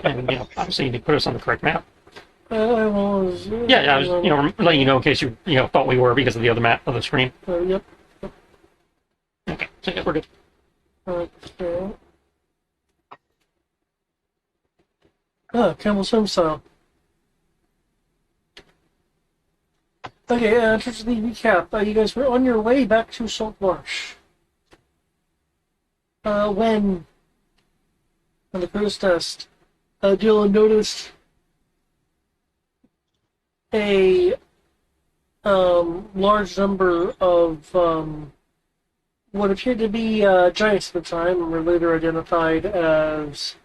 And, obviously you need to put us on the correct map. I was. Yeah, I was, letting you know in case you, thought we were because of the other map of the screen. Yep. Okay, so yeah, we're good. Okay. Campbell's home style. Okay, just the recap. You guys were on your way back to Salt Marsh. When on the cruise test, Dylan noticed a large number of what appeared to be giants at the time, and were later identified as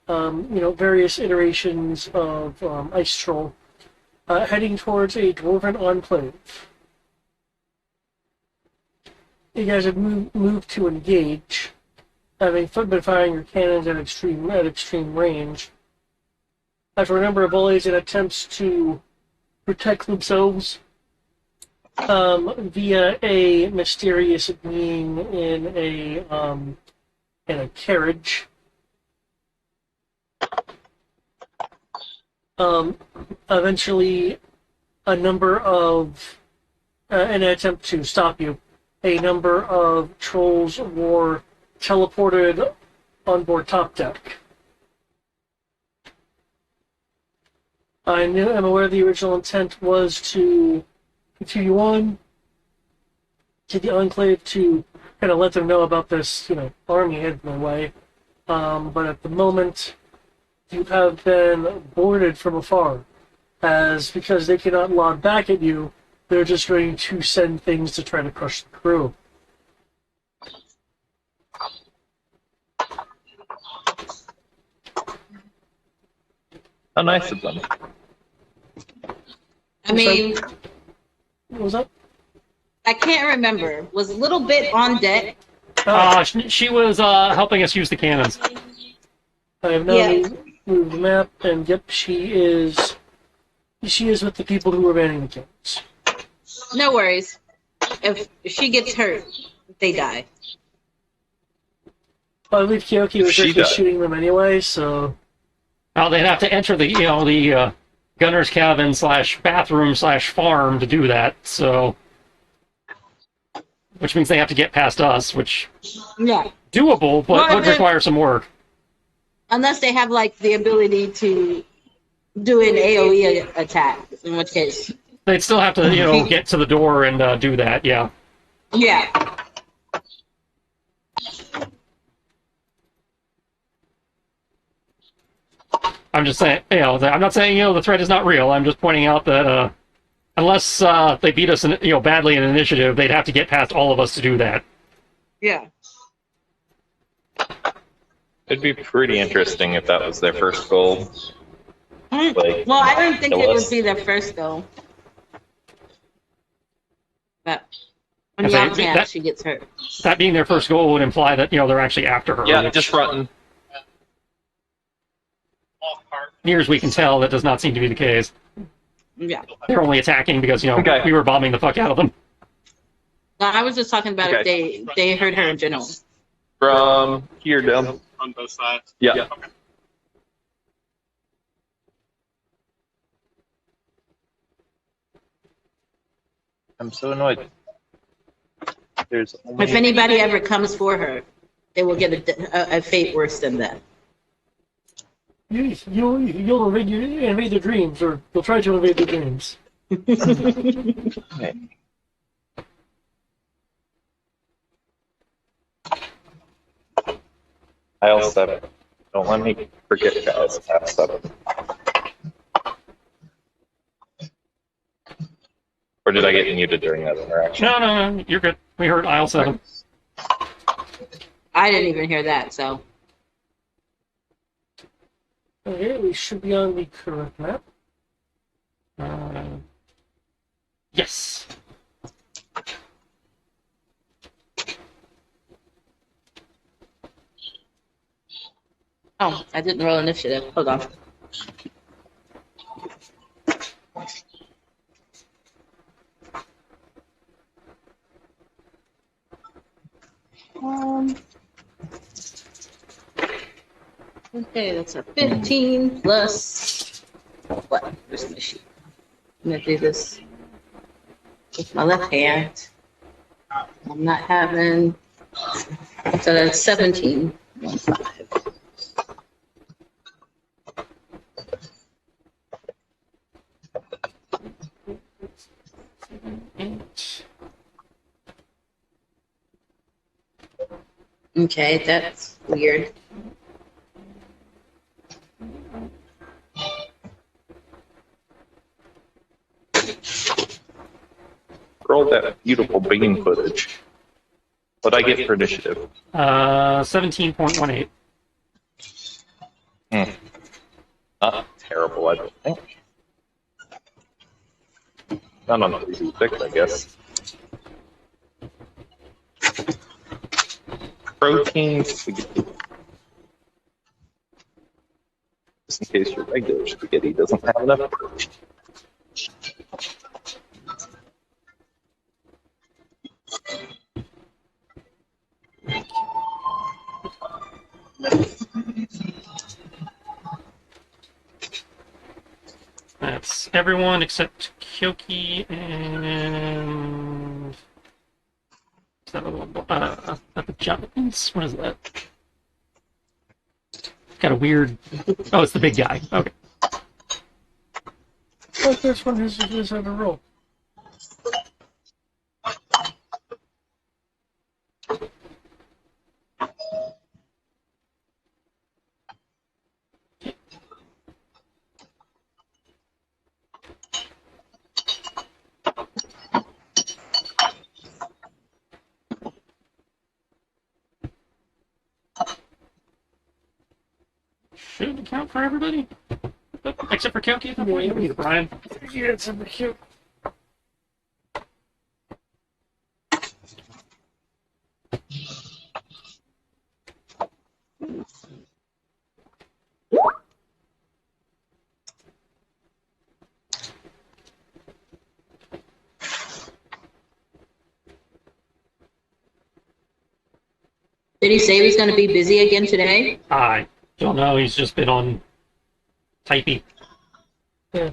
various iterations of ice troll, heading towards a dwarven enclave. You guys had moved to engage, having been firing your cannons at extreme range. After a number of volleys and attempts to protect themselves via a mysterious being in a carriage. Eventually, a number of, in an attempt to stop you, a number of trolls were teleported on board top deck. I'm aware the original intent was to continue on to the Enclave to kind of let them know about this, army heading their way. But at the moment, you have been boarded from afar, because they cannot log back at you, they're just going to send things to try to crush the crew. How nice of them. I mean, What was that? I can't remember. Was Little Bit on deck? She was helping us use the cannons. I have now moved the map, and yep, she is with the people who are manning the cannons. No worries. If she gets hurt, they die. Well, I believe Kyoki was actually shooting them anyway, so... Well, they'd have to enter the gunner's cabin / bathroom / farm to do that, so... Which means they have to get past us, which... Yeah. Doable, but would require some work. Unless they have, the ability to do an AoE attack, in which case... They'd still have to, get to the door and do that, yeah. Yeah. I'm just saying, I'm not saying, the threat is not real. I'm just pointing out that unless they beat us, badly in initiative, they'd have to get past all of us to do that. Yeah. It'd be pretty interesting if that was their first goal. Well, I don't think it would be their first goal. But when she gets hurt. That being their first goal would imply that, they're actually after her. Yeah, just fronting. Near as we can tell, that does not seem to be the case. Yeah. They're only attacking because, we were bombing the fuck out of them. No, I was just talking about if they hurt her in general. From here down. On both sides? Yeah. Okay. I'm so annoyed. There's only... If anybody ever comes for her, they will get a fate worse than that. You'll invade their dreams, or you'll try to invade their dreams. Okay. Aisle 7. Don't let me forget, guys. Aisle 7. Or did I get muted during that interaction? No, you're good. We heard aisle 7. I didn't even hear that, so. Okay, we should be on the correct map. Yes. Oh, I didn't roll initiative. Hold on. Okay, that's a 15 plus what? Where's my sheet? I'm gonna do this with my left hand. I'm not having, so that's 17. 1, 5. Okay, that's weird. Roll that beautiful beam footage. What I get for initiative? 17.18. Not terrible, I don't think. Not on 3d6, I guess. Protein spaghetti. Just in case your regular spaghetti doesn't have enough protein. That's everyone except Kyoki and... Is that other one? The Giants? What is that? Got a weird... Oh, it's the big guy. Okay. Oh, this one has have a roll. Should account for everybody? Except for Kyoki at that point? Either Brian. Yeah, it's a cute. Did he say he was going to be busy again today? I don't know. He's just been on typey. Yeah.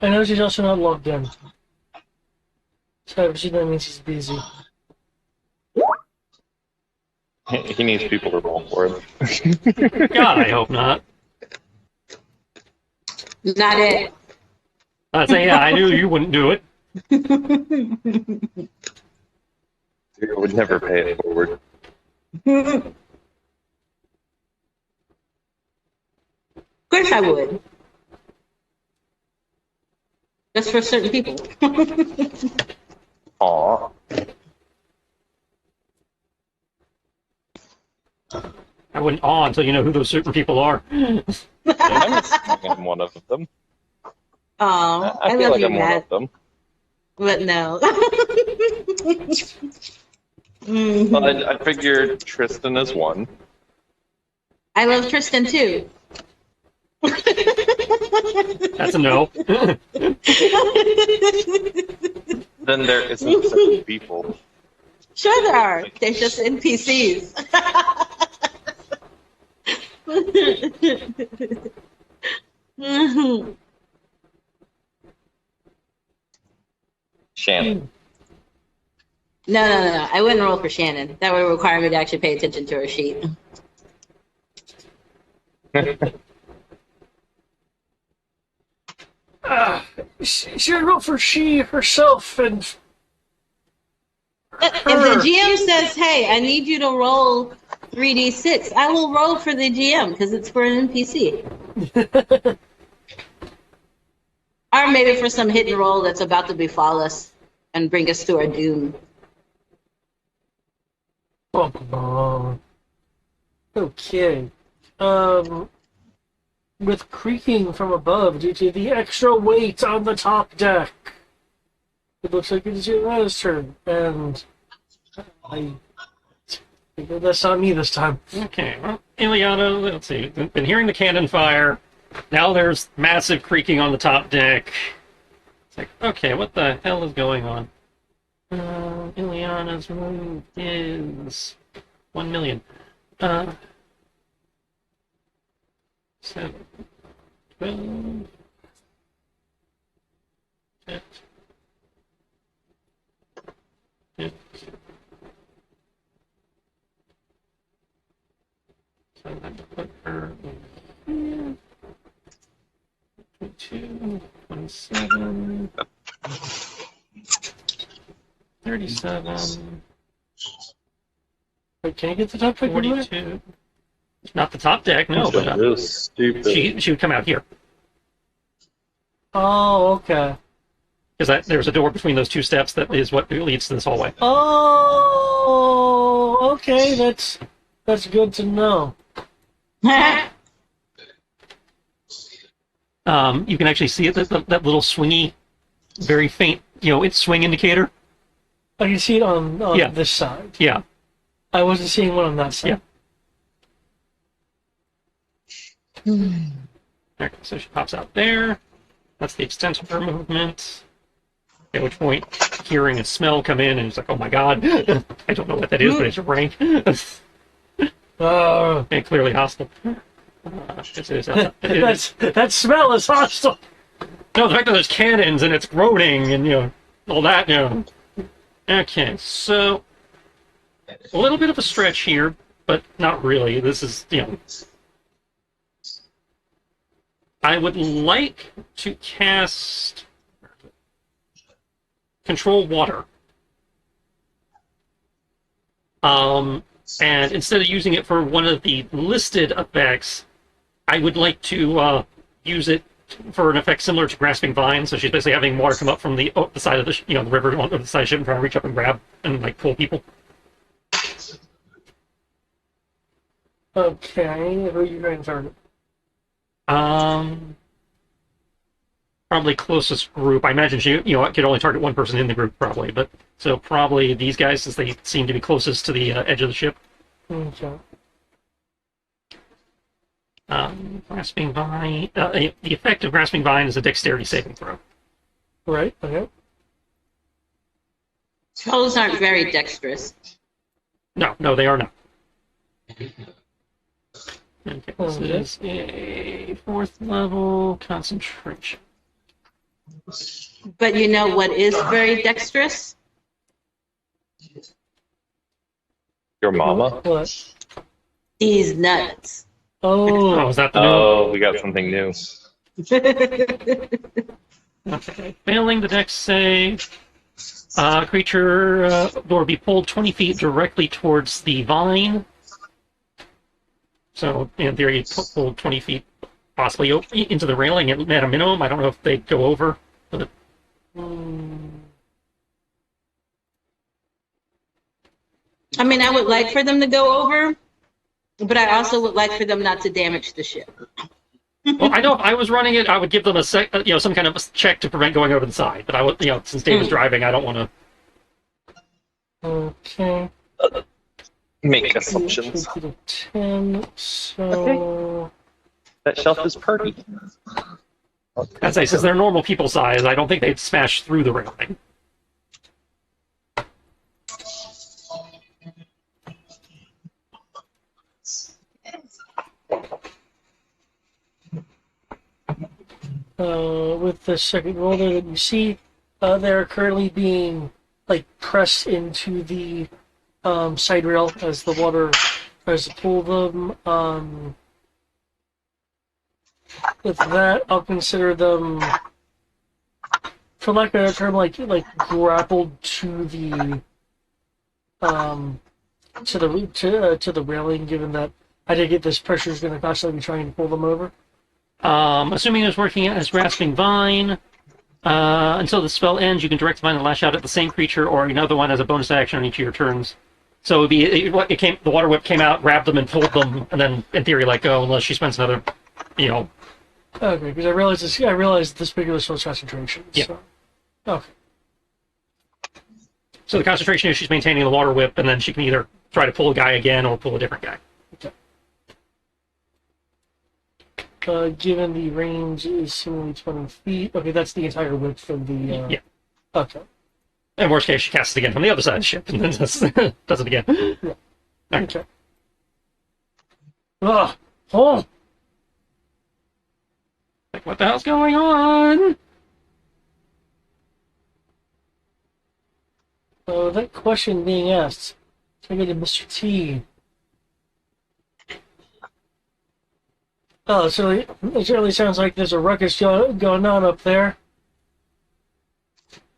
I know she's also not logged in. So obviously that means he's busy. He needs people to roll for him. God, I hope not. Not it. I'd say, yeah, I knew you wouldn't do it. Zero would never pay it forward. Of course I would. Just for certain people. Aw. I wouldn't awe until you know who those certain people are. I'm assuming I'm one of them. Oh, I feel love like you, I'm one Matt. of them. But no. But I figured Tristan is one. I love Tristan too. That's a no. Then there isn't certain people. Sure there are. They're just NPCs. Shannon. No. I wouldn't roll for Shannon. That would require me to actually pay attention to her sheet. She would roll for she herself and If the GM says, hey, I need you to roll 3d6, I will roll for the GM because it's for an NPC. Or maybe for some hidden roll that's about to befall us and bring us to our doom. Okay. With creaking from above due to the extra weight on the top deck, it looks like it's Yula's turn, and I think that's not me this time. Okay, well, Ileana, let's see. Been hearing the cannon fire. Now there's massive creaking on the top deck. It's like, okay, what the hell is going on? Ileana's move is 1 million. 7, 12, 15, so I have to put her over here. 22, 27, 37, Wait, can you get the top pick over there? 42. Not the top deck, no, but Real stupid. she would come out here. Oh, okay. Because there's a door between those two steps that is what leads to this hallway. Oh, okay. That's good to know. You can actually see it, that little swingy, very faint, it's swing indicator. I can see it on Yeah. this side. Yeah, I wasn't seeing one on that side. okay, so she pops out there. That's the extent of her movement. At which point, hearing and smell come in, and it's like, oh my god, I don't know what that is, but it's a rank. And clearly hostile. That smell is hostile. No, the fact that there's cannons and it's groaning and all that. Okay, so a little bit of a stretch here, but not really. This is I would like to cast Control Water. And instead of using it for one of the listed effects, I would like to use it for an effect similar to Grasping Vine. So she's basically having water come up from the side of the the river on the side of the ship and trying to reach up and grab and pull people. Okay, who are you going to target? Probably closest group. I imagine she could only target one person in the group probably, but so probably these guys since they seem to be closest to the edge of the ship. Okay. Grasping Vine. The effect of Grasping Vine is a dexterity saving throw. Right, okay. Trolls aren't very dexterous. No, they are not. Okay, this Okay. is a 4th level concentration. But you know what is very dexterous? Your mama? What? These nuts. Oh, Oh, is that the new? Oh, we got something new. Okay. Failing the dex save, creature will be pulled 20 feet directly towards the vine. So, in theory, pulled 20 feet possibly into the railing at a minimum. I don't know if they go over. But I mean, I would like for them to go over, but I also would like for them not to damage the ship. well, I know if I was running it, I would give them some kind of a check to prevent going over the side. But I would, since Dave is driving, I don't want to. okay. Make assumptions. 10, so... That shelf is pretty. As I say, since they're normal people size, I don't think they'd smash through the railing. With the second roll there that you see, they're currently being pressed into the side rail as the water tries to pull them. With that, I'll consider them, for lack of a term, like grappled to the to the railing. Given that I did get this pressure is going to constantly be trying to pull them over. Assuming it's working as Grasping Vine, until the spell ends, you can direct the vine and lash out at the same creature or another one as a bonus action on each of your turns. So the water whip came out, grabbed them, and pulled them, and then in theory let go unless she spends another, Okay, because I realized this particular spell's concentration. Yeah. So. Okay. So the concentration is she's maintaining the water whip, and then she can either try to pull a guy again or pull a different guy. Given the range is similarly 20 feet. Okay, that's the entire width of the. Yeah. Okay. In worst case, she casts it again from the other side of the ship, and then does it again. Yeah. All right. Okay. Ugh. Oh. What the hell's going on? So that question being asked, take it to Mr. T. Oh, so it certainly sounds like there's a ruckus going on up there.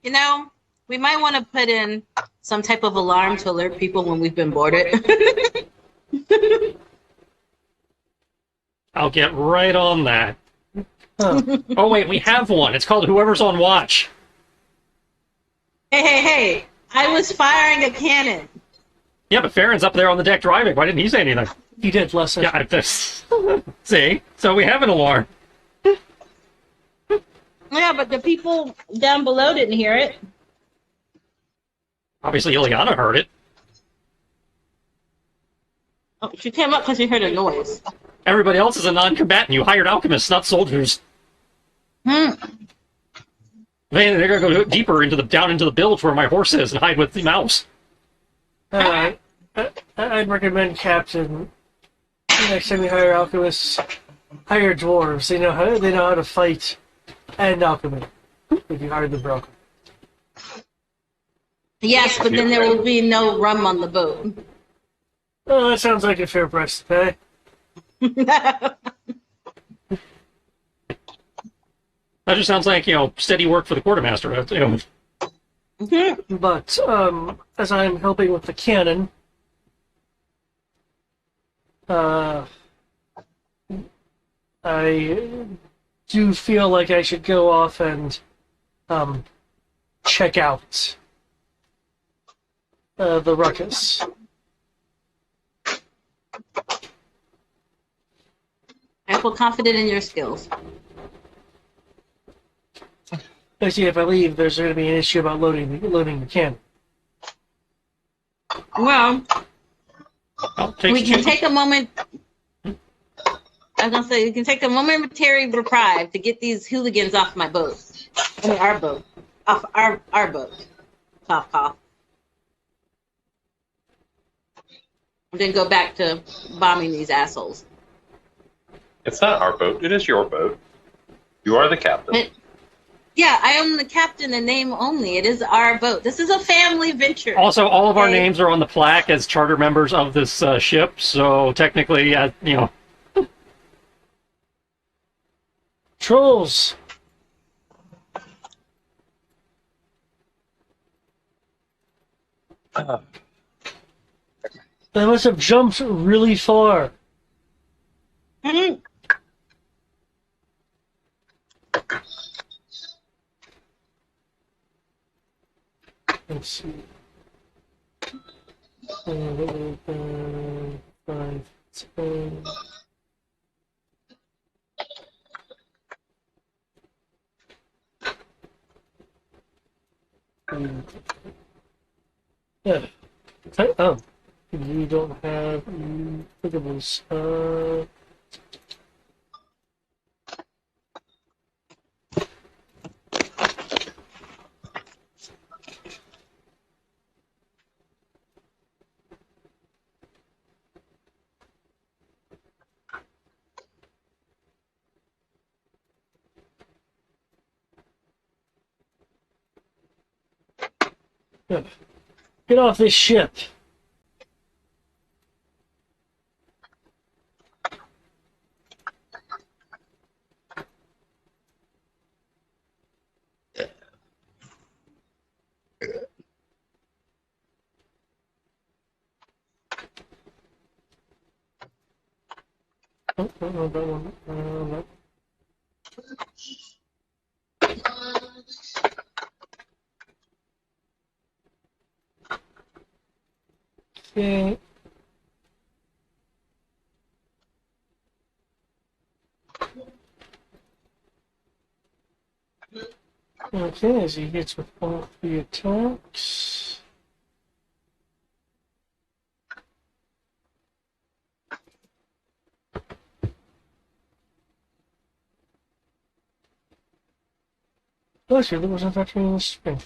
You know, we might want to put in some type of alarm to alert people when we've been boarded. I'll get right on that. Huh. Oh, wait, we have one. It's called Whoever's on Watch. Hey! I was firing a cannon. Yeah, but Farron's up there on the deck driving. Why didn't he say anything? You did, lesson. Yeah, this. See? So we have an alarm. Yeah, but the people down below didn't hear it. Obviously, Ileana heard it. Oh, she came up because she heard a noise. Everybody else is a non-combatant. You hired alchemists, not soldiers. Hmm. They're gonna go deeper down into the bilge where my horse is and hide with the mouse. I'd recommend Captain. Next time you hire alchemists, hire dwarves. They know how to fight and alchemy. If you hire the broker. Yes, but then there will be no rum on the boat. Oh, that sounds like a fair price to pay. That just sounds like, steady work for the quartermaster. But as I'm helping with the cannon, I do feel like I should go off and check out the ruckus. I feel confident in your skills. Actually, if I leave, there's going to be an issue about loading the cannon. Well, we can Take take a moment. I was gonna say we can take a momentary reprieve to get these hooligans off my boat. I mean, our boat, off our boat. Cough, cough. And then go back to bombing these assholes. It's not our boat. It is your boat. You are the captain. Yeah, I am the captain in name only. It is our boat. This is a family venture. Also, all of our Okay. names are on the plaque as charter members of this ship, so technically, Trolls! They must have jumped really far. Mhm. Let's see. 5, 10. Yeah. Oh, you don't have clickables. Yeah. Get off this ship. Oh, no, that one. No. Okay. Okay, as he hits with all 3 attacks. Oh, sure, there wasn't actually in the spring.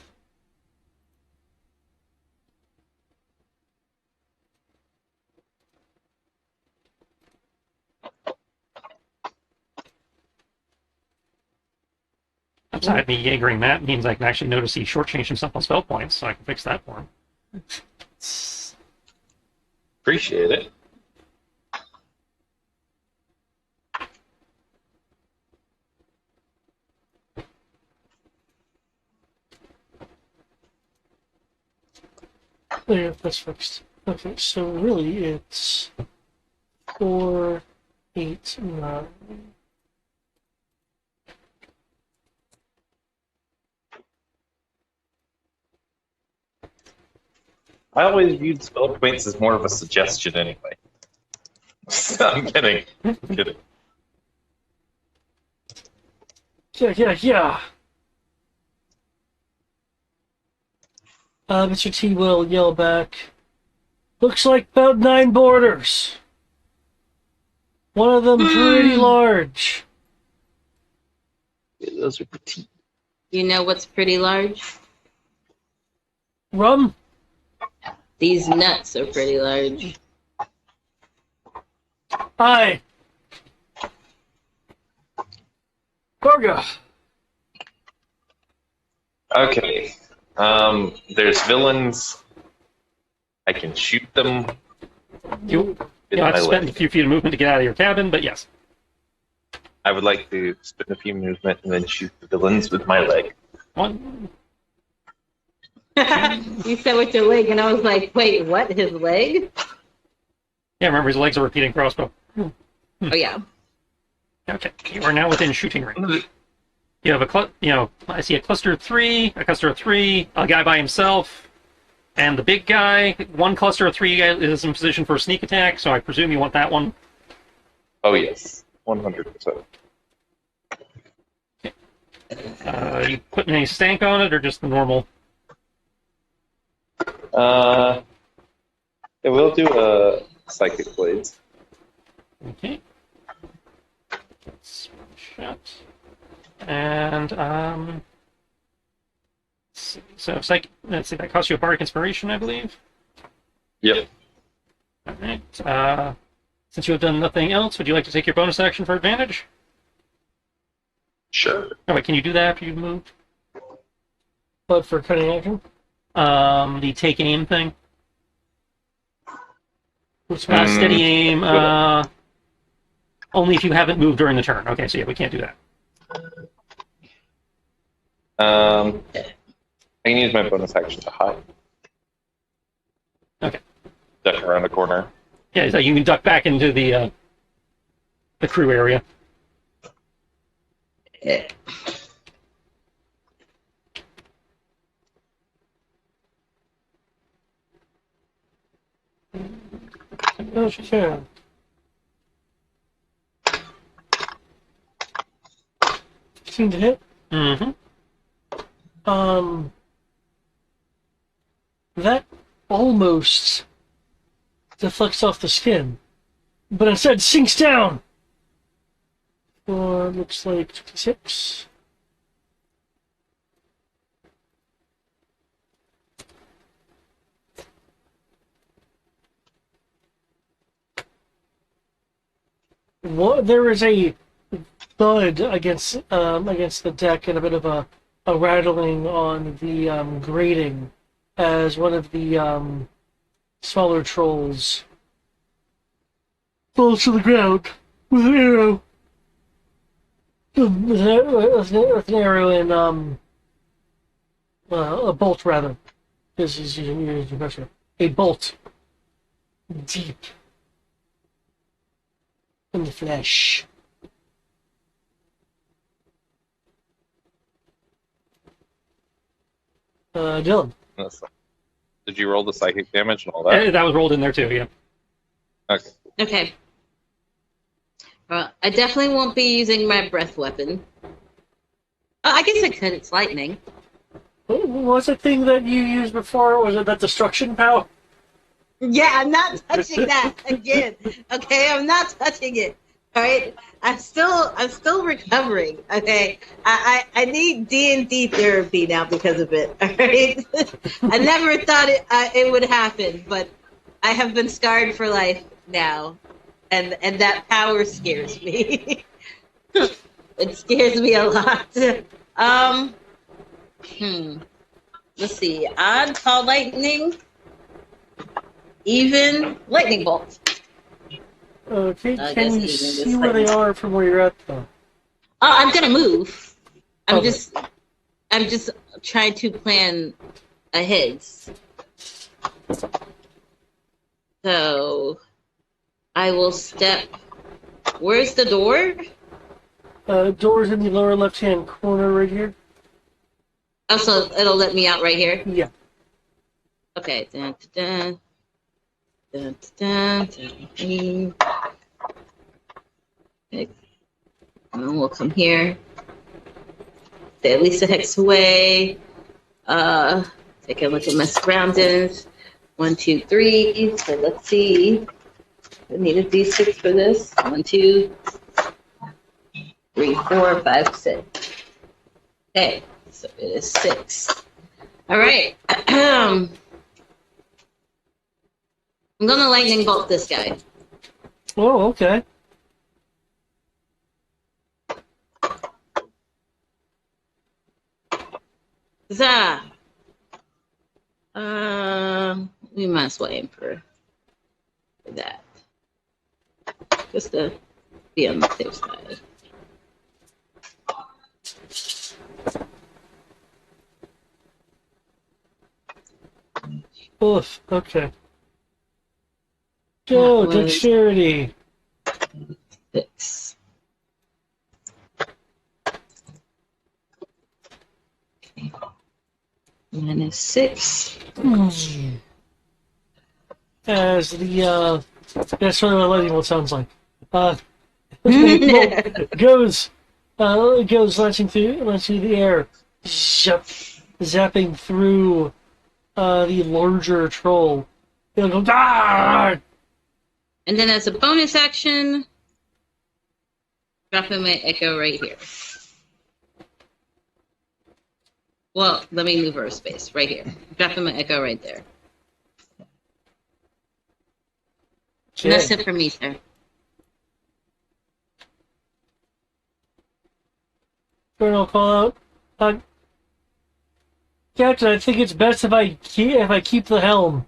flip side, me Jaegering that means I can actually notice he shortchanged himself on spell points, so I can fix that for him. Appreciate it. There, that's fixed. Okay, so really it's 4, 8, 9. I always viewed spell points as more of a suggestion anyway. I'm kidding. I'm kidding. Yeah. Mr. T will yell back. Looks like about 9 borders. One of them pretty large. Yeah, those are petite. You know what's pretty large? Rum? These nuts are pretty large. Aye. Gorga. Okay. There's villains. I can shoot them. You'll with have my to spend a leg. few feet of movement to get out of your cabin, but yes. I would like to spend a few movement and then shoot the villains with my leg. One, You said with your leg, and I was like, wait, what? His leg? yeah, remember his legs are repeating crossbow. Oh, yeah. Okay, you are now within shooting range. You have I see a cluster of 3, a guy by himself, and the big guy. One cluster of 3 is in position for a sneak attack, so I presume you want that one. Oh yes, 100%. You putting any stank on it, or just the normal? Yeah, we'll do a psychic blades. Okay. That's one shot. And, let's see. So, let's see, that costs you a bardic inspiration, I believe. Yep. Alright, since you have done nothing else, would you like to take your bonus action for advantage? Sure. Oh, wait, can you do that after you've moved? But for cutting action? The take aim thing. Steady aim, only if you haven't moved during the turn. Okay, so yeah, we can't do that. I can use my bonus action to hide. Okay. Duck around the corner. Yeah, so you can duck back into the crew area. No, she can. Seem to hit. Mm-hmm. That almost deflects off the skin, but instead sinks down. For looks like 26. What? There is a thud against the deck and a bit of a rattling on the grating as one of the smaller trolls falls to the ground with an arrow. With an arrow and a bolt rather, because he's using pressure. A bolt deep in the flesh. Dylan. Did you roll the psychic damage and all that? That was rolled in there too, yeah. Okay. Okay. I definitely won't be using my breath weapon. I guess I could. It's lightning. What was the thing that you used before? Was it that destruction power? Yeah, I'm not touching that again. Okay, I'm not touching it. All right, I'm still recovering. Okay, I need D&D therapy now because of it. All right, I never thought it would happen, but I have been scarred for life now, and that power scares me. It scares me a lot. Um. Let's see. Odd call lightning. Even lightning bolt. Okay, I can guess you even see just where they lightning. are from where you're at, though? Oh, I'm gonna move. I'm Okay. just. I'm just trying to plan ahead. So I will step. Where's the door? Door's in the lower left-hand corner right here. Oh, so it'll let me out right here. Yeah. Okay. Dun, dun, dun, dun, dun, dun. Okay. And we'll come here. Stay at least a hex away. Take a look at my surroundings. 1, 2, 3. So let's see. I need a D6 for this. 1, 2, 3, 4, 5, 6. Okay, so it is 6. All right. I'm gonna lightning bolt this guy. Oh, okay. Huzzah! We might as well aim for that, just to be on the safe side. Oof. Okay. That Go, was dexterity. 6. -6. As the that's really what lightning bolt sounds like. Lightning bolt goes launching through the air, zapping through the larger troll. It'll go ah! And then as a bonus action, dropping my echo right here. Well, let me move her space right here. Dropping my echo right there. And that's it for me, sir. Colonel call out. Captain, I think it's best if I keep the helm.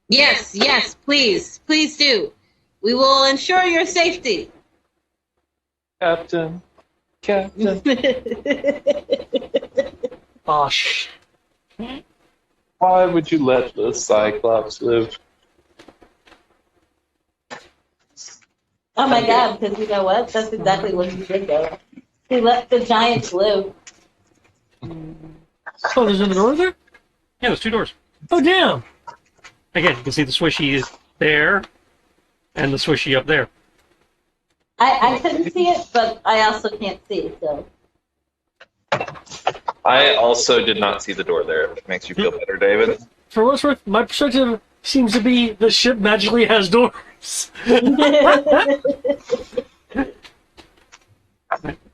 Yes, yes, please, please do. We will ensure your safety. Captain. Oh, shh. Why would you let the Cyclops live? Oh my god, because you know what? That's exactly what he did there. He let the giants live. Oh, there's another door there? Yeah, there's 2 doors. Oh, damn. Again, you can see the swishy there and the swishy up there. I couldn't see it, but I also can't see, so. I also did not see the door there. If it makes you feel better, David. For what's worth, my perspective seems to be the ship magically has doors. I'm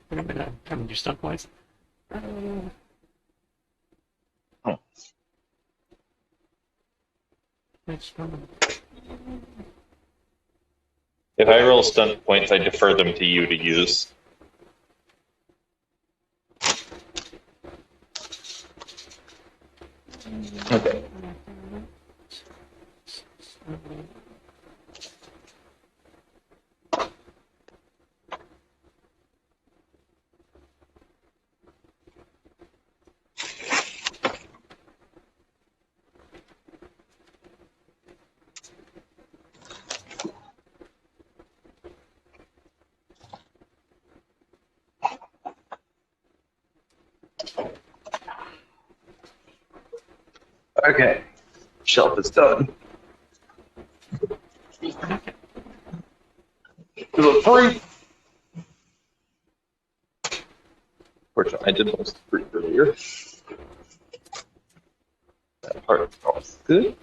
gonna do stun points. If I roll stunt points, I defer them to you to use. Okay. Okay. Shelf is done. Little 3. Fortunately, I did most of the 3 earlier. That part was good.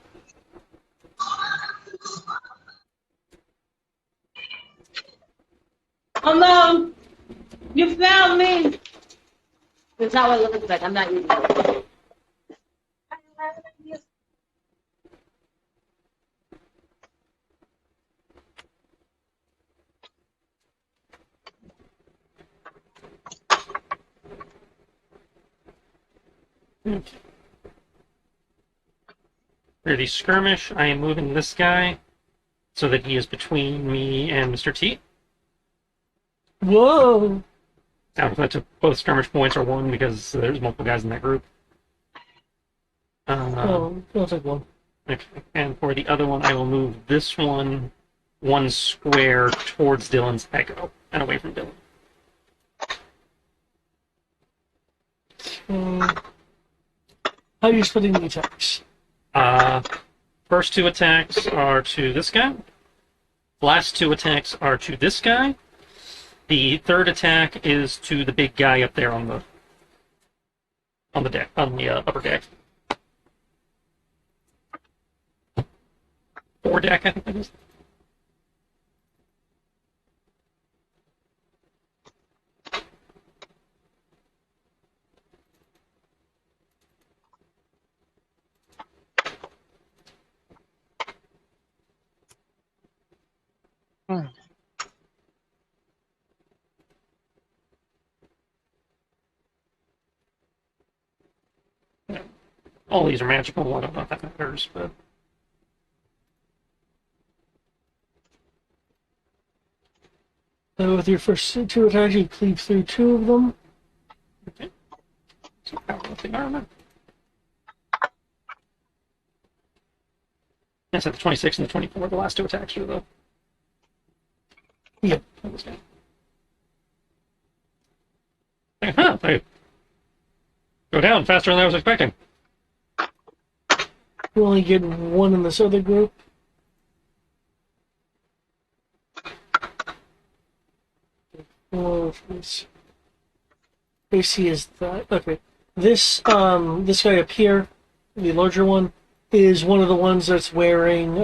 Oh no! You found me! That's not what it looks like. I'm not using it. Okay. For the skirmish, I am moving this guy so that he is between me and Mr. T. Whoa! I don't know if that's both skirmish points or one because there's multiple guys in that group. I'll take one. Okay. And for the other one, I will move this one square towards Dylan's echo and away from Dylan. How are you splitting the attacks? First two attacks are to this guy. Last two attacks are to this guy. The third attack is to the big guy up there on the deck, on the upper deck. Four deck, I think that is. All these are magical. I don't know if that matters, but With your first two attacks, you cleave through two of them. okay. So powerlifting armor. I said the 26 and the 24. The last two attacks are the. Yep. Huh, they go down faster than I was expecting. You only get one in this other group. AC is that okay? This guy up here, the larger one, is one of the ones that's wearing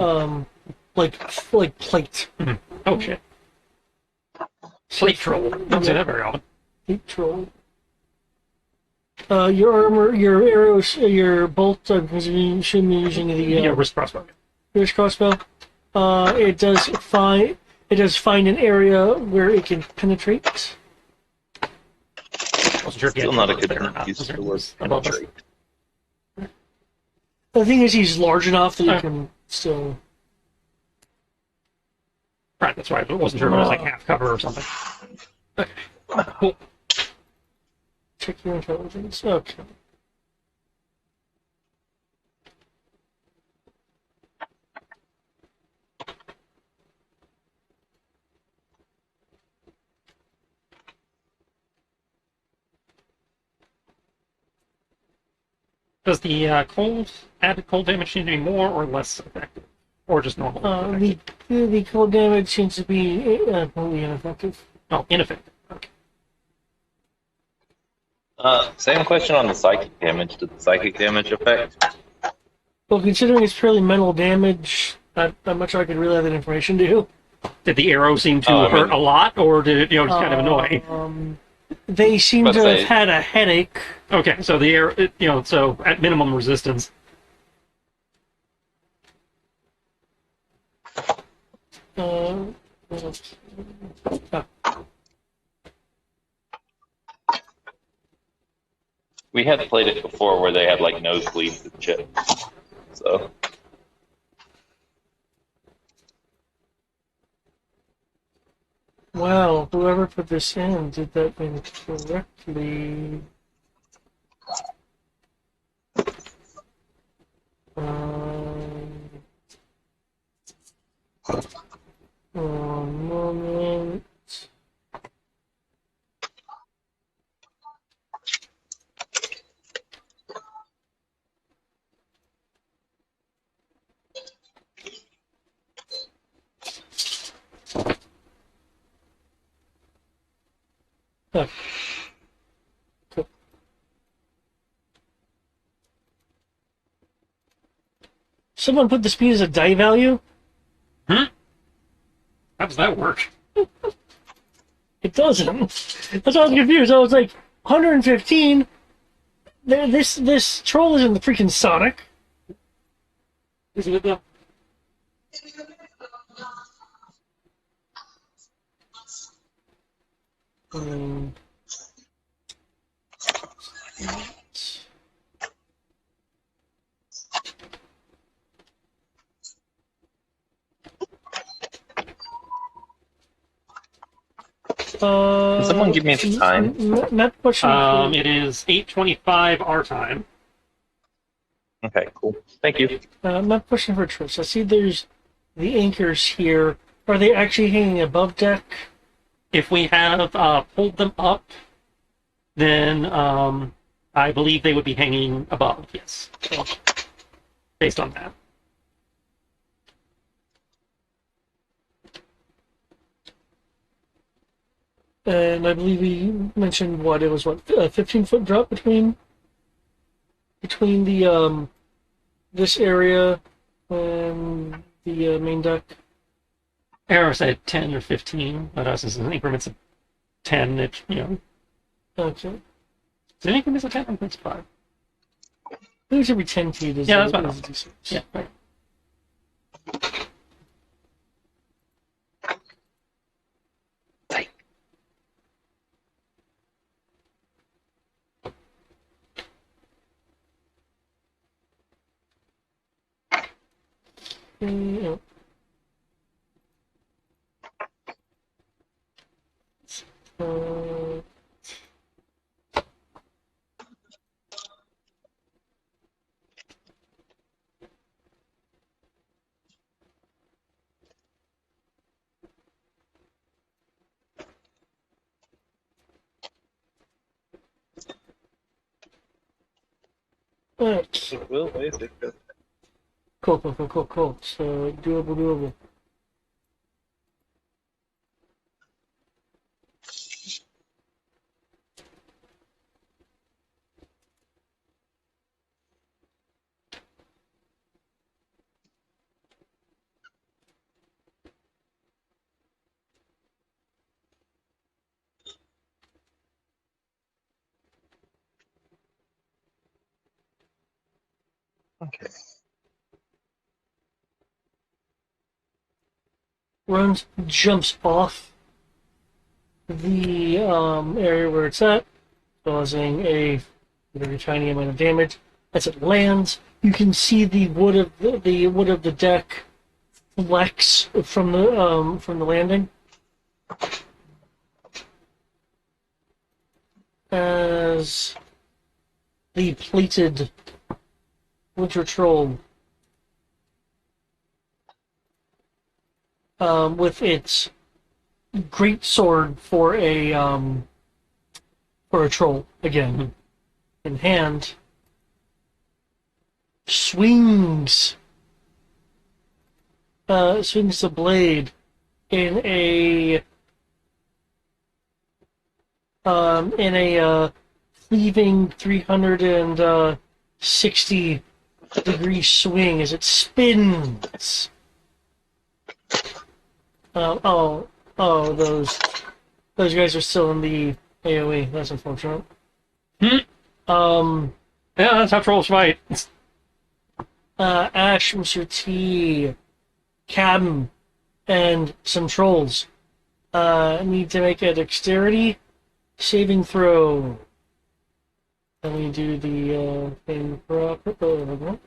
like plate. Mm-hmm. Oh shit! Plate troll. Don't say that very often. Plate troll. Your armor, your arrows, your bolt. Because you shouldn't be using the wrist crossbow. wrist crossbow. It does find an area where it can penetrate. Wasn't sure if you Still had not a combos good there or not. use Was for there the word above us? penetrate. The thing is, he's large enough that you Okay. can still. Right, that's right. But it wasn't sure if it was like half cover or something. Okay, cool. Check your intelligence. Okay. Does the added cold damage seem to be more or less effective, or just normal? The cold damage seems to be completely ineffective. Oh, ineffective. Okay. Same question on the psychic damage. Did the psychic damage affect? Well, considering it's purely mental damage, not much I could relay that information to you. Did the arrow seem to Oh, I hurt mean- a lot, or did it, just kind of annoy? They seem But to they- have had a headache. Okay, so the arrow, so at minimum resistance. Uh, We had played it before where they had like nosebleeds and shit. So well, whoever put this in did that incorrectly. One moment. Oh. Cool. Someone put the speed as a die value? How does that work? It doesn't. That's why I was confused. I was like, 115. This troll is in the freaking Sonic. Isn't it though? Can someone give me the time? Not pushing. It is 8:25 our time. Okay, cool. Thank you. I'm not pushing for trips. I see there's the anchors here. Are they actually hanging above deck? If we have pulled them up, then I believe they would be hanging above, yes. Based on that. And I believe we mentioned what it was. What a 15-foot drop between the this area and the main deck. Arrow said 10 or 15, but us is in increments of 10. It, you know, Okay. is it increments of 10 or increments of 5? I think it should be 10 feet. Yeah, that's about is decent. Yeah, right. Yeah. Uh, Alright. Well, basic. Cool. So doable. Okay. Runs, jumps off the area where it's at, causing a very tiny amount of damage. As it lands, you can see the wood of the wood of the deck flex from the landing. As the plated winter troll with its great sword for a troll again in hand swings the blade in a cleaving 360-degree swing as it spins. Those guys are still in the AoE. That's unfortunate. Yeah, that's how trolls fight. Ash, Mr. T, Captain, and some trolls need to make a dexterity saving throw. Let me do the thing proper.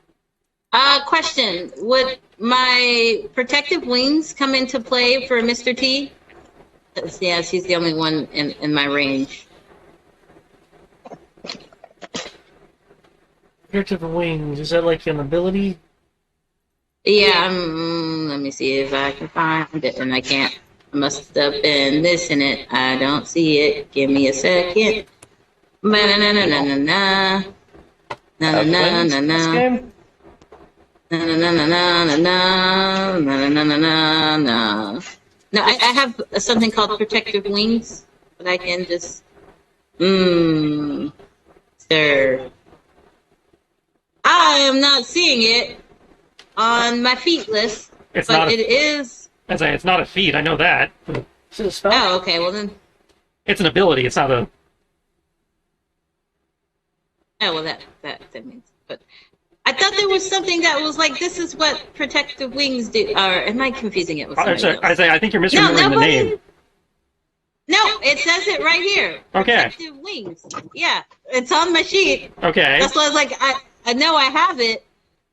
Question: would my protective wings come into play for Mr. T? Yes, he's the only one in my range. Protective wings, is that like an ability? Yeah, let me see if I can find it, and I can't. I must have been missing it. I don't see it. Give me a second. Na na na na na na na na na na na. Na na na na na na na na na na na. No, I have something called protective wings, but I can just. Sir. I am not seeing it on my feat list, It's but not. it is. I say it's not a feat. I know that. Is it a spell? Oh, okay. Well then. It's an ability. It's not a. Oh well, that means. But I thought there was something that was like, this is what protective wings do. Or am I confusing it with something else? I think you're misremembering the name. No, it says it right here. Okay. Protective wings. Yeah, it's on my sheet. Okay. That's why I was like, I know I have it,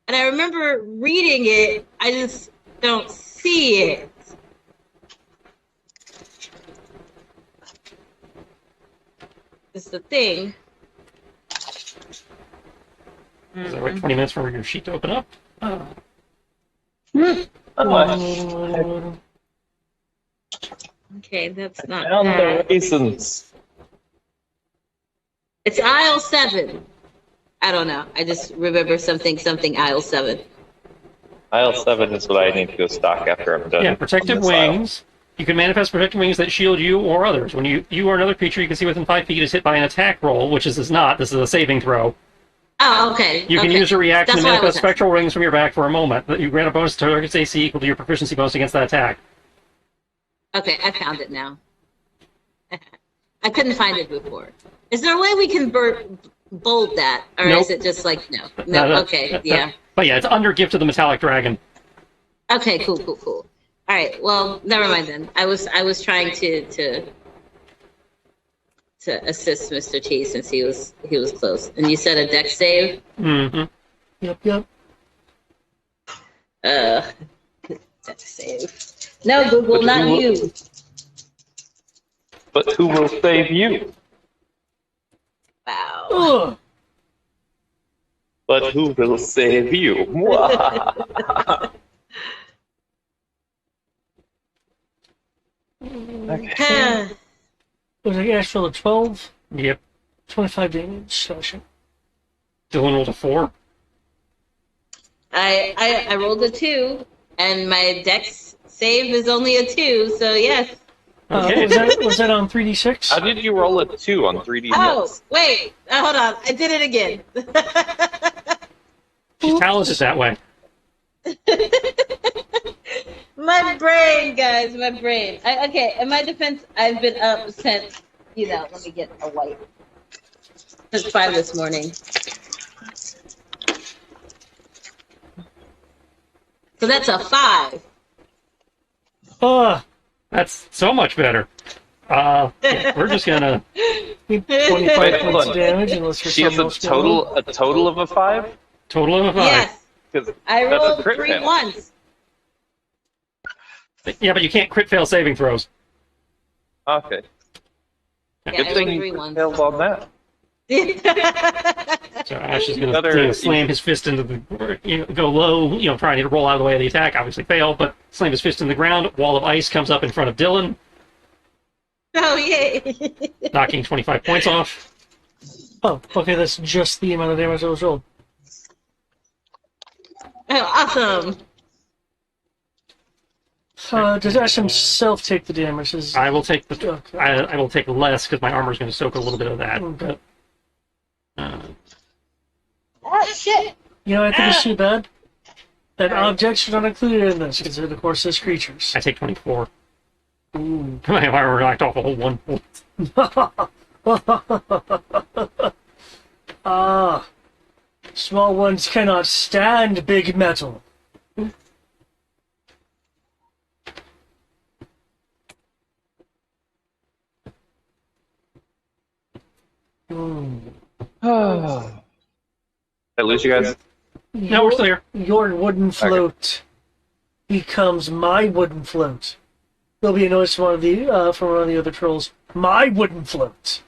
and I remember reading it. I just don't see it. the thing. Is that wait 20 minutes for your sheet to open up? Okay, that's not Down the bad. raisins. It's aisle 7. I don't know. I just remember something aisle 7. Aisle 7 is what I need to go stock after I'm done. Yeah, protective on this aisle. wings. You can manifest protective wings that shield you or others. When you or another creature you can see within 5 feet is hit by an attack roll, which this is not. This is a saving throw. Oh, okay. You can okay. use a reaction That's to what I was manifest spectral rings from your back for a moment. You grant a bonus to target's AC equal to your proficiency bonus against that attack. Okay, I found it now. I couldn't find it before. Is there a way we can bold that, or Nope. is it just like no? Okay, yeah. But yeah, it's under Gift of the Metallic Dragon. Okay, cool. All right, well, never mind then. I was trying to assist Mr. T since he was close. And you said a deck save? Mm-hmm. Yep. Deck save. No, Google, But not who will- you. But who will save you? Wow. Ugh. But who will save you? Mwah. Okay. Was it Ash rolled a 12? Yep. 25 damage. Gosh. Dylan rolled a 4. I rolled a 2, and my dex save is only a 2, so yes. Okay. Was that on 3d6? How did you roll a 2 on 3D? Oh, wait. Hold on. I did it again. She's talented that way. My brain, guys, my brain. Okay, in my defense, I've been up since, let me get a white. Since 5 this morning. So that's a 5. That's so much better. Yeah, we're just gonna 25 Wait, points hold of on. damage unless for She has some a else going on. total of a 5? total of a 5. Yes, 'Cause I that's a rolled crit 3 fail. once. Yeah, but you can't crit fail saving throws. Okay. Yeah, Good I thing rolled 3 you once. failed on that. So Ash is gonna Another- slam his fist into the go low, trying to roll out of the way of the attack. Obviously fail, but slam his fist in the ground. Wall of ice comes up in front of Dylan, Oh, yay. knocking 25 points off. Oh, okay, that's just the amount of damage that was rolled. Oh, awesome. Does Ash himself take the damage? I will take the Okay. I will take less because my armor is going to soak a little bit of that. Okay. But, Oh, shit. I think it's too bad that objects are not included in this, because it, of course, is creatures. I take 24. Ooh. My armor knocked off a whole 1 point. Small ones cannot stand big metal. I lose you guys? No, we're still here. Your wooden float becomes my wooden float. There'll be a noise from one of the other trolls. My wooden float.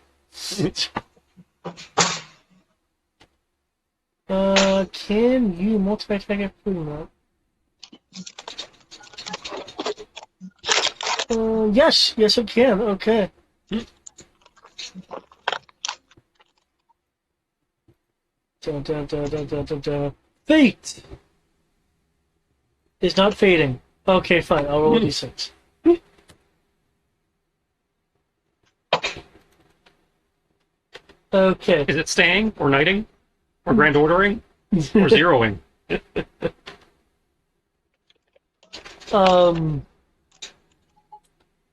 Can you multi-attack after doing that? Yes, it can. Okay. Dun. Fate is not fading. Okay, fine. I'll roll a d6. Okay. Is it staying or knighting or grand ordering or zeroing?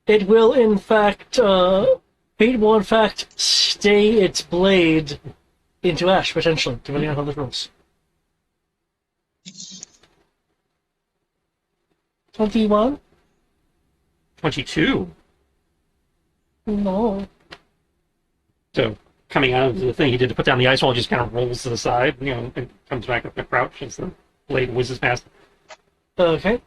It will in fact, Fate will in fact stay its blade into ash, potentially, depending on how this rolls. 21? 22. No. So coming out of the thing he did to put down the ice wall just kind of rolls to the side, and comes back up and crouch as the blade whizzes past. Okay.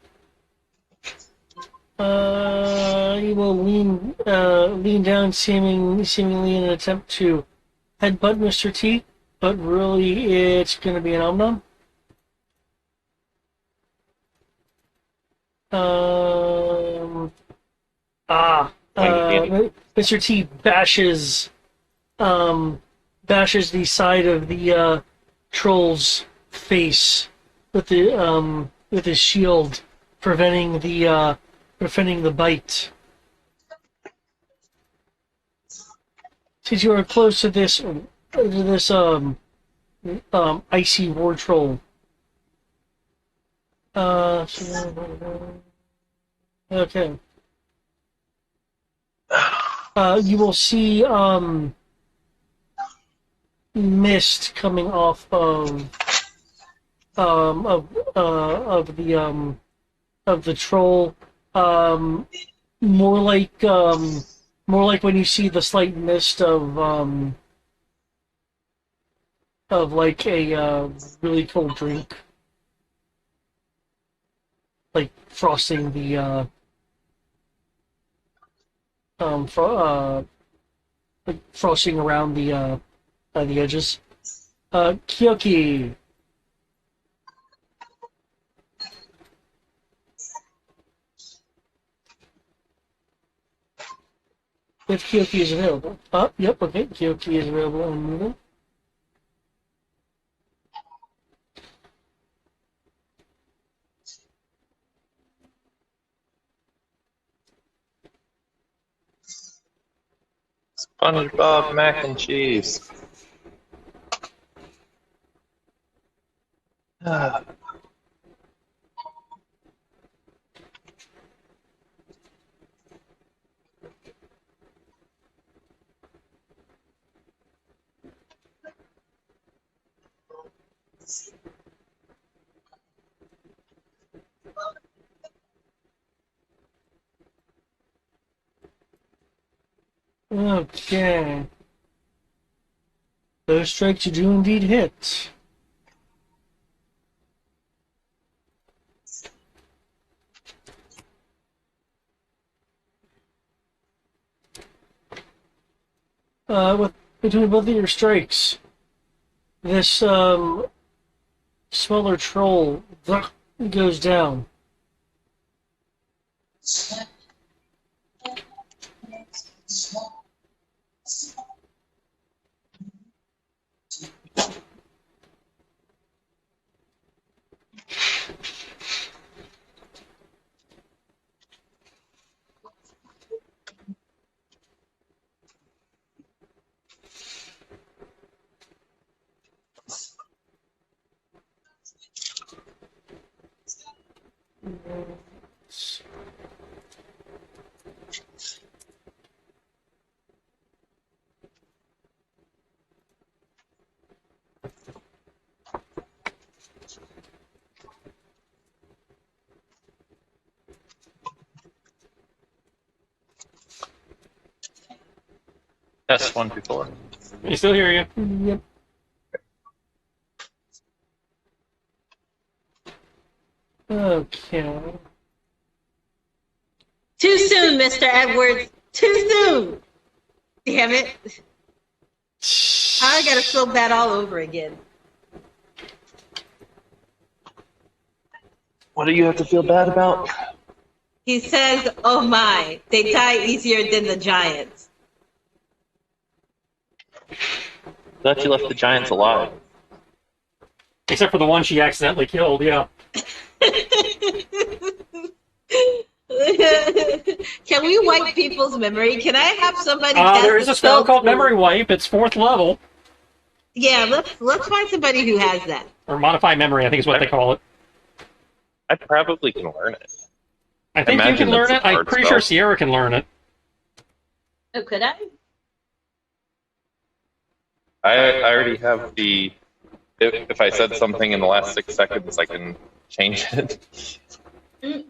You will lean down, seemingly in an attempt to headbutt Mr. T, but really it's going to be an Om-Nom. Mr. T bashes the side of the troll's face with his shield, preventing the bite. Since you are close to this icy war troll, okay. You will see mist coming off of the troll. More like when you see the slight mist of like a really cold drink, like frosting the like frosting around the edges. Kyoki. If Kyoki is available. Yep, okay. Kyoki is available and moving. SpongeBob mac and cheese. Okay. Those strikes do indeed hit. Between both of your strikes, this smaller troll goes down. S1 before. I still hear you. Yep. Okay. Too soon, Mr. Edwards. Too soon. Damn it. I gotta feel bad all over again. What do you have to feel bad about? He says, oh my, they die easier than the giants. Thought you left the giants alive. Except for the one she accidentally killed, yeah. Can we wipe people's memory? Can I have somebody? There is a spell called Memory Wipe. It's 4th level. Yeah, let's find somebody who has that. Or Modify Memory, I think is what they call it. I probably can learn it. I think you Imagine can learn it's it. a I'm hard pretty spell. sure Sierra can learn it. Oh, could I? I already have the. If I said something in the last 6 seconds, I can change it. We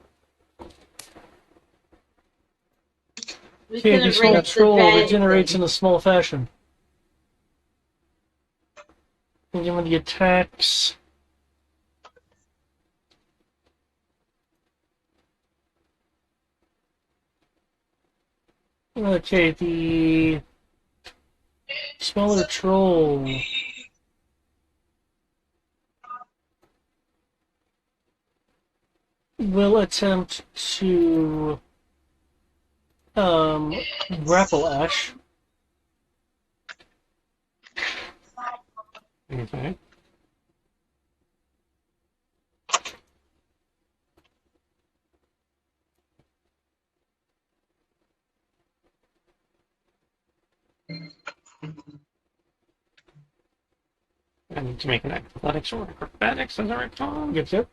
Okay, the couldn't small raise the troll giant regenerates thing. in a small fashion. And give him the attacks. Okay, the Smaller troll. Will attempt to grapple Ash. Okay. I need to make an athletics or acrobatics, as I recall. Yep.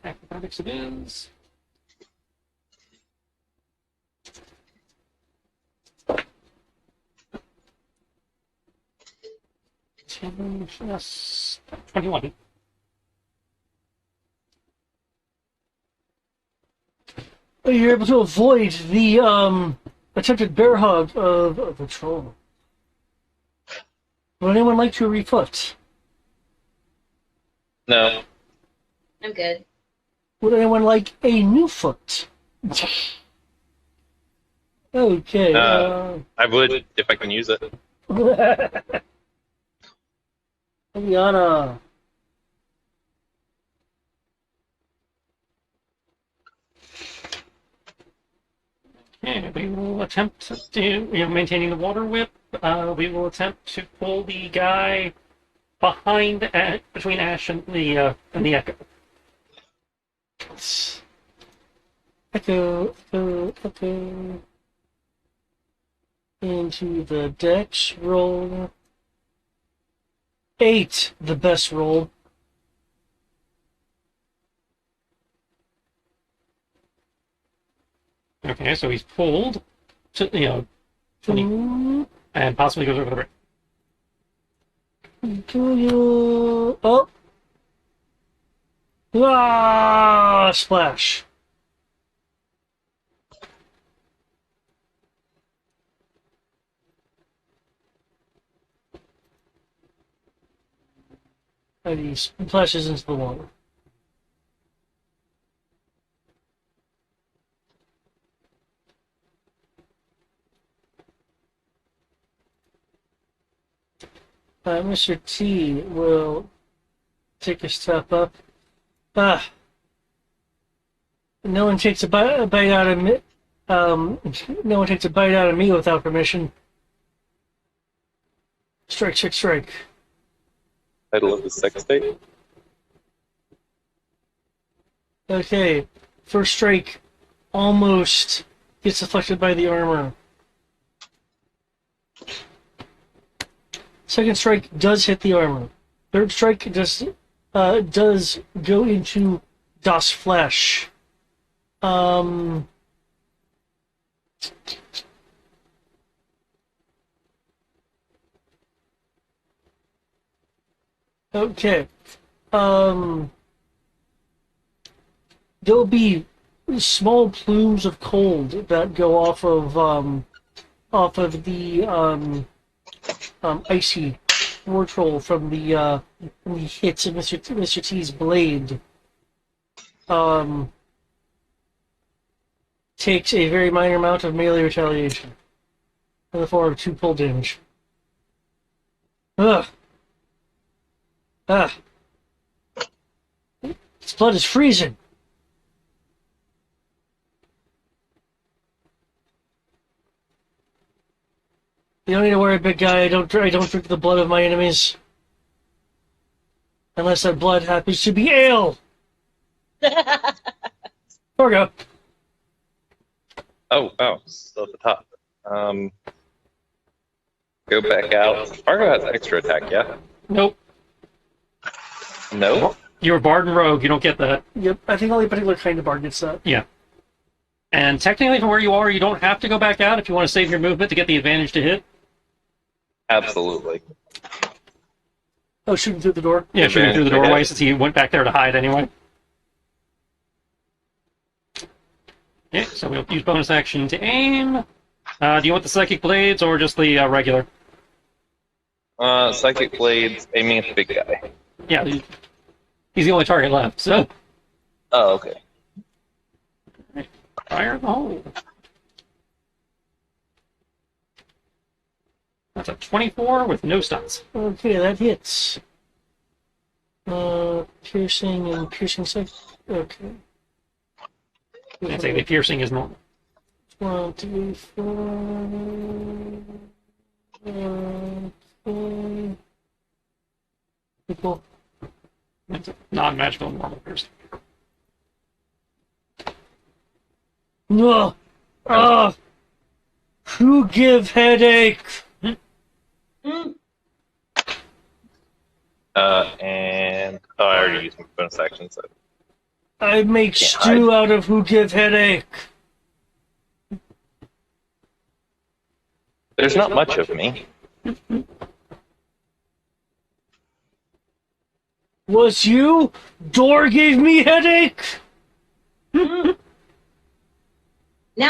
Acrobatics it is. Yes, 21. You're able to avoid the attempted bear hug of the troll. Would anyone like to reflect? No. I'm good. Would anyone like a new foot? Okay. I would if I can use it. Eliana. Yeah, we will attempt to, maintaining the water whip. We will attempt to pull the guy behind, between Ash and the Echo. Echo. Into the dex roll. 8, the best roll. Okay, so he's pulled to 20, and possibly goes over the break. Oh! Ah! Splash. And he splashes into the water. Mr. T will take a step up. No one takes a bite out of me. No one takes a bite out of me without permission. Strike. Title of the sex tape. Okay, first strike almost gets deflected by the armor. Second strike does hit the armor. Third strike does go into Das Flesh. Okay. There'll be small plumes of cold that go off of the icy war troll from the hits of Mr. T's blade. Takes a very minor amount of melee retaliation in the form of 2 pull damage. Ugh. His blood is freezing. You don't need to worry, big guy. I don't drink the blood of my enemies. Unless that blood happens to be ale. Fargo. Oh, still at the top. Go back out. Fargo has extra attack, yeah? Nope. No? You're a bard and rogue. You don't get that. Yep, I think only a particular kind of bard gets that. Yeah. And technically, from where you are, you don't have to go back out if you want to save your movement to get the advantage to hit. Absolutely. Oh, shooting through the door? Yeah, shooting through the Advantage to doorway hit. since he went back there to hide anyway. Okay, so we'll use bonus action to aim. Do you want the psychic blades or just the regular? Psychic blades aiming at the big guy. Yeah, he's the only target left, so. Oh, okay. Fire in the hole. That's a 24 with no stunts. Okay, that hits. Piercing and piercing sec. Okay. I'd say the piercing is normal. 1, 2, 4. Okay. Cool. It's a non-magical normal piercing. No. Who give headache? And I already used my bonus action, so I make stew out of who give headache. there's not much of me. Was you? Door gave me headache. Now,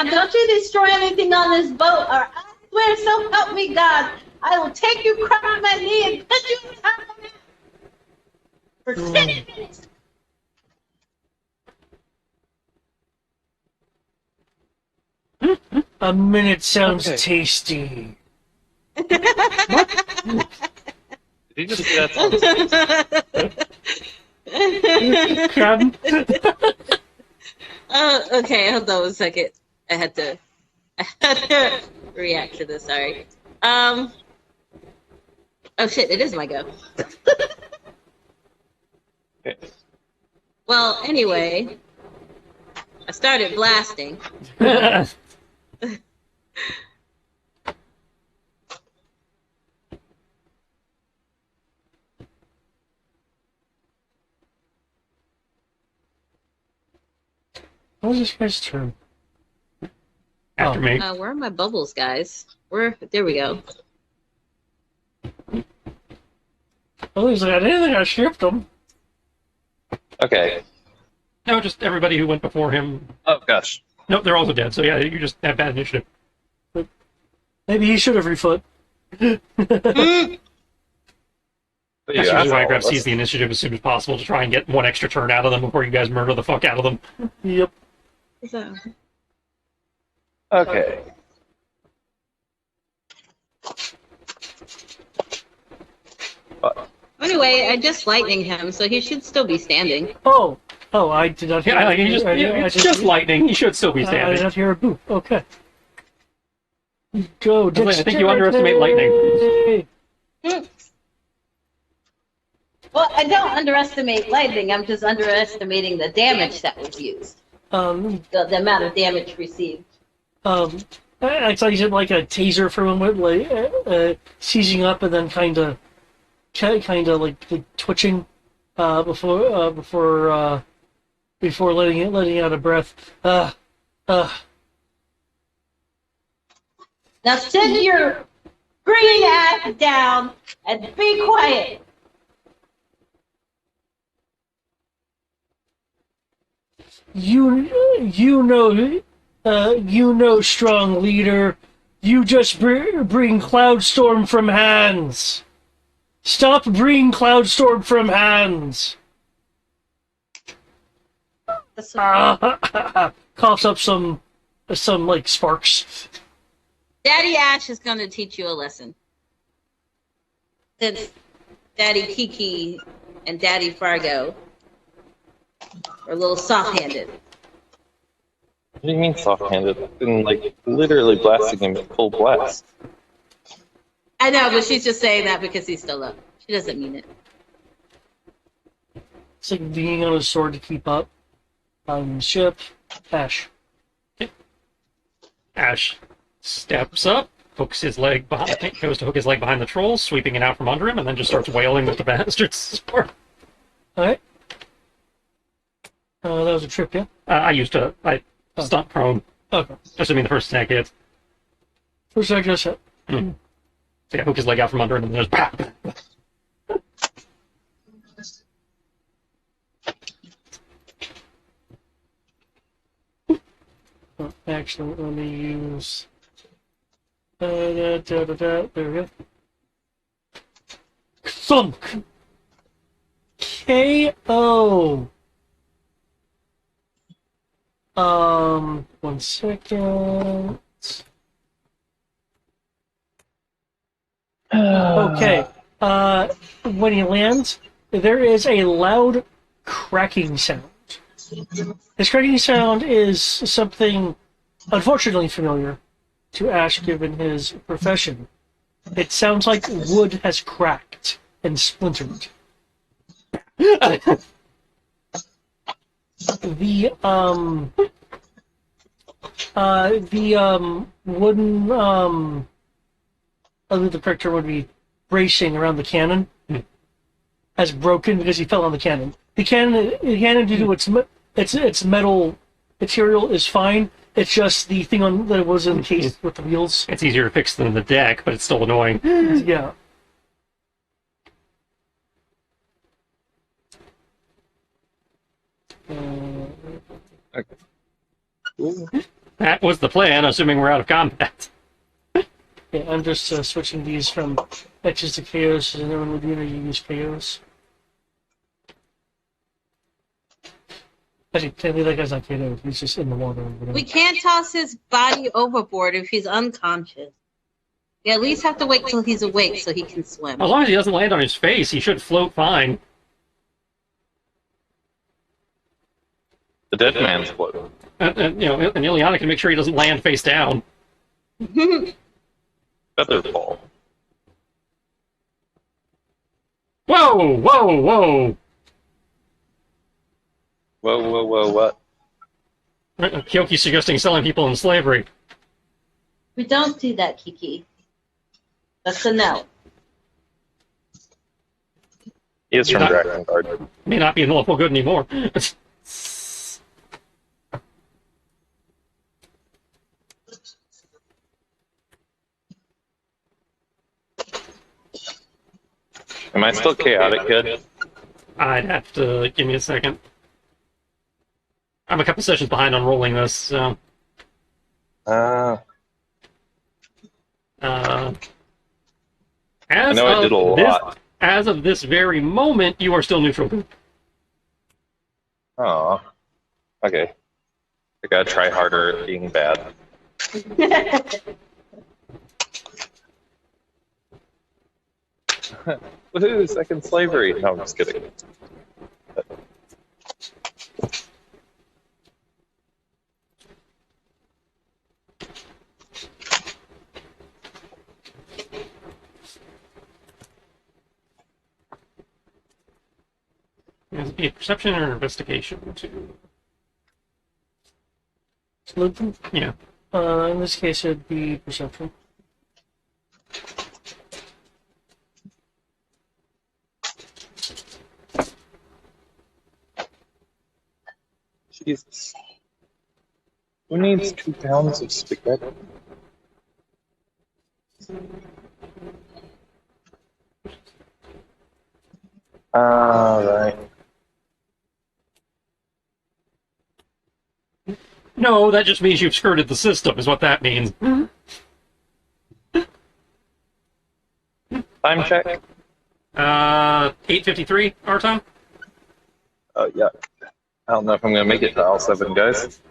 don't you destroy anything on this boat, or I swear, so help me God, I will take you across my knee and put you in top of it for 10 minutes. A minute sounds Okay. tasty. Did you just say that sounds Crab. Okay, hold on a second. I had to react to this, sorry. Oh shit, it is my go. okay. Well, anyway, I started blasting. What was this guy's turn? After me. Where are my bubbles, guys? There we go. Oh, he's like, I didn't think I shipped him. Okay. No, just everybody who went before him. Oh gosh. Nope, they're also dead. So yeah, you just have bad initiative. Maybe he should have refoot. But That's you usually asked why I all grab of us. seize the initiative as soon as possible to try and get one extra turn out of them before you guys murder the fuck out of them. Yep. So, Okay. But anyway, I just lightning him, so he should still be standing. Oh, I did not hear. Yeah, like, it's just lightning. He should still be I did standing. not hear a boop. Okay. Go, I think you underestimate lightning. Well, I don't underestimate lightning. I'm just underestimating the damage that was used. The amount of damage received. I thought you did like a taser from him, with, like seizing up and then kind of like twitching before letting out a breath. Now sit your green ass down and be quiet. You know, strong leader. You just bring Cloudstorm from hands. Stop bringing Cloudstorm from hands. Coughs up some like sparks. Daddy Ash is going to teach you a lesson. Since Daddy Kiki and Daddy Fargo are a little soft-handed. what do you mean soft-handed? I've been like literally blasting him at full blast. I know, but she's just saying that because he's still up. She doesn't mean it. It's like leaning on his sword to keep up. Ship. Ash. Ash steps up, hooks his leg behind, goes to hook his leg behind the troll, sweeping it out from under him, and then just starts wailing with the bastards. Alright. That was a trip, yeah? I stunt prone. Okay. Just I mean the first snag hits. First I just hit. So yeah, hook his leg out from under him, and then just Oh, actually, let me use. There we go. Thunk! KO! One second. Okay. When he lands, there is a loud cracking sound. This cracking sound is something unfortunately familiar to Ash given his profession. It sounds like wood has cracked and splintered. The wooden I believe the correct term would be bracing around the cannon has broken because he fell on the cannon. The cannon due to its metal material is fine. It's just the thing on that was encased with the wheels. It's easier to fix than the deck, but it's still annoying. Yeah. Ooh. That was the plan, assuming we're out of combat. Yeah, I'm just switching these from etches to KOs, and then when we do use KOs. Actually, technically that guy's not KO'd, he's just in the water. Or whatever. We can't toss his body overboard if he's unconscious. We at least have to wait till he's awake so he can swim. As long as he doesn't land on his face, he should float fine. The dead man's float. And Ileana can make sure he doesn't land face down. Feather fall. Whoa, whoa, whoa! Whoa, what? Kyoki's suggesting selling people in slavery. We don't do that, Kiki. That's a no. He is from Dragon Guard. May not be in lawful good anymore. Am I still chaotic good? I'd have to give me a second. I'm a couple sessions behind on rolling this, so. I As know I did a lot. As of this very moment, you are still neutral. Oh. Okay. I gotta try harder at being bad. Woohoo, second slavery. No, I'm just kidding. Is it be a perception or investigation? Salute them? Yeah. In this case, it'd be perception. Jesus. Who needs 2 pounds of spaghetti? Right. No, that just means you've skirted the system, is what that means. Time check? 8:53 our time? Yeah. I don't know if I'm gonna make it to all 7, guys.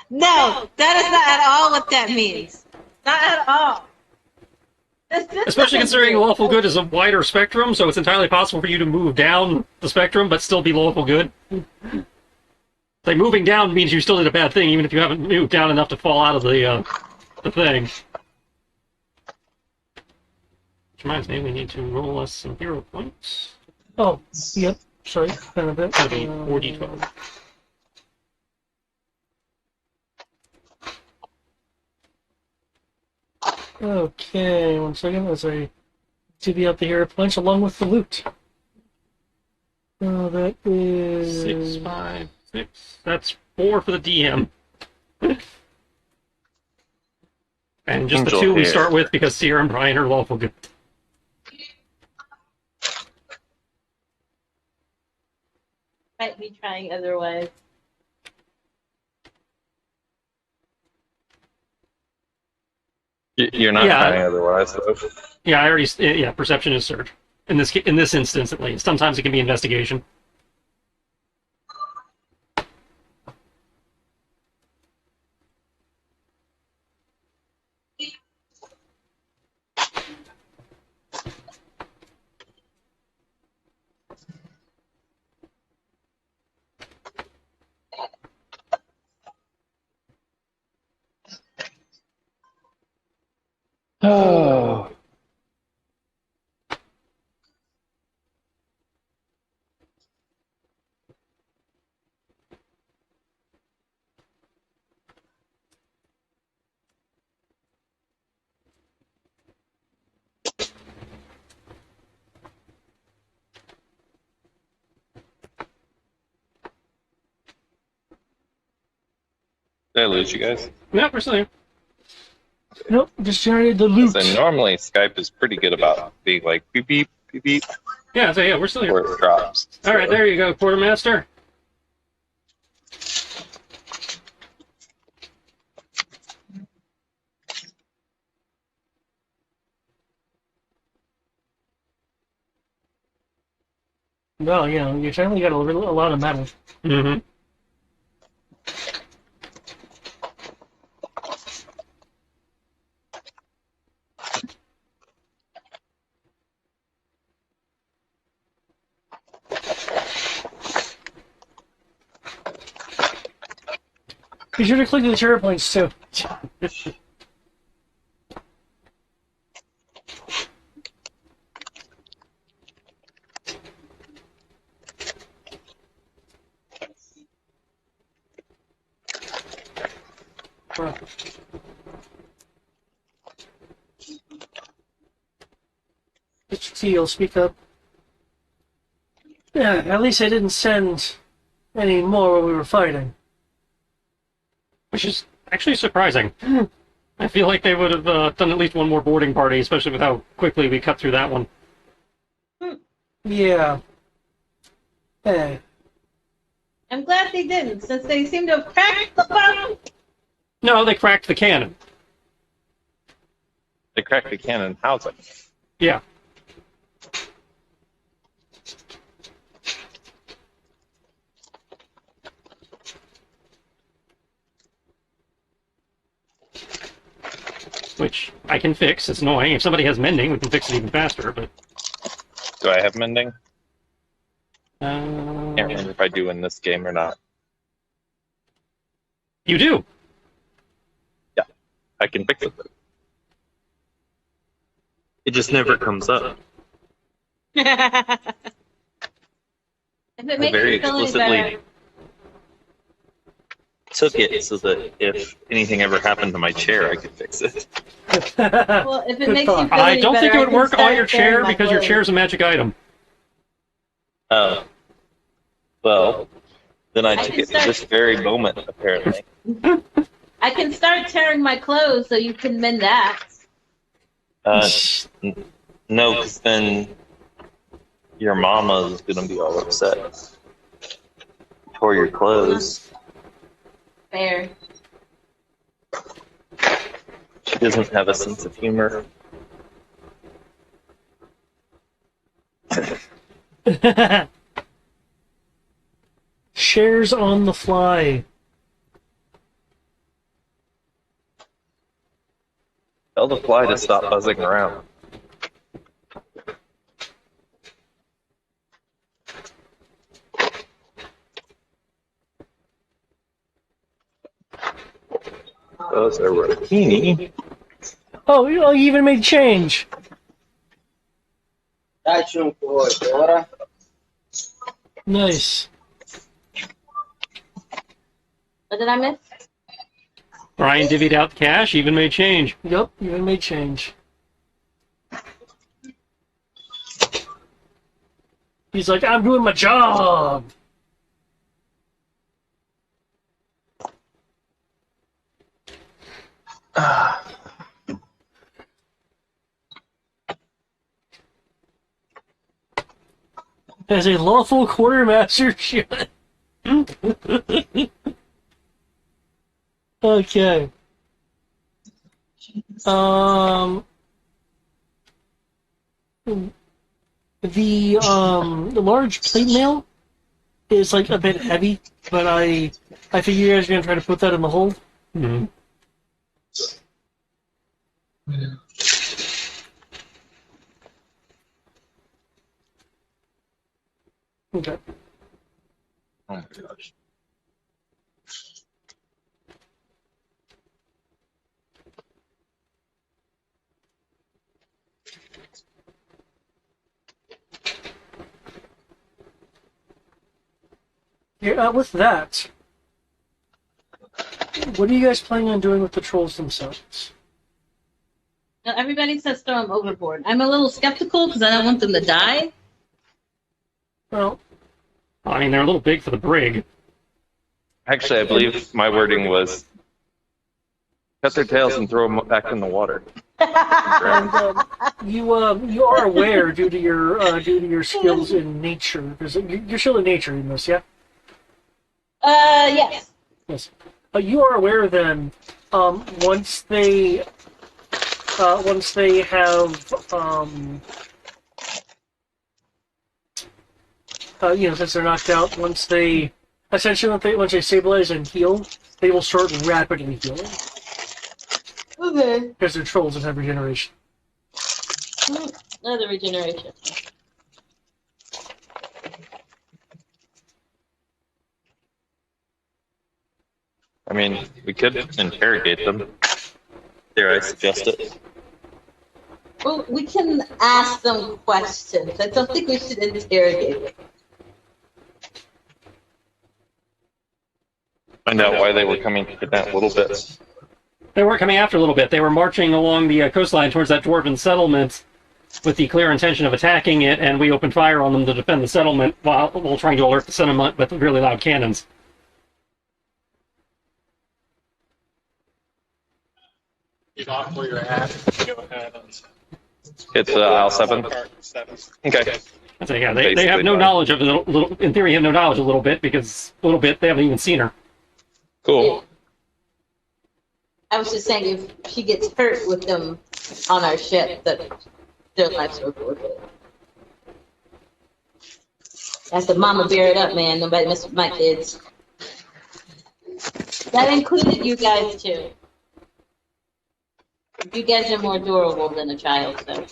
No, that is not at all what that means. Not at all. Especially considering lawful good is a wider spectrum, so it's entirely possible for you to move down the spectrum but still be lawful good. Like, moving down means you still did a bad thing, even if you haven't moved down enough to fall out of the thing. Which reminds me, we need to roll us some hero points. Oh, yep. Sorry, kind of bit. That'll be 4d12. Okay, one second as I divvy out the hero points along with the loot. That is 6, 5, 6. That's 4 for the DM. And just Angel the 2 we here. start with because Sierra and Brian are lawful good. Might be trying otherwise. You're not Yeah. trying otherwise, though. Yeah, I already. Yeah, perception is search. In this instance, at least. Sometimes it can be investigation. Oh. Did I lose you guys? Yeah, we're still here. Nope, just generated the loot. So normally Skype is pretty good about being like beep beep beep beep Yeah, so yeah, we're still here. before it drops. All right, there you go, quartermaster. Well, you know, you generally got a lot of metal. Mm-hmm. Be sure to click the cherry points too. HT, you'll speak up. Yeah, at least I didn't send any more when we were fighting. Which is actually surprising. I feel like they would have done at least one more boarding party, especially with how quickly we cut through that one. Yeah. Eh. I'm glad they didn't, since they seem to have cracked the bottom. No, they cracked the cannon. They cracked the cannon housing. Yeah. Which I can fix. It's annoying. If somebody has mending, we can fix it even faster, but... Do I have mending? Uh, Can't remember if I do in this game or not. you do. I can fix it. It just never comes up. If it I makes very you feel any explicitly better. took it so that if anything ever happened to my chair, I could fix it. Well, if it Good makes you thought. feel I any don't better, think it would can work on start your tearing chair my because your clothes. chair is a magic item. Oh. Well, then I I took can it to start- this very moment, apparently. I can start tearing my clothes so you can mend that. No, because then your mama is going to be all upset. Tore your clothes. Fair. She doesn't have a sense of humor. Shares on the fly. Tell the fly to stop buzzing around. Those are rotini. Oh, you even made change. Nice. What did I miss? Brian divvied out the cash, even made change. Yep, even made change. He's like, I'm doing my job. As a lawful quartermaster should. Okay. Um, the large plate mail is like a bit heavy, but I think you guys are gonna try to put that in the hold. Mhm. Okay. Oh my gosh. Yeah, with that, what are you guys planning on doing with the trolls themselves? Now, everybody says throw them overboard. I'm a little skeptical because I don't want them to die. Well, I mean, they're a little big for the brig. Actually, I believe my wording was cut their tails and throw them back in the water. and you are aware due to your skills in nature, because you're still in nature in this, yeah. Yes. Yes. You are aware then, once they have, since they're knocked out, once they stabilize and heal, they will start rapidly healing. Okay. Because they're trolls and have regeneration. Another regeneration. I mean, we could interrogate them. Dare I suggest it? Well, we can ask them questions. I don't think we should interrogate them. Find out why they were coming to that little bit. They weren't coming after a little bit. They were marching along the coastline towards that dwarven settlement with the clear intention of attacking it, and we opened fire on them to defend the settlement while trying to alert the settlement with really loud cannons. You know where you're at. Go ahead. It's aisle 7. Okay. So yeah, they have no knowledge of the little. In theory, have no knowledge a little bit because a little bit they haven't even seen her. Cool. I was just saying, if she gets hurt with them on our ship, that their lives are worth it. That's the mama bear it up, man. Nobody mess with my kids. That included you guys too. You guys are more adorable than a child, so.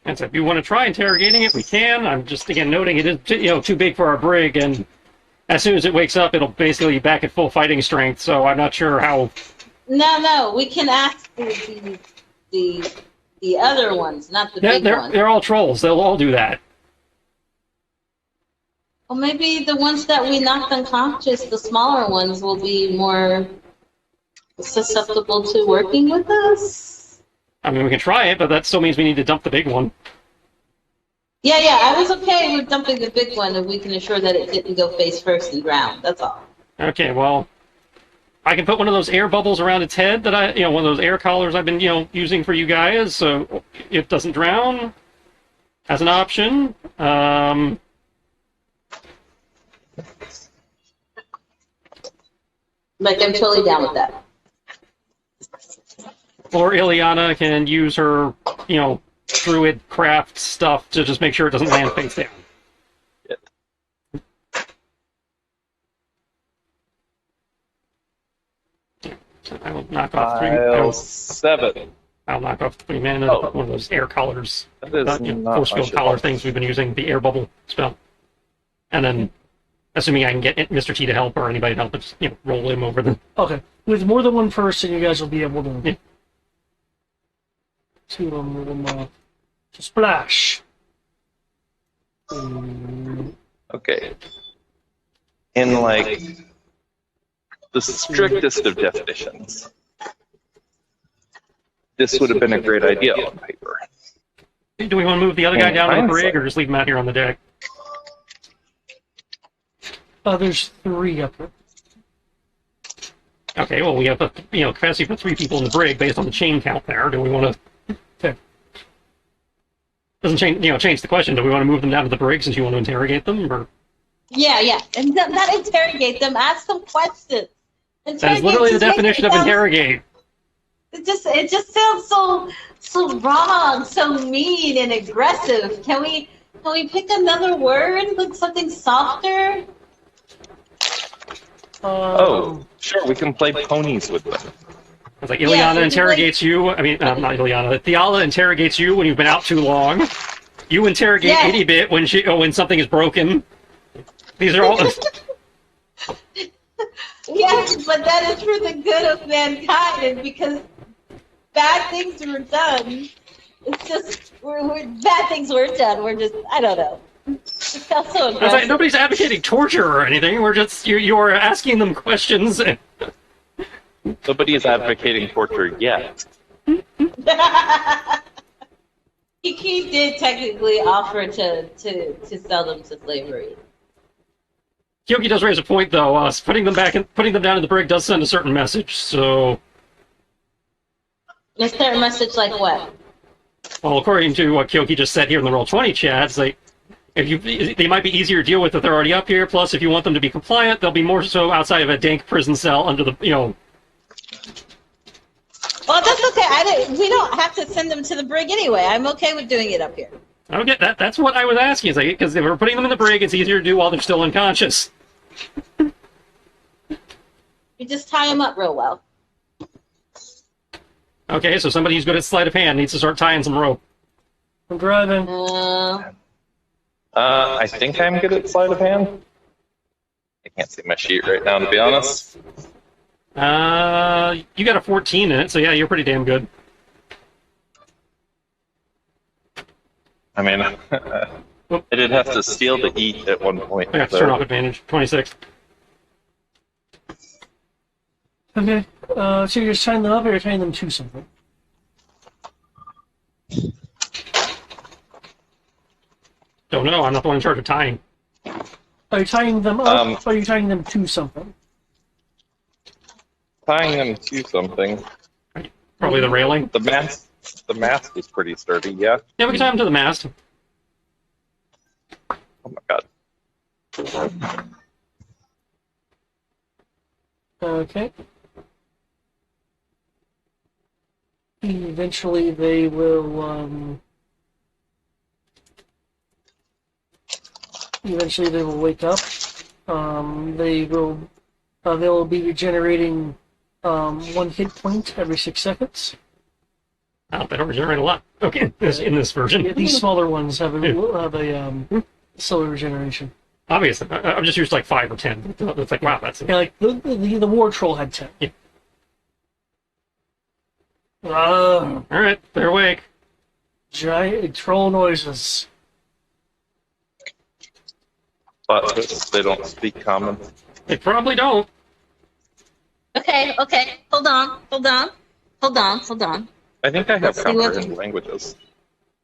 And so if you want to try interrogating it, we can. I'm just again noting it is too big for our brig, and as soon as it wakes up, it'll basically be back at full fighting strength. So I'm not sure how. No, we can ask the other ones, not the big ones. They're all trolls. They'll all do that. Well, maybe the ones that we knocked unconscious, the smaller ones, will be more susceptible to working with us. I mean, we can try it, but that still means we need to dump the big one. Yeah, I was okay with dumping the big one if we can assure that it didn't go face first and drown. That's all. Okay, well, I can put one of those air bubbles around its head that one of those air collars I've been, using for you guys, so it doesn't drown as an option. Like, I'm totally down with that. Or Ileana can use her, druid craft stuff to just make sure it doesn't land face down. Yeah, so I will knock off 3. Aisle 7. I'll knock off 3 mana to put one of those air collars, That is not force field much collar at all. things we've been using, the air bubble spell. And then, assuming I can get Mr. T to help or anybody to help, just roll him over the. Okay. With more than one person, you guys will be able to. Yeah. To splash. Okay. In like the strictest of definitions, this would have been a great idea on paper. Do we want to move the other guy In down to the hindsight. brig or just leave him out here on the deck? There's 3 up there. Okay, well we have capacity for 3 people in the brig based on the chain count there. Do we want to? Okay. Doesn't change the question. Do we want to move them down to the brig since you want to interrogate them, or? Yeah. And not interrogate them, ask them questions. That is literally the definition of interrogate. It just sounds so wrong, so mean and aggressive. Can we pick another word with something softer? Oh, sure, we can play ponies with them. It's like Yes, Ileana if you interrogates you. I mean, not Ileana. Theala interrogates you when you've been out too long. You interrogate Yes. Itty Bit when something is broken. These are all. Yes, but that is for the good of mankind, and because bad things were done. It's just bad things were done. We're just I don't know. It sounds so It's like aggressive. nobody's advocating torture or anything. We're just you are asking them questions. Nobody is advocating torture yet. He did technically offer to sell them to slavery. Kyoki does raise a point, though. Putting them down in the brig does send a certain message. So, A certain message like what? well, according to what Kyoki just said here in the Roll20 chat, it's like they might be easier to deal with if they're already up here. Plus, if you want them to be compliant, they'll be more so outside of a dank prison cell under the Well, that's okay. We don't have to send them to the brig anyway. I'm okay with doing it up here. I don't get that. That's what I was asking. Is like because if we're putting them in the brig, it's easier to do while they're still unconscious. You just tie them up real well. Okay, so somebody who's good at sleight of hand needs to start tying some rope. I'm driving. I think I'm good at sleight of hand. I can't see my sheet right now, to be honest. You got a 14 in it, so yeah, you're pretty damn good. I mean, I did have to steal to eat at one point. I got to turn off advantage. 26. Okay. So you're just tying them up, or you're tying them to something? Don't know. I'm not the one in charge of tying. Are you tying them up, or are you tying them to something? Tying them to something. Probably the railing. The mast is pretty sturdy, yeah. Yeah, we can tie them to the mast. Oh my god. Okay. Eventually they will, wake up. They will be regenerating, 1 hit point every 6 seconds. Oh, they don't regenerate a lot. Okay, in this version. Yeah, these smaller ones have a slower regeneration. Obviously, I'm just used to like 5 or 10. It's like, wow, that's... Yeah, like the war troll had 10. Yeah. Ah, Alright, they're awake. giant troll noises. But they don't speak common. They probably don't. Okay. Hold on. I think I have Let's see what- comprehend languages.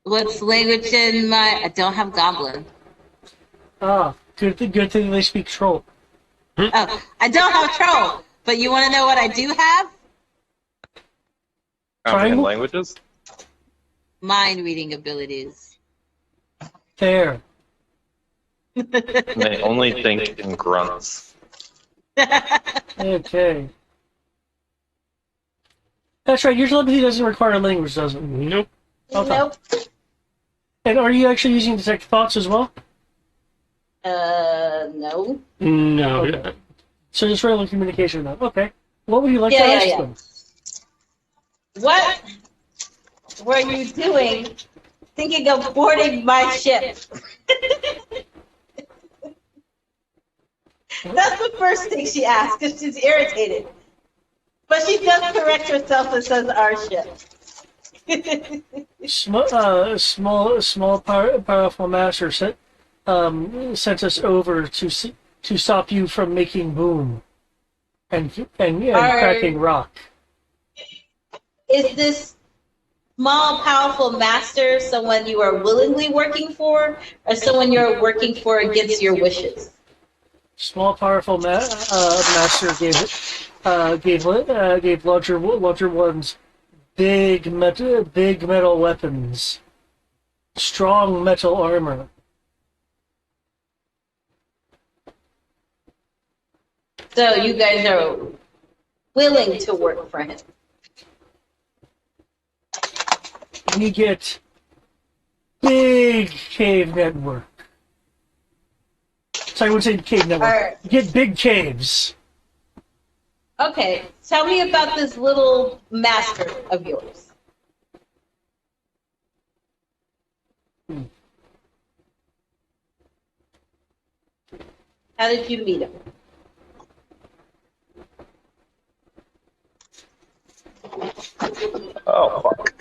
What's language in my? I don't have goblin. Ah, good thing they speak troll. Oh, I don't have troll. But you want to know what I do have? Comprehend Triangle? languages? Mind reading abilities. There. And they only think in grunts. Okay. That's right, your telepathy doesn't require a language, does it? Nope. Okay. Nope. And are you actually using detect thoughts as well? No. No. Okay. So just regular communication then. Okay. What would you like to Yeah, ask yeah. them? What were you doing thinking of boarding my ship? That's the first thing she asks because she's irritated. But she does correct herself and says our ship. Small, powerful master sent us over to stop you from making boom and cracking rock. Is this small, powerful master someone you are willingly working for, or someone you're working for against your wishes? Small, powerful master gave larger ones big metal weapons, strong metal armor. So you guys are willing to work for him. we get big cave network. Sorry, I would say cave network. Alright. We get big caves. Okay, tell me about this little master of yours. How did you meet him? Oh, fuck.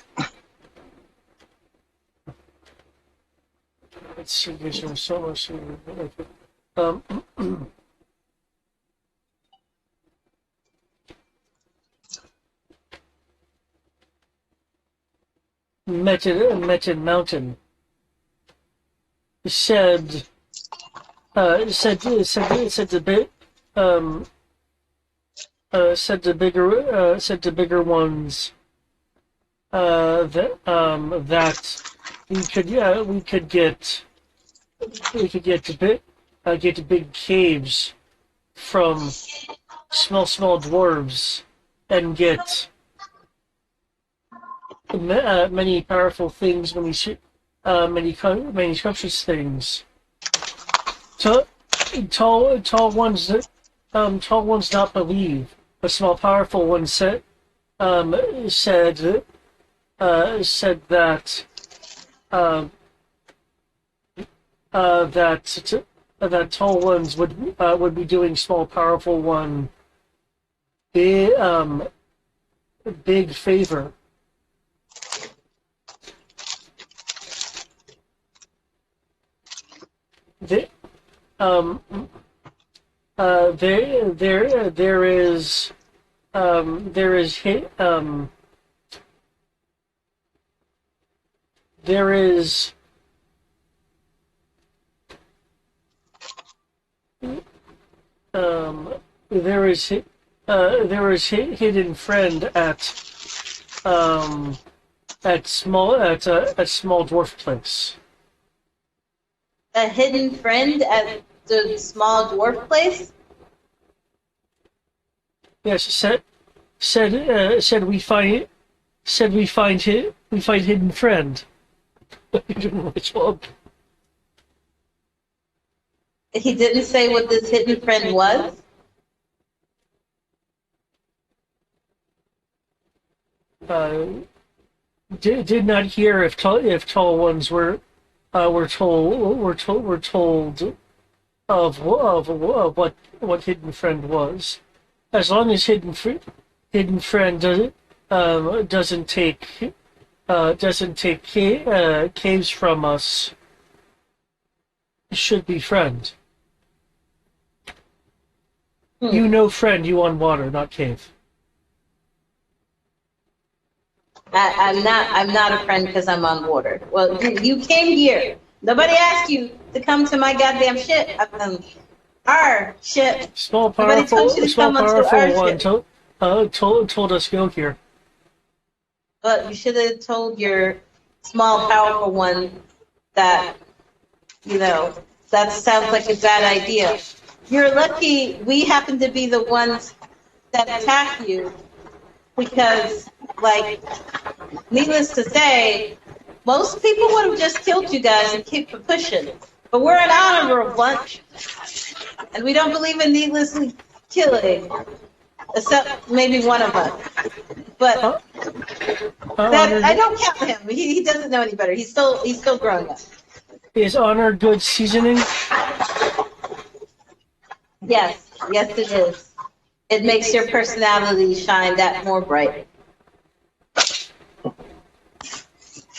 Let's see, there's so much. Metin Mountain said said the bigger ones that we could get to big caves from small dwarves and get many powerful things, many scrumptious things. Tall ones not believe, but small powerful ones said that that tall ones would be doing small powerful one big favor. There is hidden friend at small dwarf place. A hidden friend at the small dwarf place? Yes, said we find hidden friend. Which one? He didn't say what this hidden friend was? Did not hear if tall ones were told of what hidden friend was. As long as hidden friend doesn't take caves from us, should be friend. You know friend, you on water, not cave. I'm not a friend because I'm on water. Well, you came here. Nobody asked you to come to my goddamn ship. Our ship. Small Nobody told powerful you to come onto our one ship. told us go here. But you should have told your small, powerful one that, that sounds like a bad idea. You're lucky we happen to be the ones that attack you because, needless to say, most people would have just killed you guys and kept pushing. But we're an honorable bunch, and we don't believe in needlessly killing, except maybe one of us. But I don't count him. He doesn't know any better. He's still growing up. Is honor good seasoning? Yes, it is. It makes your personality shine that more bright.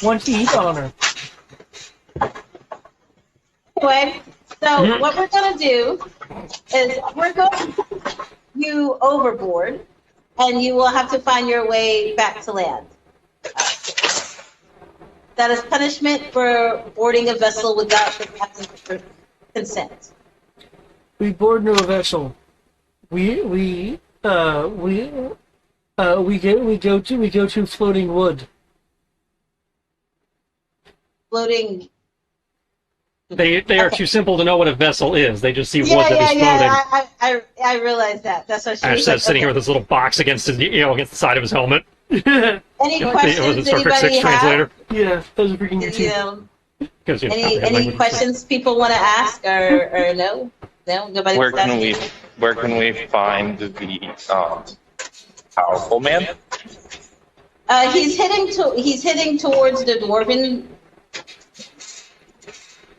Want to eat honor? Anyway, so what we're going to do is we're going to put you overboard, and you will have to find your way back to land. That is punishment for boarding a vessel without the captain's consent. We board no vessel. We go to floating wood. Floating. They are too simple to know what a vessel is. They just see wood Yeah, that is floating. I realize that. That's what she Ash was said, like, sitting okay. here with this little box against his, against the side of his helmet. Any Yeah, it was questions a Star Trek 6 anybody translator. have? Yeah, that was a freaking You YouTube. know, Because, you know, any the any language. questions people want to ask or no? No, nobody. Where can we find the powerful man? He's heading towards the dwarven.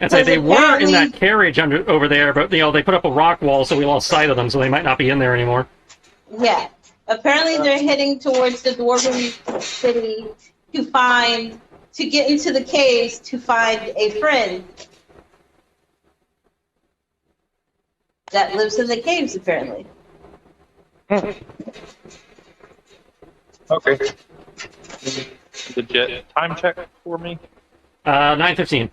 And say they Because were in that apparently- carriage over there, but they put up a rock wall, so we lost sight of them, so they might not be in there anymore. Yeah, apparently they're heading towards the dwarven city to get into the caves to find a friend that lives in the caves. Apparently. Okay. Legit time check for me. 9:15.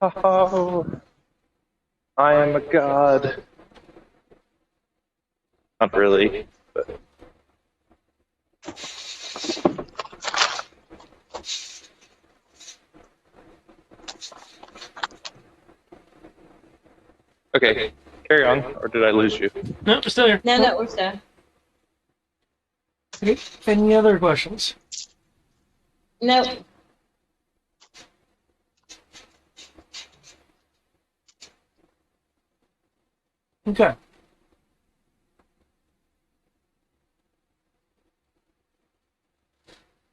Oh, I am a god. Not really, but. Okay, carry on, or did I lose you? No, we're still here. No, we're still. Okay. Any other questions? No. Okay.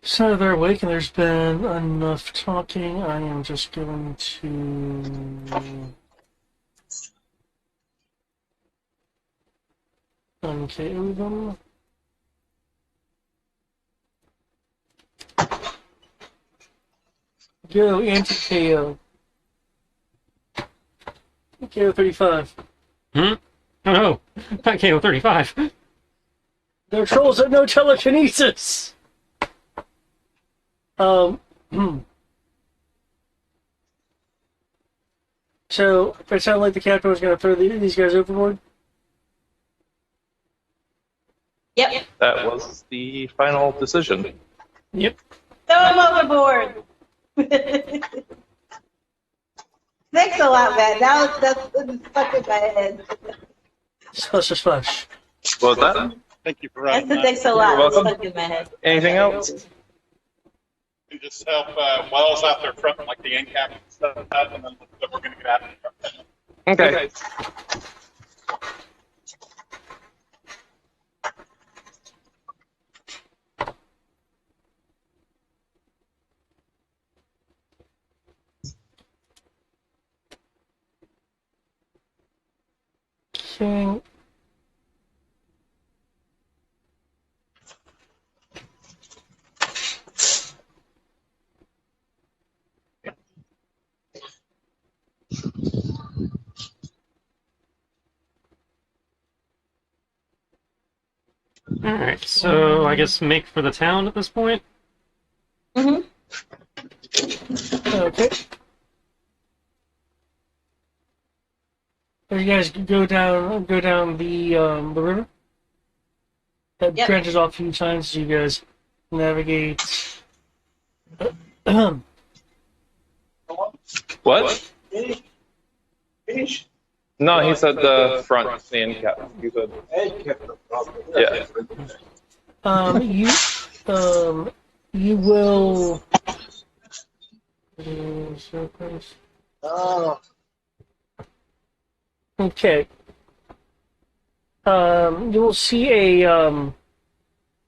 So they're awake and there's been enough talking. I am just going to unkO them. Go anti-KO. KO 35. Oh no, not KO 35. They're trolls that know telekinesis! So, it sounded like the captain was going to throw these guys overboard? Yep. That was the final decision. Yep. Throw him overboard. Thanks a lot, man. That's stuck in my head. Splash, splash. What was that? Thank you for That's writing the that. thanks a lot. You're That's welcome. stuck in my head. Anything else? You just help Wells out there front, like the end cap and stuff, and then we're going to get out of here. Okay. Okay. Alright, so I guess make for the town at this point. Mm-hmm. Okay. So you guys go down the river. That Yep. branches off a few times as you guys navigate. What? No, he said the front, the end cap. He said. Yeah. You will. Okay. You will see a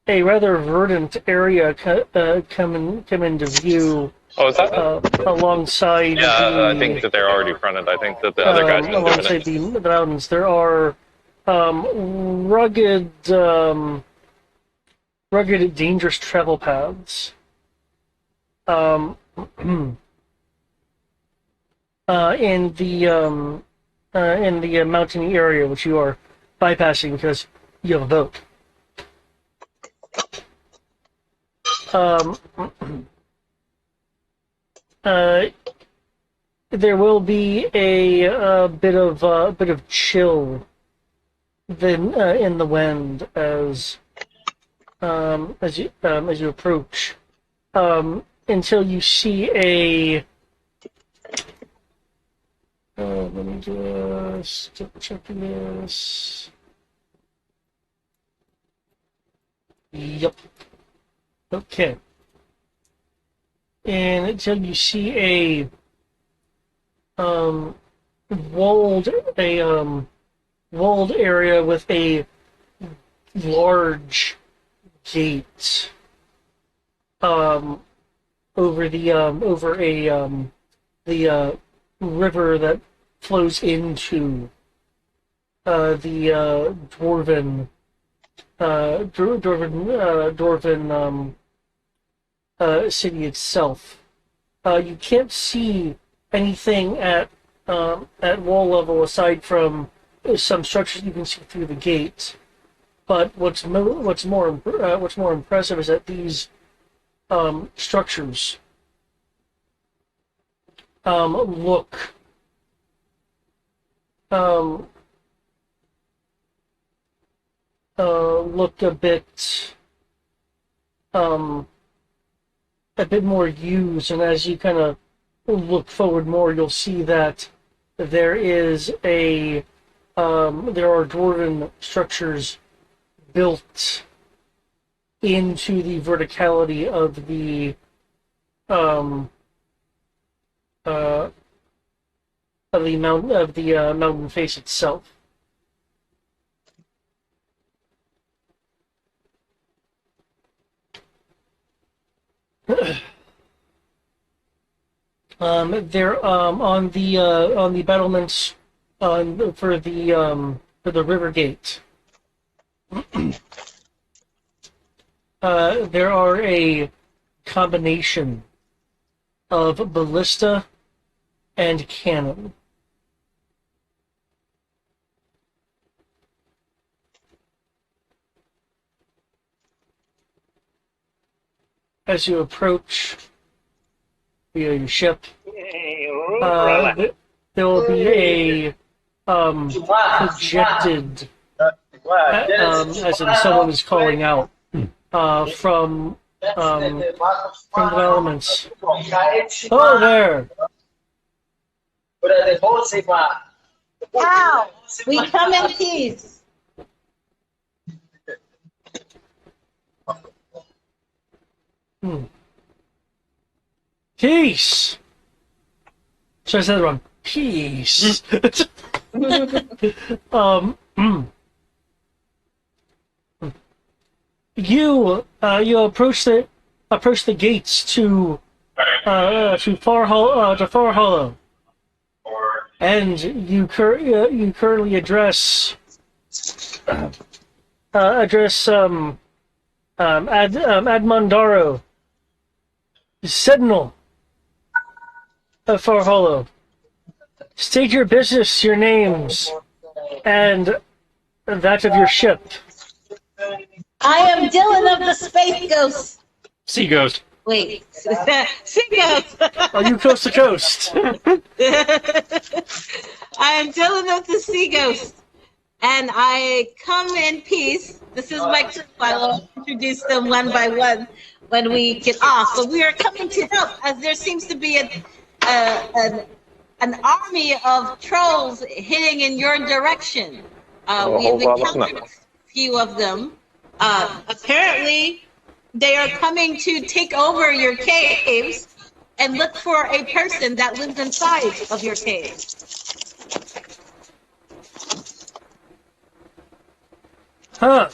rather verdant area come into view Oh, is that? alongside. Yeah, I think that they're already fronted. I think that the other guy's been doing alongside it. the mountains. There are rugged, dangerous travel paths. In the mountainy area, which you are bypassing because you have a boat. There will be a bit of chill then in the wind as you approach, until you see a. Let me just double check this. Yep. Okay. And until you see a walled walled area with a large gate over the river that flows into the dwarven city itself. You can't see anything at wall level aside from some structures you can see through the gate. But what's more impressive is that these structures look look a bit more used, and as you kind of look forward more, you'll see that there are dwarven structures built into the verticality of the mountain face itself. They're on the battlements for the river gate. There are a combination of ballista and cannon. As you approach via your ship, there will be a projected, as in someone is calling out from the elements. Oh, there! Wow, we come in peace. Peace! So I said it wrong. Peace! You approach the gates to Far Hollow, and you currently address Admondaro, Sentinel of Far Hollow. State your business, your names, and that of your ship. I am Dylan of the Space Ghost. Sea Ghost. Wait, Sea Ghost. Are you coast to coast? I am Dylan of the Sea Ghost, and I come in peace. This is my crew. I'll introduce them one by one when we get off. But we are coming to help, as there seems to be an army of trolls heading in your direction. We've encountered a few of them. Apparently, they are coming to take over your caves and look for a person that lives inside of your caves. Huh.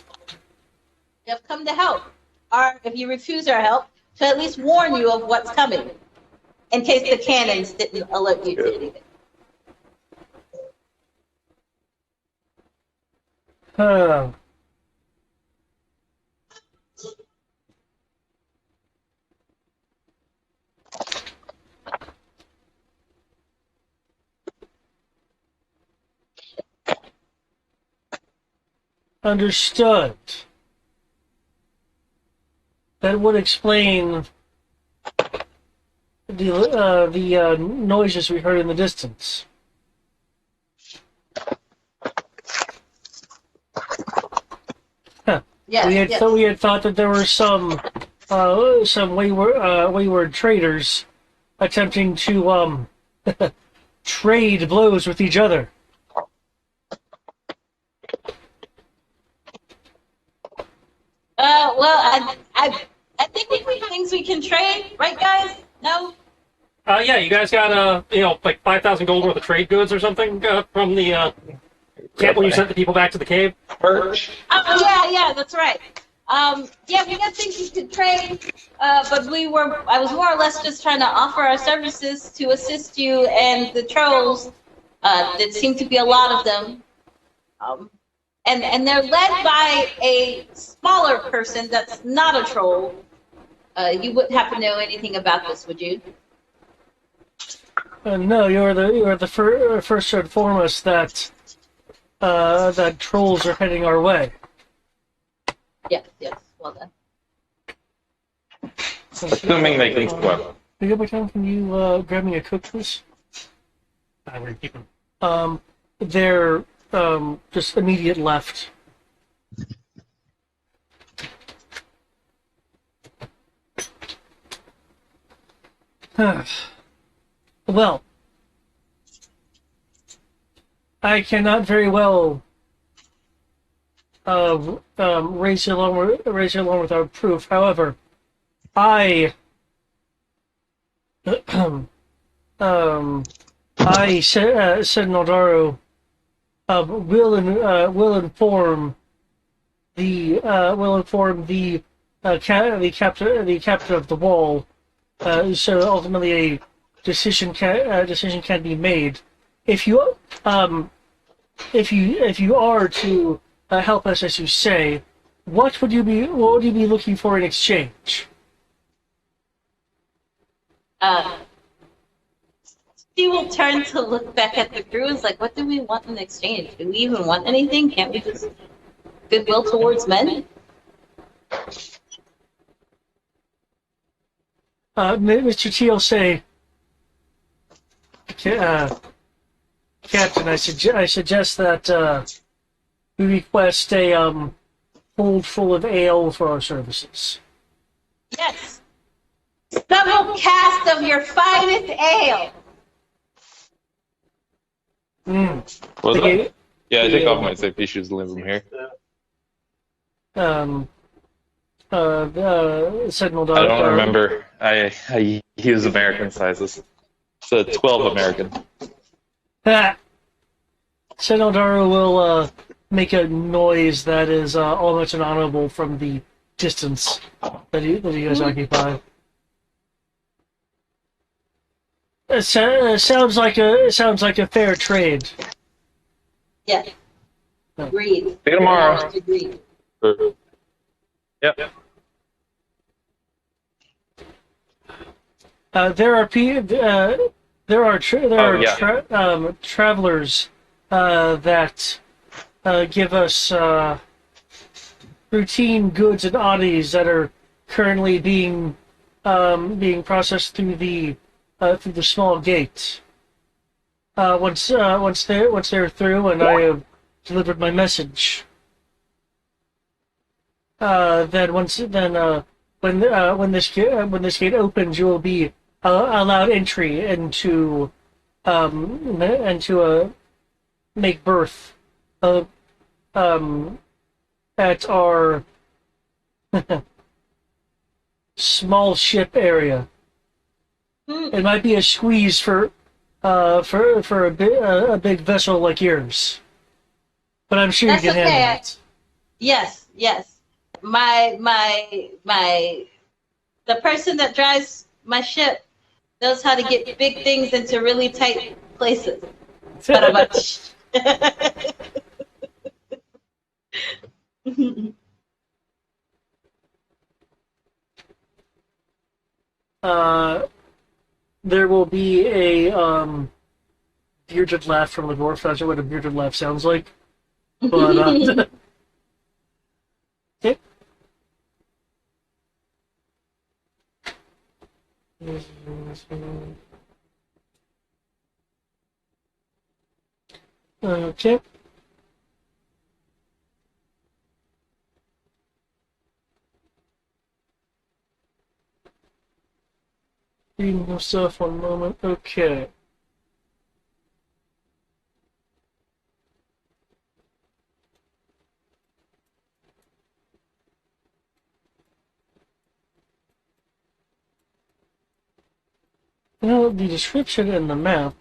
We have come to help, or if you refuse our help, to at least warn you of what's coming, in case the cannons didn't alert you to anything. Huh. Understood. That would explain the noises we heard in the distance. Huh. Yes, We had thought that there were some wayward traders attempting to trade blows with each other. Well, I think we have things we can trade, right, guys? No? Yeah, you guys got like 5,000 gold worth of trade goods or something from the camp when you sent the people back to the cave. Perch. Oh, yeah, that's right. Yeah, we got things we could trade, but I was more or less just trying to offer our services to assist you and the trolls. There seem to be a lot of them. And they're led by a smaller person that's not a troll. You wouldn't happen to know anything about this, would you? No, you're the first to inform us that that trolls are heading our way. Yes, well done. Assuming they can swim. Can you grab me a cook, please? Where are you keeping them? They're just immediate left. Well, I cannot very well raise you along without proof. However, I said Nodaro will inform the captain of the wall, so ultimately a decision can be made. If you are to help us, as you say, what would you be looking for in exchange? She will turn to look back at the crew and is like, what do we want in exchange? Do we even want anything? Can't we just goodwill towards men? Mr. T will say, Captain, I suggest that we request a hold full of ale for our services. Yes. Double cast of your finest ale. Was it? Yeah, I take off my safety shoes and leave them here. Signal I don't remember. I use American sizes. So 12 American. Senodaro will make a noise that is almost inaudible from the distance that you guys occupy. It sounds like a fair trade. Yes. Agreed. See you tomorrow. Agreed. Yep. There are travelers that give us routine goods and oddities that are currently being processed through the small gate. Once they're through and I have delivered my message, then when this gate opens, you will be allowed entry into make birth at our small ship area. It might be a squeeze for a big vessel like yours, but I'm sure That's you can okay. handle it. Yes. The person that drives my ship knows how to get big things into really tight places. But much. There will be a bearded laugh from the dwarf. That's what a bearded laugh sounds like. But okay. Okay. Reading your stuff, one moment. Okay. You know, the description and the map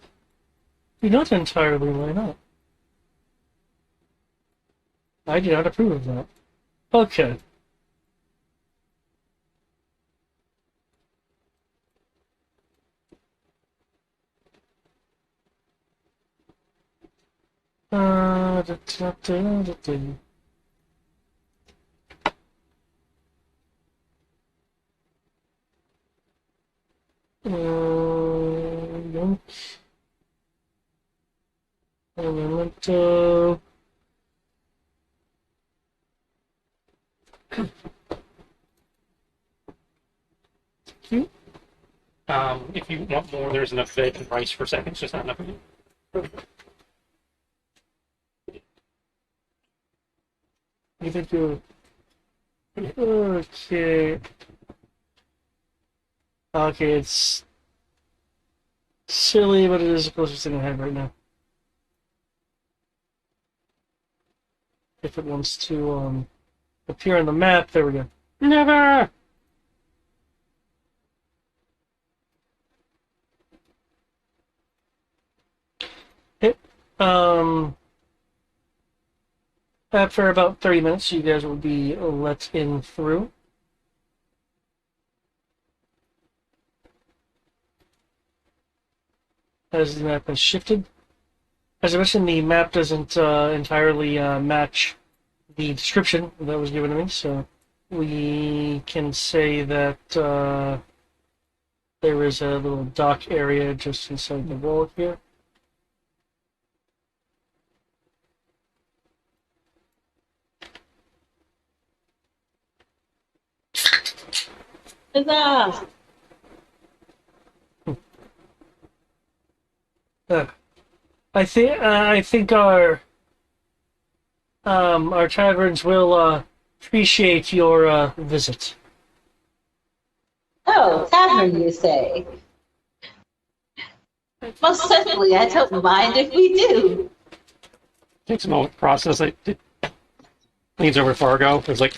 do not entirely line up. I do not approve of that. Okay. Da, da, da, da, da. Yonk. Elemental. Cute. If you want more, there's enough veg and rice for seconds, just not enough of it. You think you? Okay. Okay, it's silly, but it is the closest thing I have right now. If it wants to appear on the map, there we go. Never! Hit. After about 30 minutes, you guys will be let in through. As the map has shifted. As I mentioned, the map doesn't entirely match the description that was given to me, so we can say that there is a little dock area just inside the wall here. Huzzah! I think our taverns will appreciate your visit. Oh, tavern, you say? Most certainly, I don't mind if we do. Takes a moment to process it. Leans over to Fargo. It's like,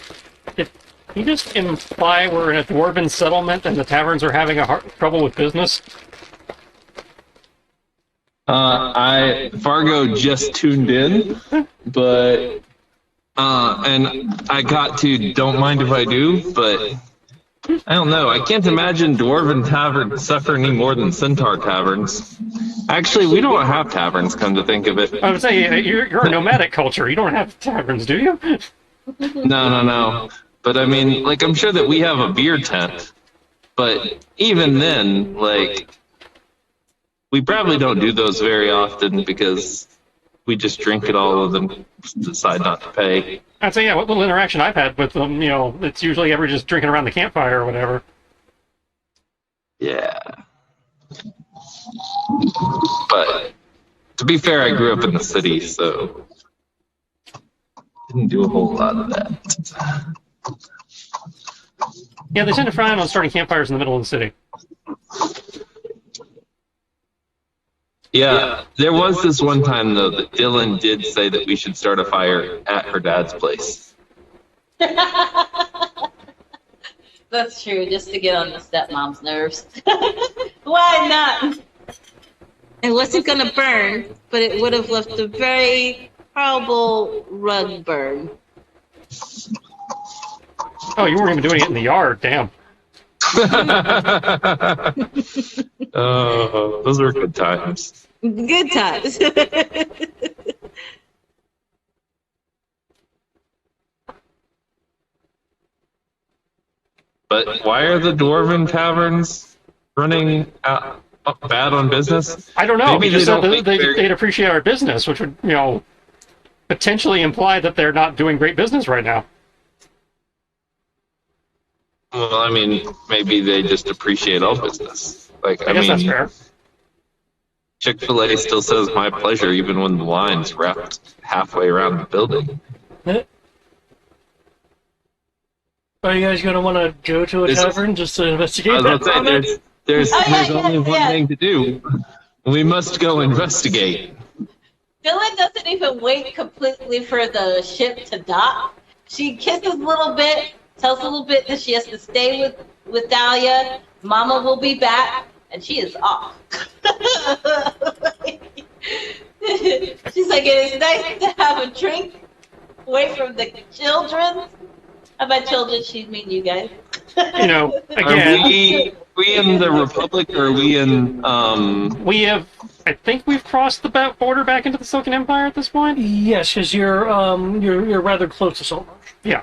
did you just imply we're in a dwarven settlement and the taverns are having trouble with business? Fargo just tuned in, but and I got to don't mind if I do, but I don't know. I can't imagine dwarven taverns suffer any more than centaur taverns. Actually, we don't have taverns, come to think of it. I would say you're a nomadic culture. You don't have taverns, do you? No. But I mean, like, I'm sure that we have a beer tent, but even then, like, we probably don't do those very often because we just drink it all and then decide not to pay. I'd say, yeah, what little interaction I've had with them, it's usually ever just drinking around the campfire or whatever. Yeah. But to be fair, I grew up in the city, so didn't do a whole lot of that. Yeah, they tend to frown on starting campfires in the middle of the city. Yeah, there was this one time, though, that Dylan did say that we should start a fire at her dad's place. That's true, just to get on the stepmom's nerves. Why not? It wasn't going to burn, but it would have left a very horrible rug burn. Oh, you weren't even doing it in the yard, damn. Those were good times. Good times. But why are the dwarven taverns running bad on business? I don't know. Maybe He just said don't that think they'd appreciate our business, which would, potentially imply that they're not doing great business right now. Well, I mean, maybe they just appreciate all business. Like, I guess that's fair. Chick-fil-A still says "my pleasure" even when the line's wrapped halfway around the building. Are you guys going to want to go to a tavern just to investigate I was that about to comment? say, there's only one thing to do. We must go investigate. Dylan doesn't even wait completely for the ship to dock. She kisses a little bit, tells a little bit that she has to stay with Dahlia. Mama will be back. and she is off. She's like, it is nice to have a drink away from the children. By children, she mean you guys. You know, Are again, we in the Republic, or are we in, we have. I think we've crossed the border back into the Silken Empire at this point. Yes, because you're rather close to Saltmarsh. Yeah.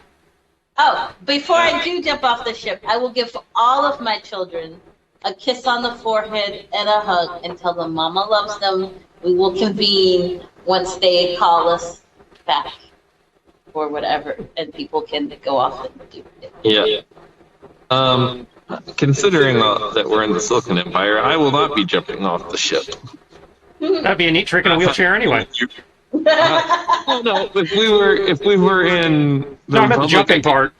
Oh, before I do jump off the ship, I will give all of my children a kiss on the forehead and a hug and tell them Mama loves them. We will convene once they call us back or whatever, and people can go off and do it. yeah. Considering that we're in the Silken Empire, I will not be jumping off the ship. That'd be a neat trick in a wheelchair anyway. No, if we were in the No, I meant the Republic, jumping part.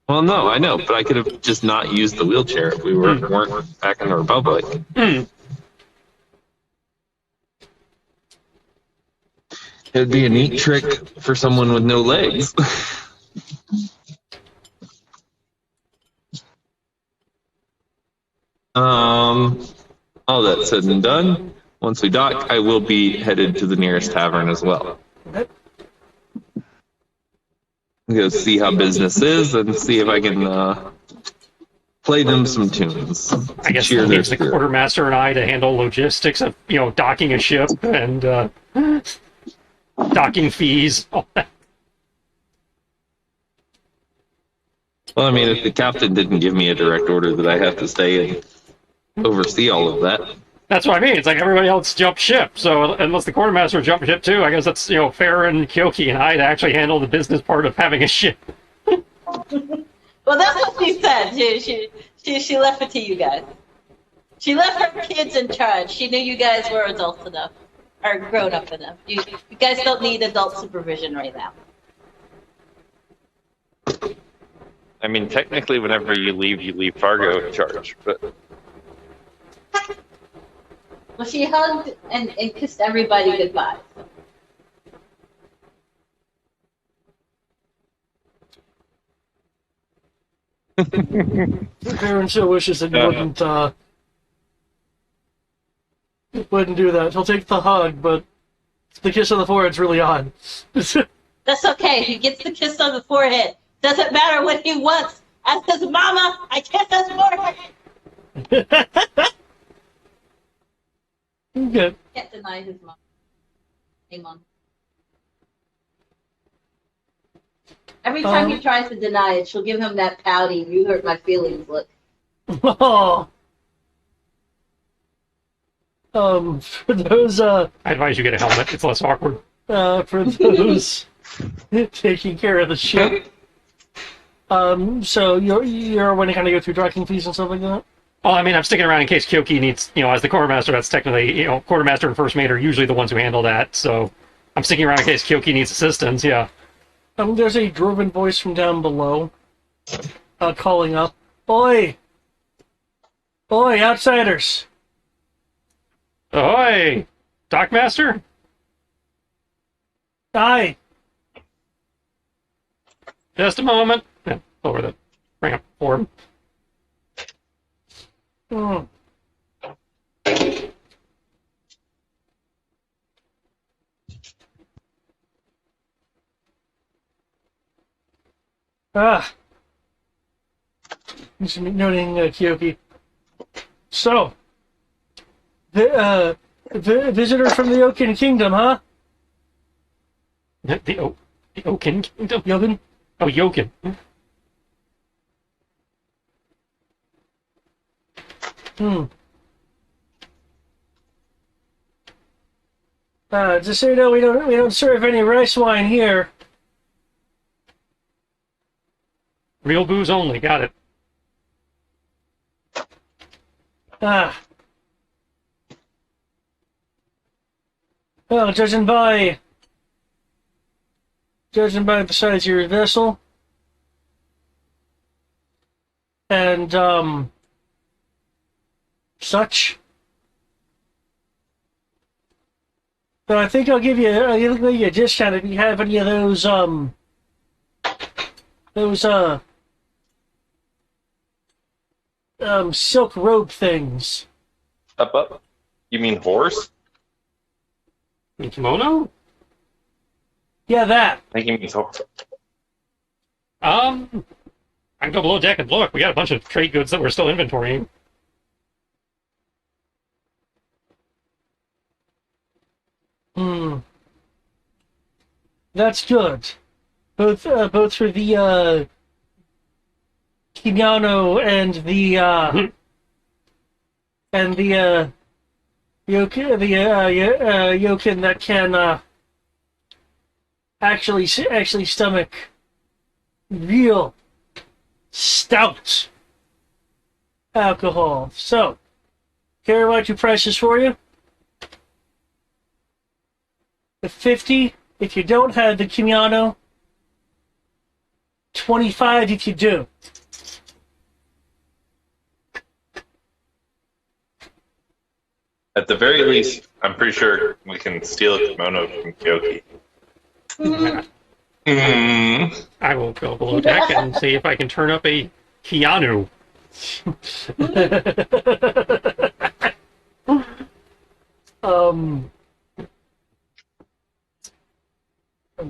Well, no, I know, but I could have just not used the wheelchair if we weren't back in the Republic. It'd be a neat trick for someone with no legs. All that said and done, once we dock, I will be headed to the nearest tavern as well. Okay. Go see how business is and see if I can play them some tunes. I guess Cheer it their leaves the spirit. quartermaster and I to handle logistics of, docking a ship and docking fees, all that. Well, I mean, if the captain didn't give me a direct order that I have to stay and oversee all of that. That's what I mean. It's like everybody else jumped ship, so unless the quartermaster jumped ship too, I guess that's Farron, Kyoki, and I to actually handle the business part of having a ship. Well, that's what she said. She left it to you guys. She left her kids in charge. She knew you guys were adults enough, or grown up enough. You guys don't need adult supervision right now. I mean, technically, whenever you leave Fargo in charge. But Well, she hugged and kissed everybody goodbye. Farron still wishes that you wouldn't do that. He'll take the hug, but the kiss on the forehead's really odd. That's okay. He gets the kiss on the forehead. Doesn't matter what he wants. As his mama, I kiss his forehead. Good. Can't deny his mom. Hey, Mom. Every time he tries to deny it, she'll give him that pouty, you hurt my feelings look. Oh. For those I advise you get a helmet. It's less awkward. for those taking care of the ship. So you're when you kind of go through docking fees and stuff like that. Well, I mean, I'm sticking around in case Kyoki needs, as the quartermaster. That's technically, quartermaster and first mate are usually the ones who handle that. So I'm sticking around in case Kyoki needs assistance. Yeah. There's a dwarven voice from down below, calling up, "Oi, oi, outsiders! Ahoy, Dockmaster. Aye, Just a moment. Yeah, lower the ramp for him. Hmm. Ah. Just noting Kyoki. So, the visitor from the Oaken Kingdom, huh? The Oaken Kingdom. Yogan? Oh, Yoken. Just so you know, we don't serve any rice wine here. Real booze only. Got it. Ah. Well, judging by the size of your vessel and such, but I think I'll give you a discount if you have any of those silk robe things. Up. You mean horse? Kimono? Yeah, that. I think he means horse. I can go below deck and look. We got a bunch of trade goods that we're still inventorying. That's good. Both for the Kimiano and the Yokin that can actually stomach real stout alcohol. So, care about your prices for you? The 50 if you don't have the Kimiano, 25 if you do. At the very least, I'm pretty sure we can steal a kimono from Kyoki. I will go below deck and see if I can turn up a Keanu.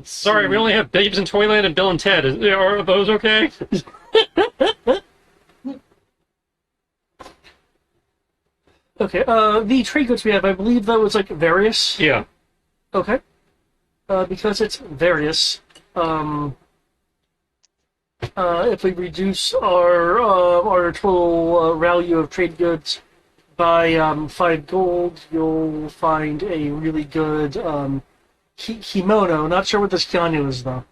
Sorry, we only have Babes in Toyland and Bill and Ted. Are those okay? Okay, the trade goods we have, I believe that was like various. Yeah. Okay. Because it's various, if we reduce our total value of trade goods by 5 gold, you'll find a really good kimono. Not sure what this kimono is though.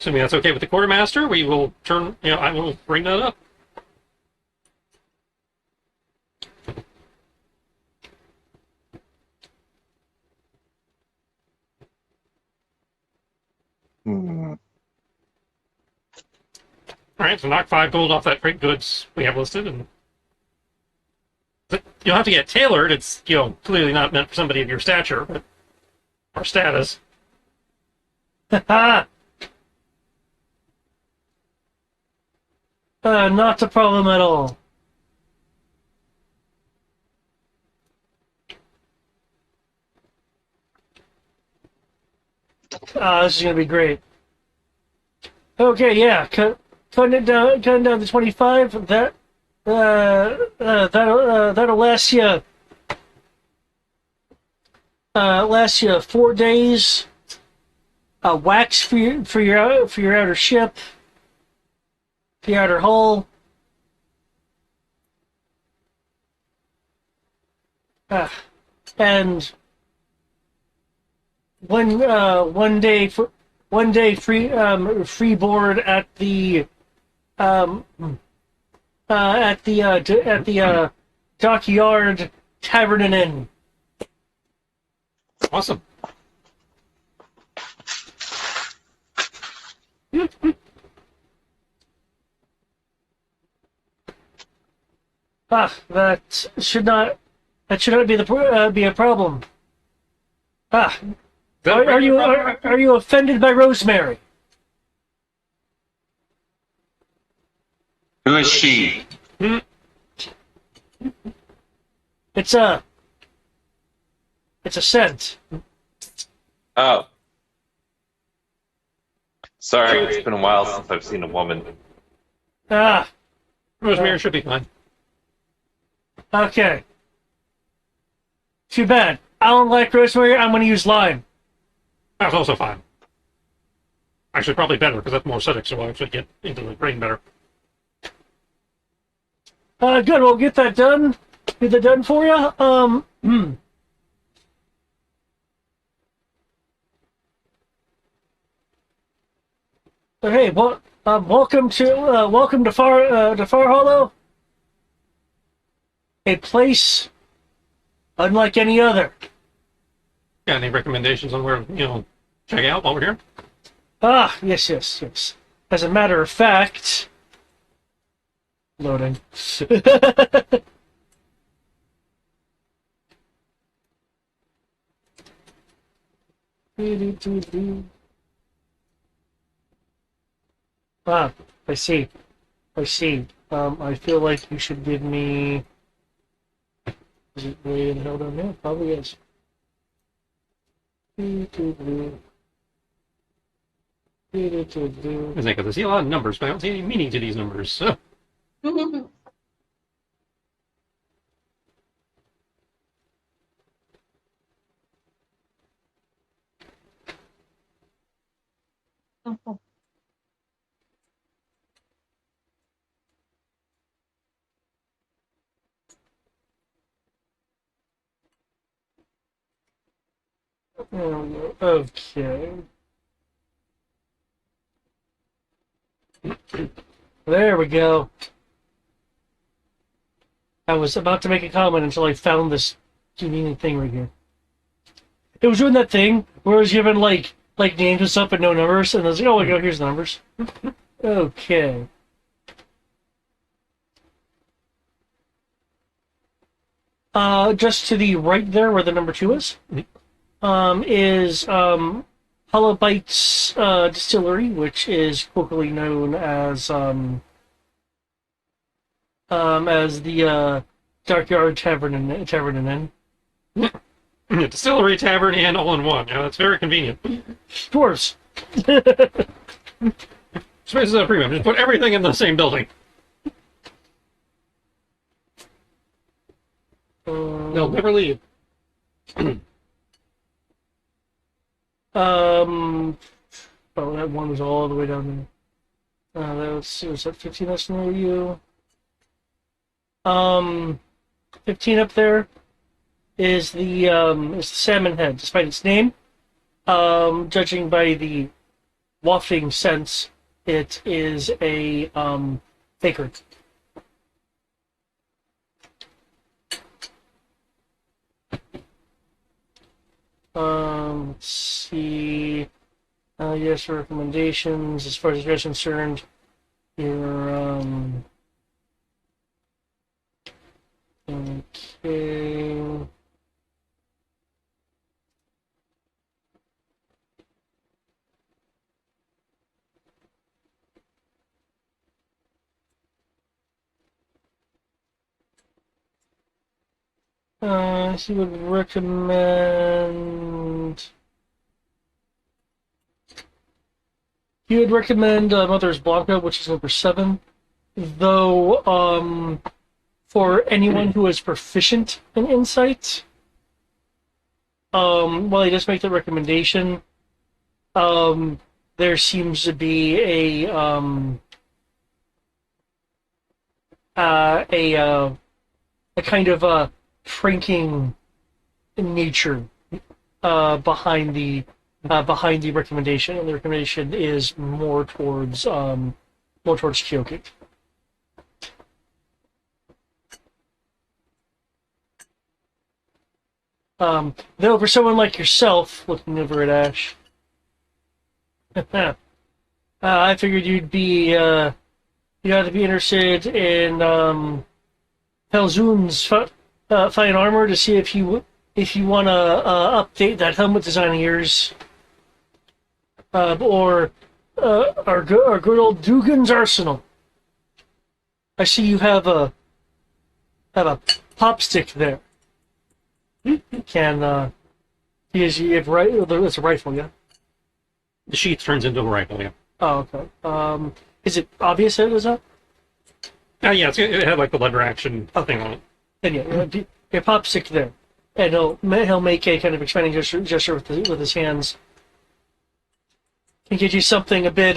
Assuming that's okay with the quartermaster, we will turn. I will bring that up. Alright, so knock 5 gold off that trade goods we have listed, and you'll have to get tailored. It's clearly not meant for somebody of your stature, but or status. Not a problem at all. This is gonna be great. Okay, yeah, cutting it down to 25. That'll last you 4 days. Wax for your outer ship, the outer hull. And one day free board at the dockyard tavern and inn. Awesome. That should not be a problem. Are you offended by Rosemary? Who is she? It's a scent. Oh. Sorry, it's been a while since I've seen a woman. Rosemary should be fine. Okay. Too bad. I don't like rosemary. I'm going to use lime. That's also fine. Actually, probably better, because that's more acidic, so I'll actually get into the brain better. Good. We'll get that done. Get that done for you. Hey, welcome to Far Hollow. A place unlike any other. Got any recommendations on where, check out while we're here? Yes. As a matter of fact, loading. I see. I feel like you should give me. Is it way in hell down there? Probably is. Because I see a lot of numbers, but I don't see any meaning to these numbers. So. Okay. There we go. I was about to make a comment until I found this convenient thing right here. It was doing that thing where it was given like names and stuff but no numbers, and I was like, oh, go, here's the numbers. Okay. Just to the right there, where the number 2 is Hollow Bites Distillery, which is colloquially known as the Darkyard Tavern and Inn. Distillery, tavern, and all in one. Yeah, that's very convenient. Dwarves. Space is a premium. Just put everything in the same building. They'll never leave. Oh, that one was all the way down there. Was that 15 that's near you? 15 up there is the salmon head, despite its name. Judging by the wafting sense, it is a baker. Let's see. Yes, recommendations as far as you're concerned. Your okay. He would recommend. He would recommend Mother's Blanca, which is number 7. Though, for anyone who is proficient in insight, while he does make the recommendation, there seems to be a kind of pranking nature behind the recommendation, and the recommendation is more towards Kyoki. Though for someone like yourself, looking over at Ash, I figured you'd ought to be interested in Pelzun's fine armor to see if you want to update that helmet design of yours, or our good old Dugan's arsenal. I see you have a pop stick there. Can because you have it's a rifle, yeah. The sheath turns into a rifle. Yeah. Oh, okay. Is it obvious that it was up? Yeah, it had like the lever action thing on it. And yeah, your pop stick there, and he'll make a kind of expanding gesture with his hands. Can get you something a bit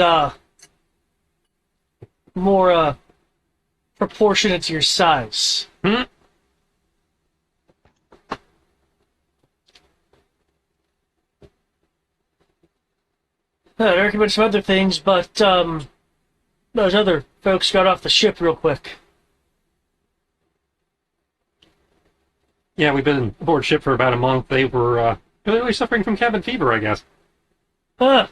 more proportionate to your size. Hmm? I recommend some other things, but those other folks got off the ship real quick. Yeah, we've been aboard ship for about a month. They were clearly suffering from cabin fever, I guess. The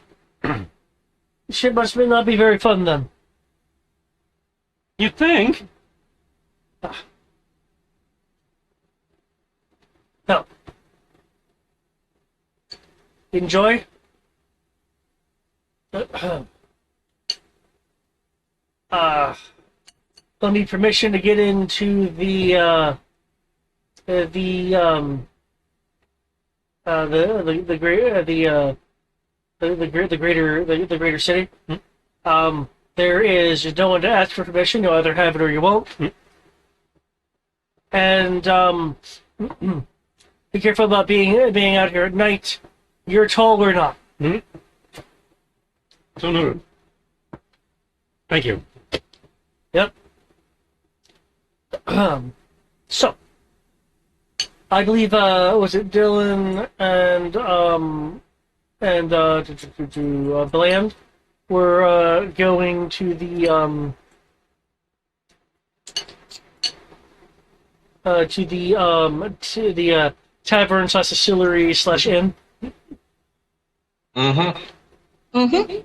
ship must not be very fun then. You'd think. No. Enjoy? they'll need permission to get into the greater city. There is no one to ask for permission. You'll either have it or you won't. And be careful about being out here at night. You're tall or not. So noted. Thank you. Yep. So, I believe was it Dylan and Bland were going to the tavern / distillery / inn. Okay.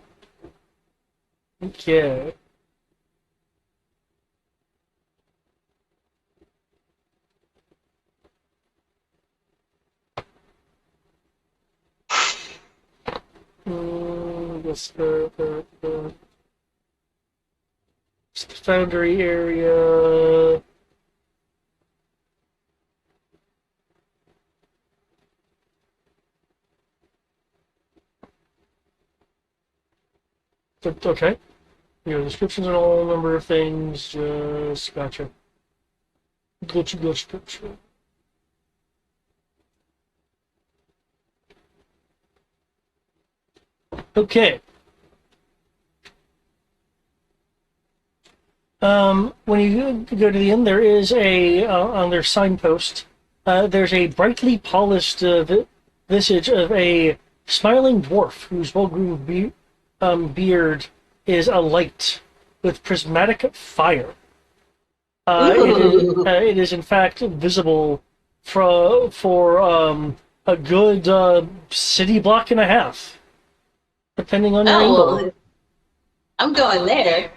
Yes, the foundry area. Okay. Descriptions and all number of things. Just gotcha. Gotcha. Okay. When you go to the inn, there is on their signpost, there's a brightly polished visage of a smiling dwarf whose well-groomed beard is alight with prismatic fire. It is in fact visible for a good city block and a half, depending on your angle. Well, I'm going there.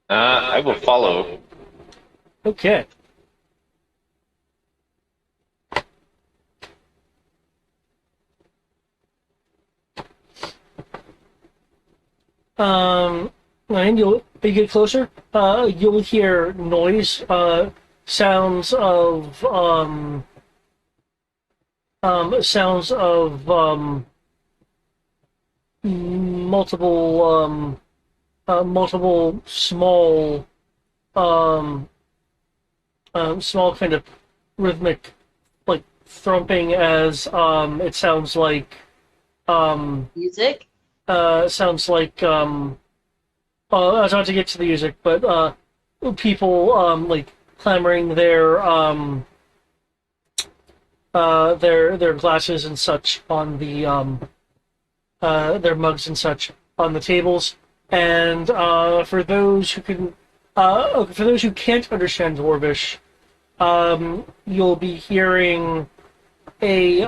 I will follow. Okay. And you get closer, you'll hear noise, sounds of multiple small kind of rhythmic, like thrumping, as it sounds like Music? sounds like I was about to get to the music, but people like clamoring their glasses and such on the their mugs and such on the tables. And for those who can't understand Dwarvish, you'll be hearing a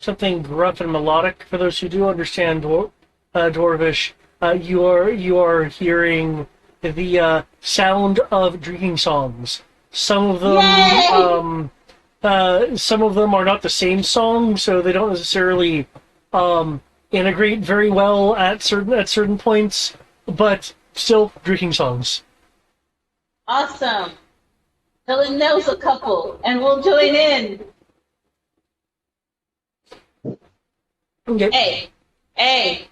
something gruff and melodic. For those who do understand Dwarvish, you are hearing the sound of drinking songs. Some of them are not the same song, so they don't necessarily integrate very well at certain points, but still drinking songs. Awesome. Helen knows a couple, and we'll join in. Okay. Hey!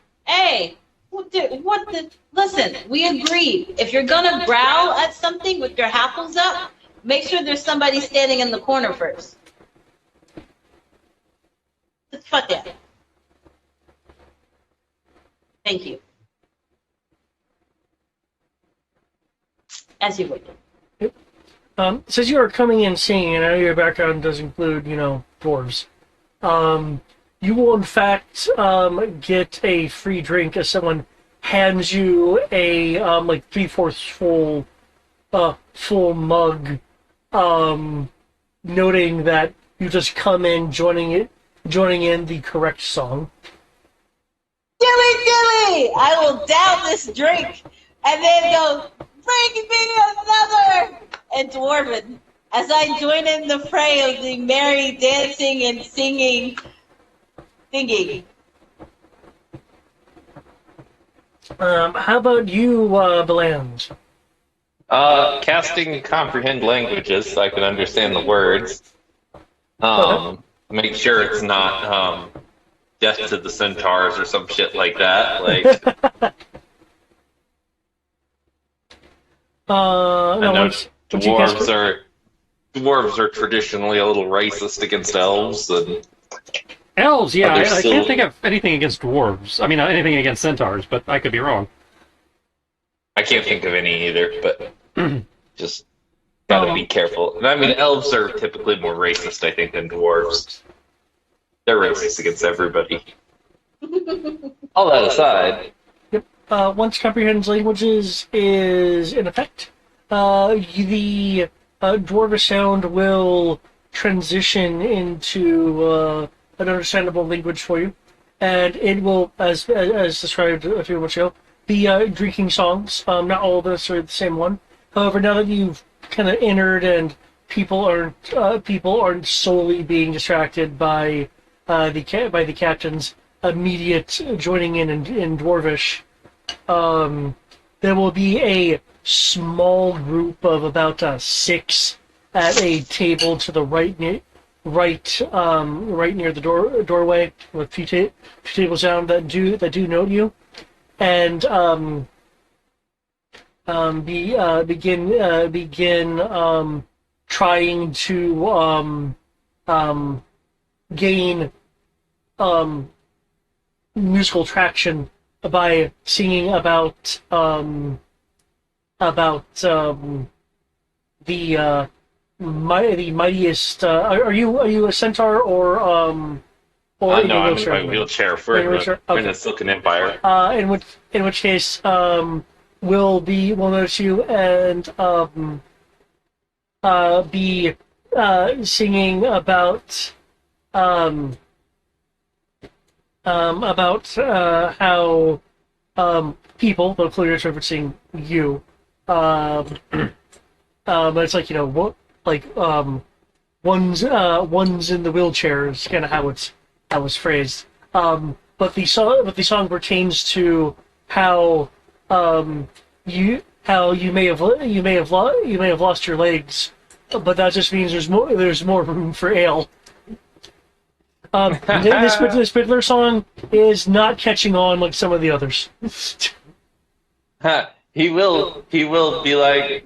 What the? Listen, we agreed. If you're gonna growl at something with your hackles up, make sure there's somebody standing in the corner first. Fuck that. Thank you. As you would. Since you are coming in singing, and I know your background does include, dwarves, you will in fact get a free drink as someone hands you a like 3/4 full mug, noting that you just come in joining in the correct song. Dilly! I will down this drink and then go, bring me another! And Dwarven, as I join in the fray of the merry dancing and singing. How about you, Beland? Casting comprehend languages so I can understand the words. Okay. Make sure it's not death to the centaurs or some shit like that. Like I No, know once you cast dwarves are traditionally a little racist against elves, and Elves, yeah, others I still. can't think of anything against dwarves. I mean, anything against centaurs, but I could be wrong. I can't think of any either, but just gotta be um, careful. And I mean, elves are typically more racist, I think, than dwarves. They're racist against everybody. All that aside, once comprehends languages is in effect, the Dwarvish sound will transition into an understandable language for you, and it will, as described a few moments ago, be drinking songs. Not all of us are the same one. However, now that you've kind of entered and people aren't solely being distracted by by the captain's immediate joining in Dwarvish. There will be a small group of about 6 at a table to the right near the doorway with few tables down that do note you, and begin trying to gain musical traction by singing about the mightiest. Are you a centaur or in no, your I'm in wheelchair? my wheelchair. Or in your wheelchair? We're in Okay. the Silken Empire. In which case, we'll notice you and be singing um, about how people, but clearly it's referencing you. But it's like what, like one's in the wheelchair is kind of how it's phrased. But the song pertains to how you may have lost your legs, but that just means there's more room for ale. This particular song is not catching on like some of the others. He will be like,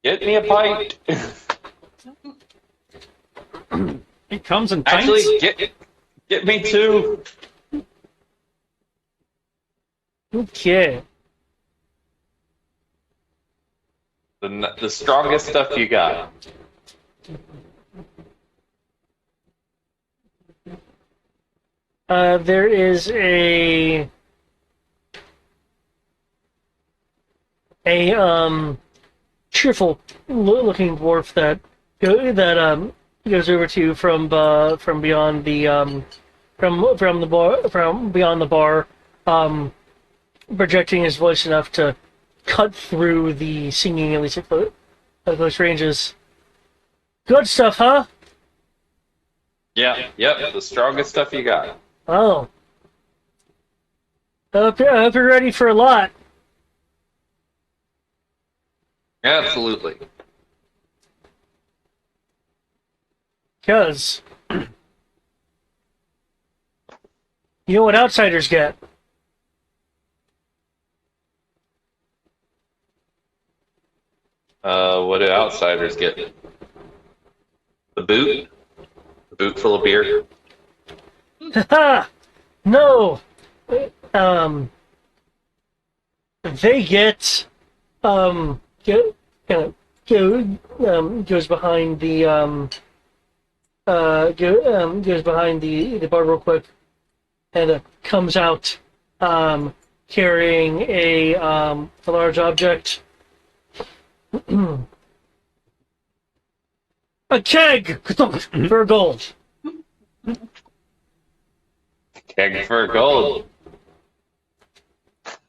get me a pint. It comes in pints. Actually, get me two. Okay. The strongest stuff you got. There is a cheerful looking dwarf that goes over to you from beyond the from beyond the bar, projecting his voice enough to cut through the singing, at least at close ranges. Good stuff, huh? Yeah, yep, the strongest stuff you got. Oh. I hope you're ready for a lot. Absolutely. Because you know what outsiders get. What do outsiders get? The boot? The boot full of beer? Haha! No! Um, they get, get, kind of, goes behind goes behind the bar real quick and comes out, carrying a large object. A keg for gold. Keg for gold.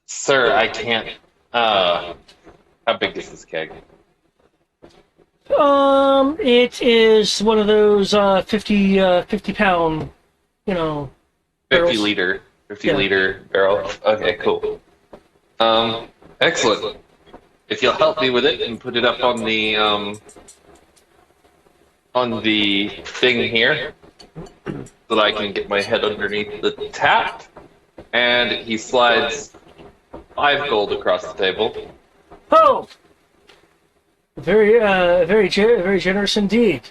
Sir, I can't. How big is this keg? It is one of those 50 pound, 50 barrels. liter. 50-liter barrel. Okay, cool. Excellent. If you'll help me with it and put it up on the thing here, so that I can get my head underneath the tap, and he slides 5 gold across the table. Oh, very generous indeed.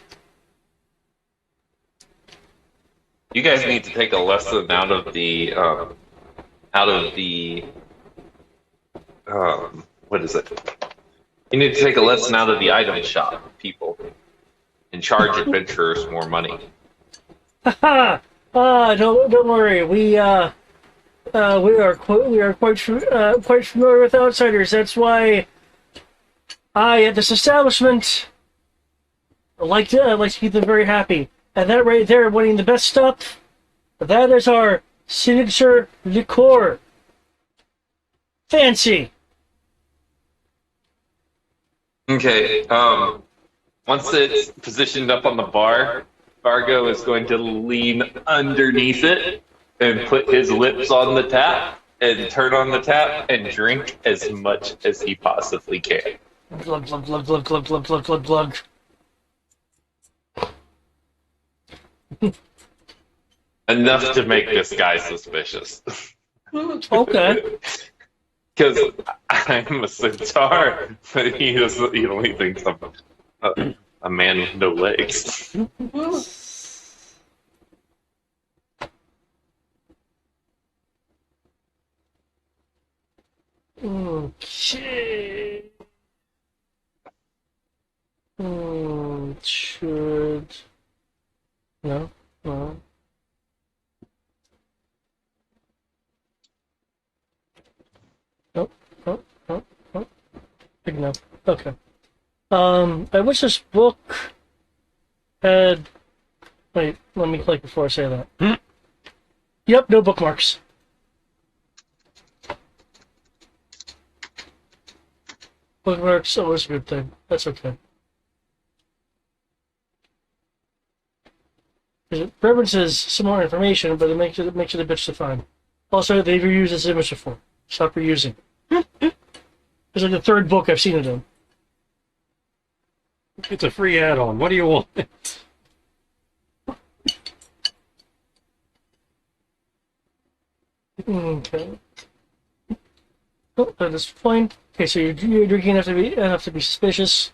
You guys need to take a lesson out of the what is it? You need to take a lesson out of the item shop people and charge adventurers more money. Haha! Don't worry. We are quite familiar with outsiders. That's why at this establishment I like to keep them very happy. And that right there, winning the best stuff, that is our signature liqueur. Fancy. Okay. Once it's positioned up on the bar, Fargo is going to lean underneath it and put his lips on the tap and turn on the tap and drink as much as he possibly can. Glug glug glug glug glug glug glug glug glug. Enough to make this guy suspicious. Okay. Because I'm a centaur, but he only thinks I'm a man with no legs. Okay. Should no. Nope. Big no. Okay. I wish this book had. Wait, let me click before I say that. Yep, no bookmarks. Bookmarks always a good thing. That's okay. It references some more information, but it makes it a bitch to find. Also, they've reused this image before. Stop reusing. It's like the third book I've seen it in. It's a free add-on. What do you want? Okay. Oh, that is fine. Okay, so you're drinking enough to be suspicious.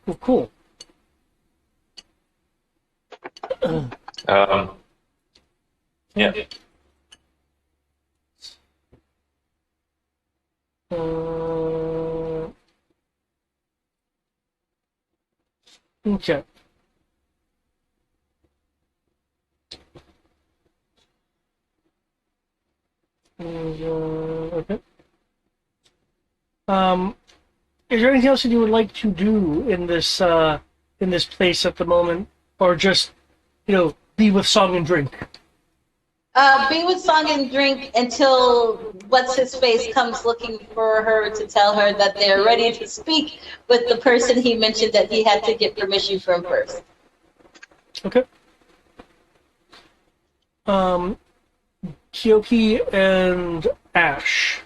Oh, cool. Yeah. Okay. Okay. Is there anything else that you would like to do in this place at the moment, or just, be with Song and drink? Be with Song and drink until what's his face comes looking for her to tell her that they're ready to speak with the person he mentioned that he had to get permission from first. Okay. Kyoki and Ash.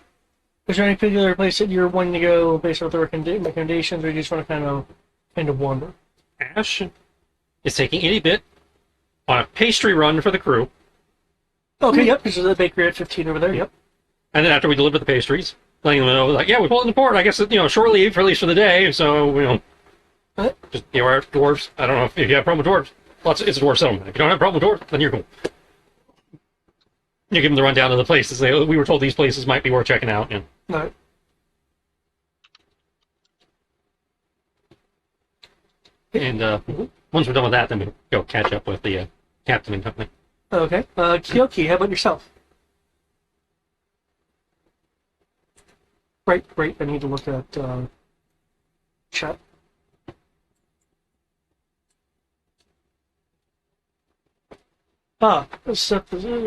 Is there any particular place that you're wanting to go based on the recommendations, or you just want to kind of wander? Ash is taking Itty Bit on a pastry run for the crew. Okay, yep. This is the bakery at 15 over there. Yep. And then after we deliver the pastries, letting them know, like, yeah, we pulled in the port. I guess short leave, at least for the day. So just our dwarves. I don't know if you have a problem with dwarves. It's a dwarf settlement. If you don't have a problem with dwarves, then you're cool. You give them the rundown of the places. We were told these places might be worth checking out. Yeah. All right. And once we're done with that, then we go catch up with the captain and company. Okay. Kyoki, how about yourself? Right. I need to look at chat.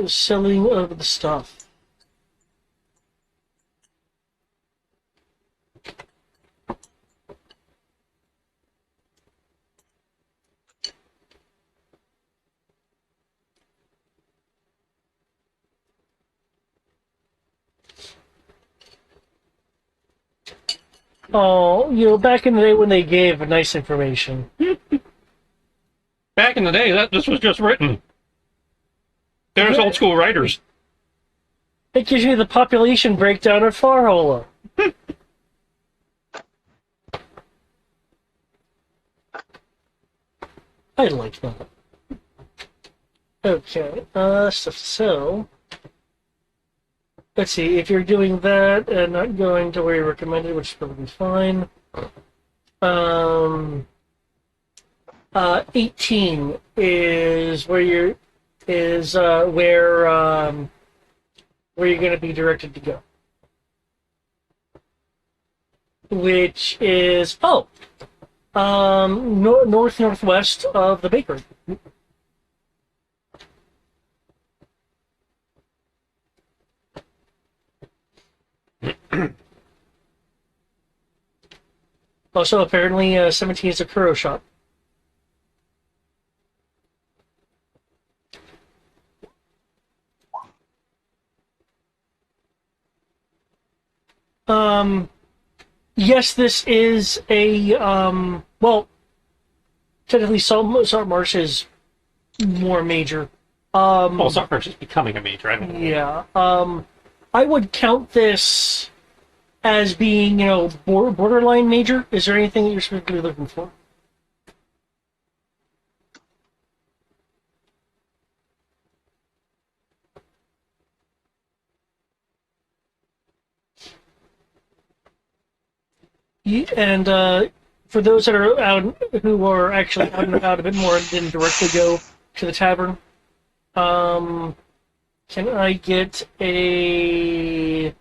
Selling of the stuff. Oh, back in the day when they gave nice information. Back in the day, this was just written. There's old school writers. It gives you the population breakdown of Farhola. I like that. Okay, so let's see, if you're doing that and not going to where you recommended, which is probably fine. 18 is where you're going to be directed to go. Which is northwest of the bakery. Also, apparently, 17 is a Kuro shop. Yes, this is a, well, technically Salt Marsh is more major. Well, Salt Marsh is becoming a major, I mean. Yeah, I would count this as being, borderline major. Is there anything that you're specifically looking for? And for those that are out, who are actually out and about a bit more, didn't directly go to the tavern, can I get a?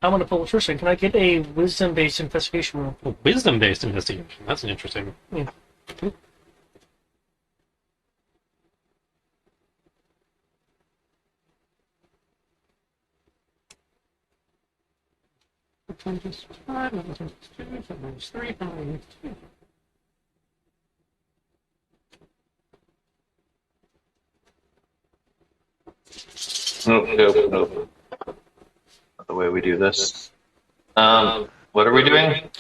I'm going to pull it first. Can I get a wisdom-based investigation roll? A wisdom-based investigation. That's an interesting. Yeah. Times 5, 2, 3, 2. Nope. Not the way we do this. What are we doing?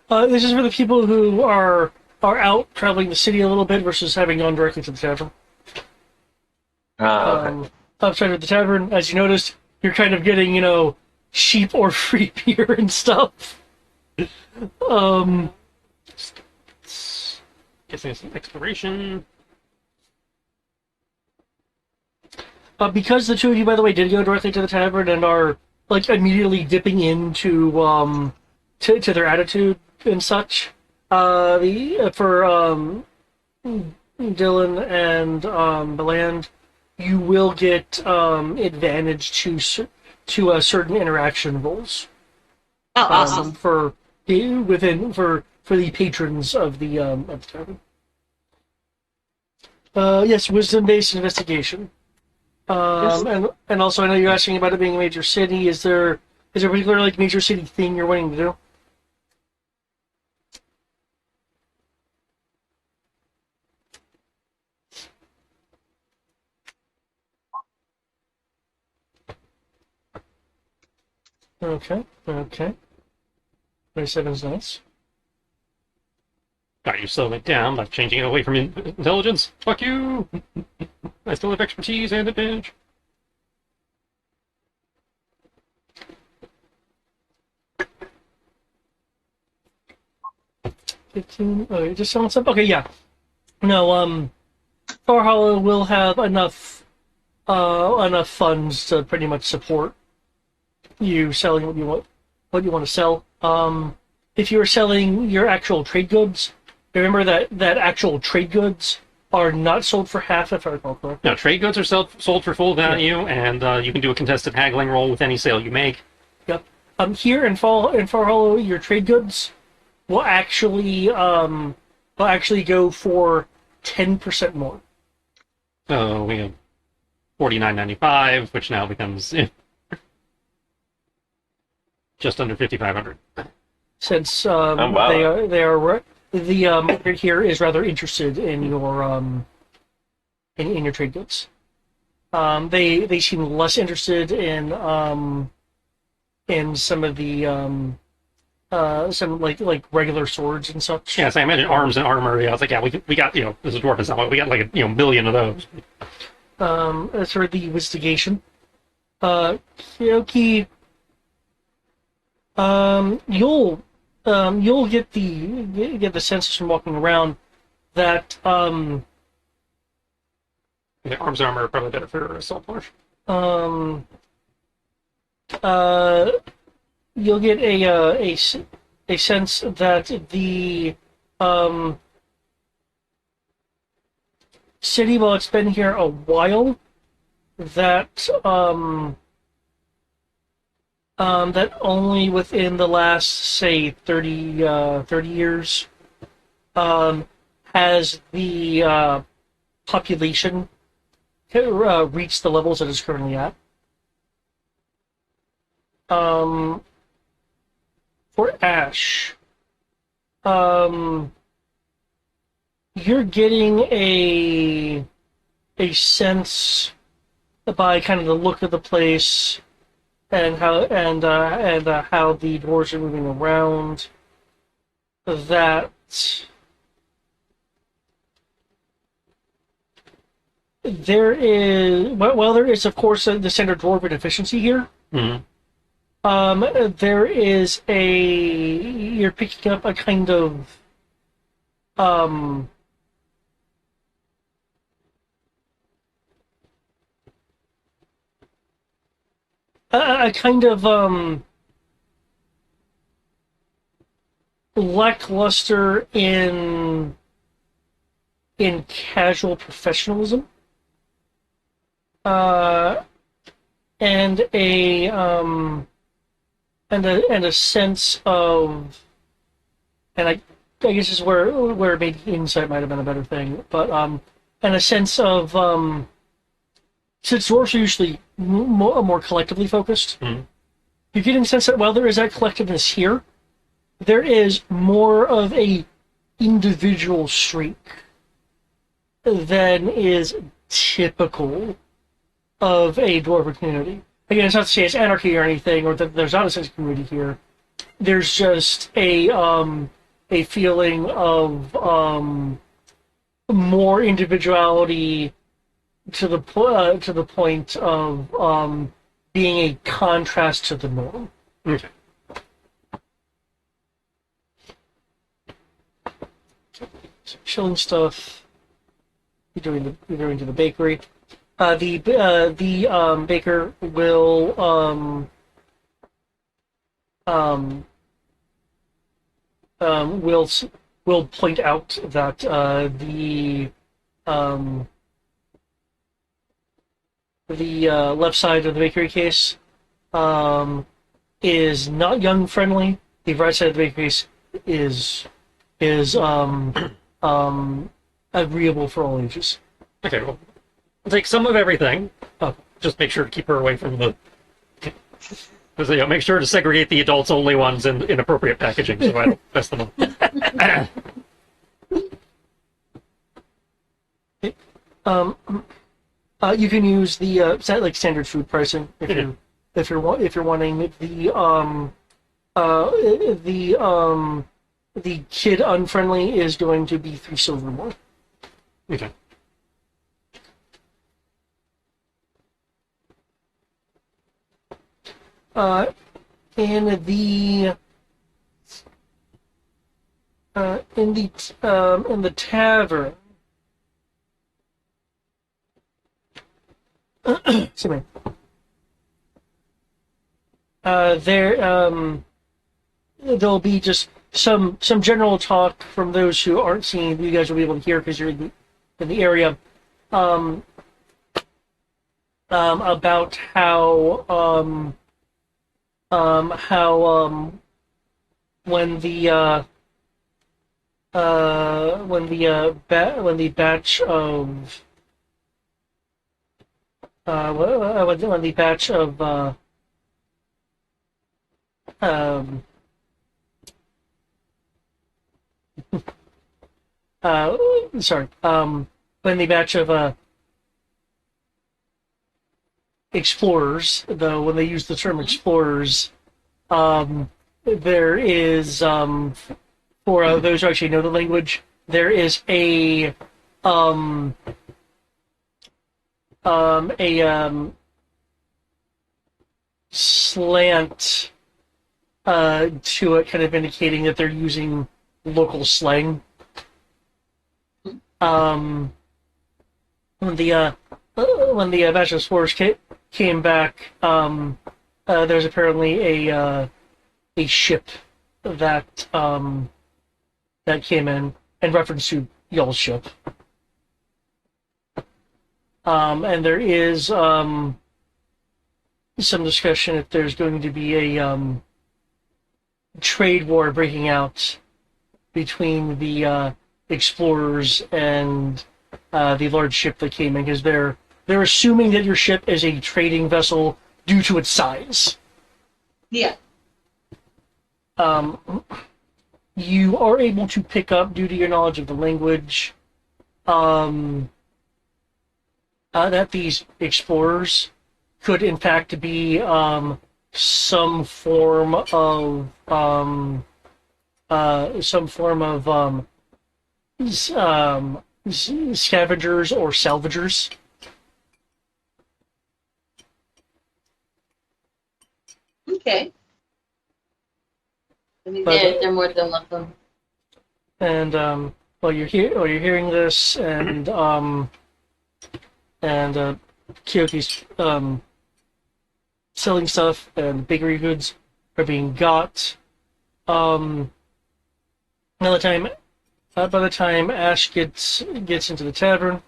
This is for the people who are out traveling the city a little bit versus having gone directly to the tavern. Okay. Outside of the tavern, as you noticed, you're kind of getting, sheep or free beer and stuff. Guessing some exploration. Because the two of you, by the way, did go directly to the tavern and are immediately dipping into to their attitude and such. For Dylan and Beland, you will get advantage to certain interaction roles. Oh, awesome. For the patrons of the tavern. Yes, wisdom-based investigation. And also, I know you're asking about it being a major city. Is there a particular major city thing you're wanting to do? Okay. 27's nice. Got you slowing it down by changing it away from intelligence. Fuck you! I still have expertise and advantage. Okay, just someone up. Okay, yeah. No, Far Hollow will have enough funds to pretty much support you selling what you want to sell. If you are selling your actual trade goods, remember that actual trade goods are not sold for half, if I recall correctly. No, trade goods are sold for full value, and you can do a contested haggling roll with any sale you make. Yep. Here in Far Hollow, your trade goods will actually go for 10% more. So we have $49.95, which now becomes just under $5,500. Since wow. they are the market here is rather interested in your in your trade goods. They seem less interested in some of the some like regular swords and such. Yeah, so I imagine arms and armor. Yeah, I was like, yeah, we got this is dwarf something. We got like a million of those. As for the investigation, Kyoki, you'll get the sense from walking around that The arms and armor are probably better for assault push. You'll get a sense that the city, while it's been here a while, that that only within the last, say, 30 years, has the population reached the levels that it's currently at. For Ash, you're getting a sense by kind of the look of the place and how the dwarves are moving around that there is of course the standard dwarven efficiency here. Mm-hmm. You're picking up a kind of a kind of lackluster in casual professionalism, and a sense of, and I guess this is where maybe insight might have been a better thing, but and a sense of since dwarves are usually more collectively focused, you're getting the sense that while there is that collectiveness here, there is more of a individual streak than is typical of a dwarven community. Again, it's not to say it's anarchy or anything, or that there's not a sense of community here. There's just a feeling of more individuality to the point of being a contrast to the norm. Okay. So chilling stuff. You're doing to the bakery. The baker will will point out that the left side of the bakery case is not young friendly. The right side of the bakery case is agreeable for all ages. Okay, well, I'll take some of everything. Just make sure to keep her away from the. Make sure to segregate the adults only ones in appropriate packaging so I don't mess them up. You can use the standard food pricing if you're wanting the kid unfriendly is going to be 3 silver more. Okay. In the tavern. Excuse me. There'll be just some general talk from those who aren't seeing. You guys will be able to hear because you're in the area. About how when the batch of when the batch of explorers, though when they use the term explorers, there is for those who actually know the language, there is um a slant to it, kind of indicating that they're using local slang. When the Bachelor of Spores came back, there's apparently a ship that that came in reference to y'all's ship. And there is some discussion if there's going to be a trade war breaking out between the explorers and the large ship that came in, because they're assuming that your ship is a trading vessel due to its size. Yeah. You are able to pick up, due to your knowledge of the language, that these explorers could in fact be some form of scavengers or salvagers. Okay. I mean, But- they're more than welcome. And while you're hearing this, and Kyoki's selling stuff, and bakery goods are being got. By the time Ash gets into the tavern,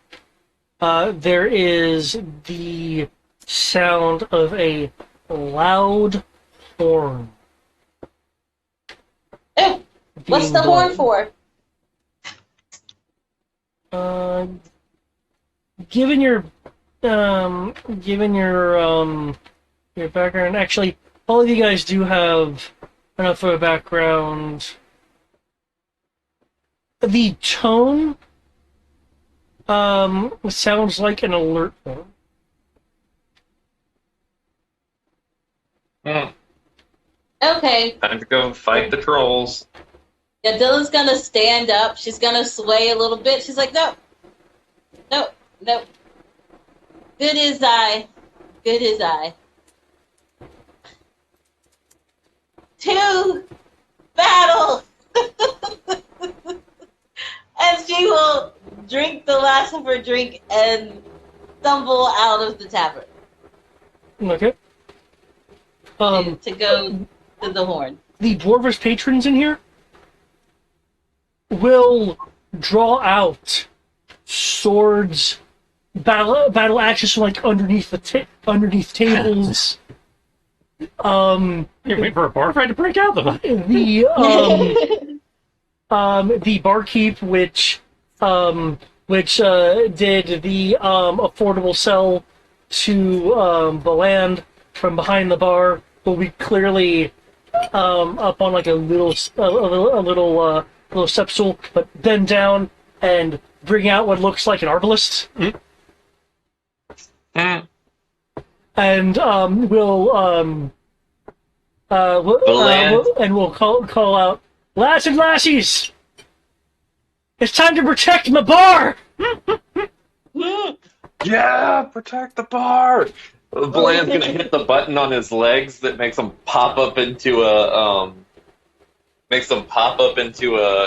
there is the sound of a loud horn. Eh, what's the being horn blown. for? Given your background, actually, all of you guys do have enough of a background. The tone sounds like an alert horn. Okay. Time to go fight the trolls. Yeah, Dylan's gonna stand up. She's gonna sway a little bit. She's like, no. No. No. Good as I. Good as I. To battle! And she will drink the last of her drink and stumble out of the tavern Okay. to go to the horn. The dwarvish patrons in here will draw out swords, battle axes from like underneath tables. You're waiting for a bar fight to break out, though. The barkeep, which did the affordable sell to the land from behind the bar, will be clearly up on like a little step stool, but bend down and bring out what looks like an arbalist. Mm. And we'll call out, lads and lassies, it's time to protect my bar. Yeah, protect the bar. Bland's gonna hit the button on his legs that makes him pop up into a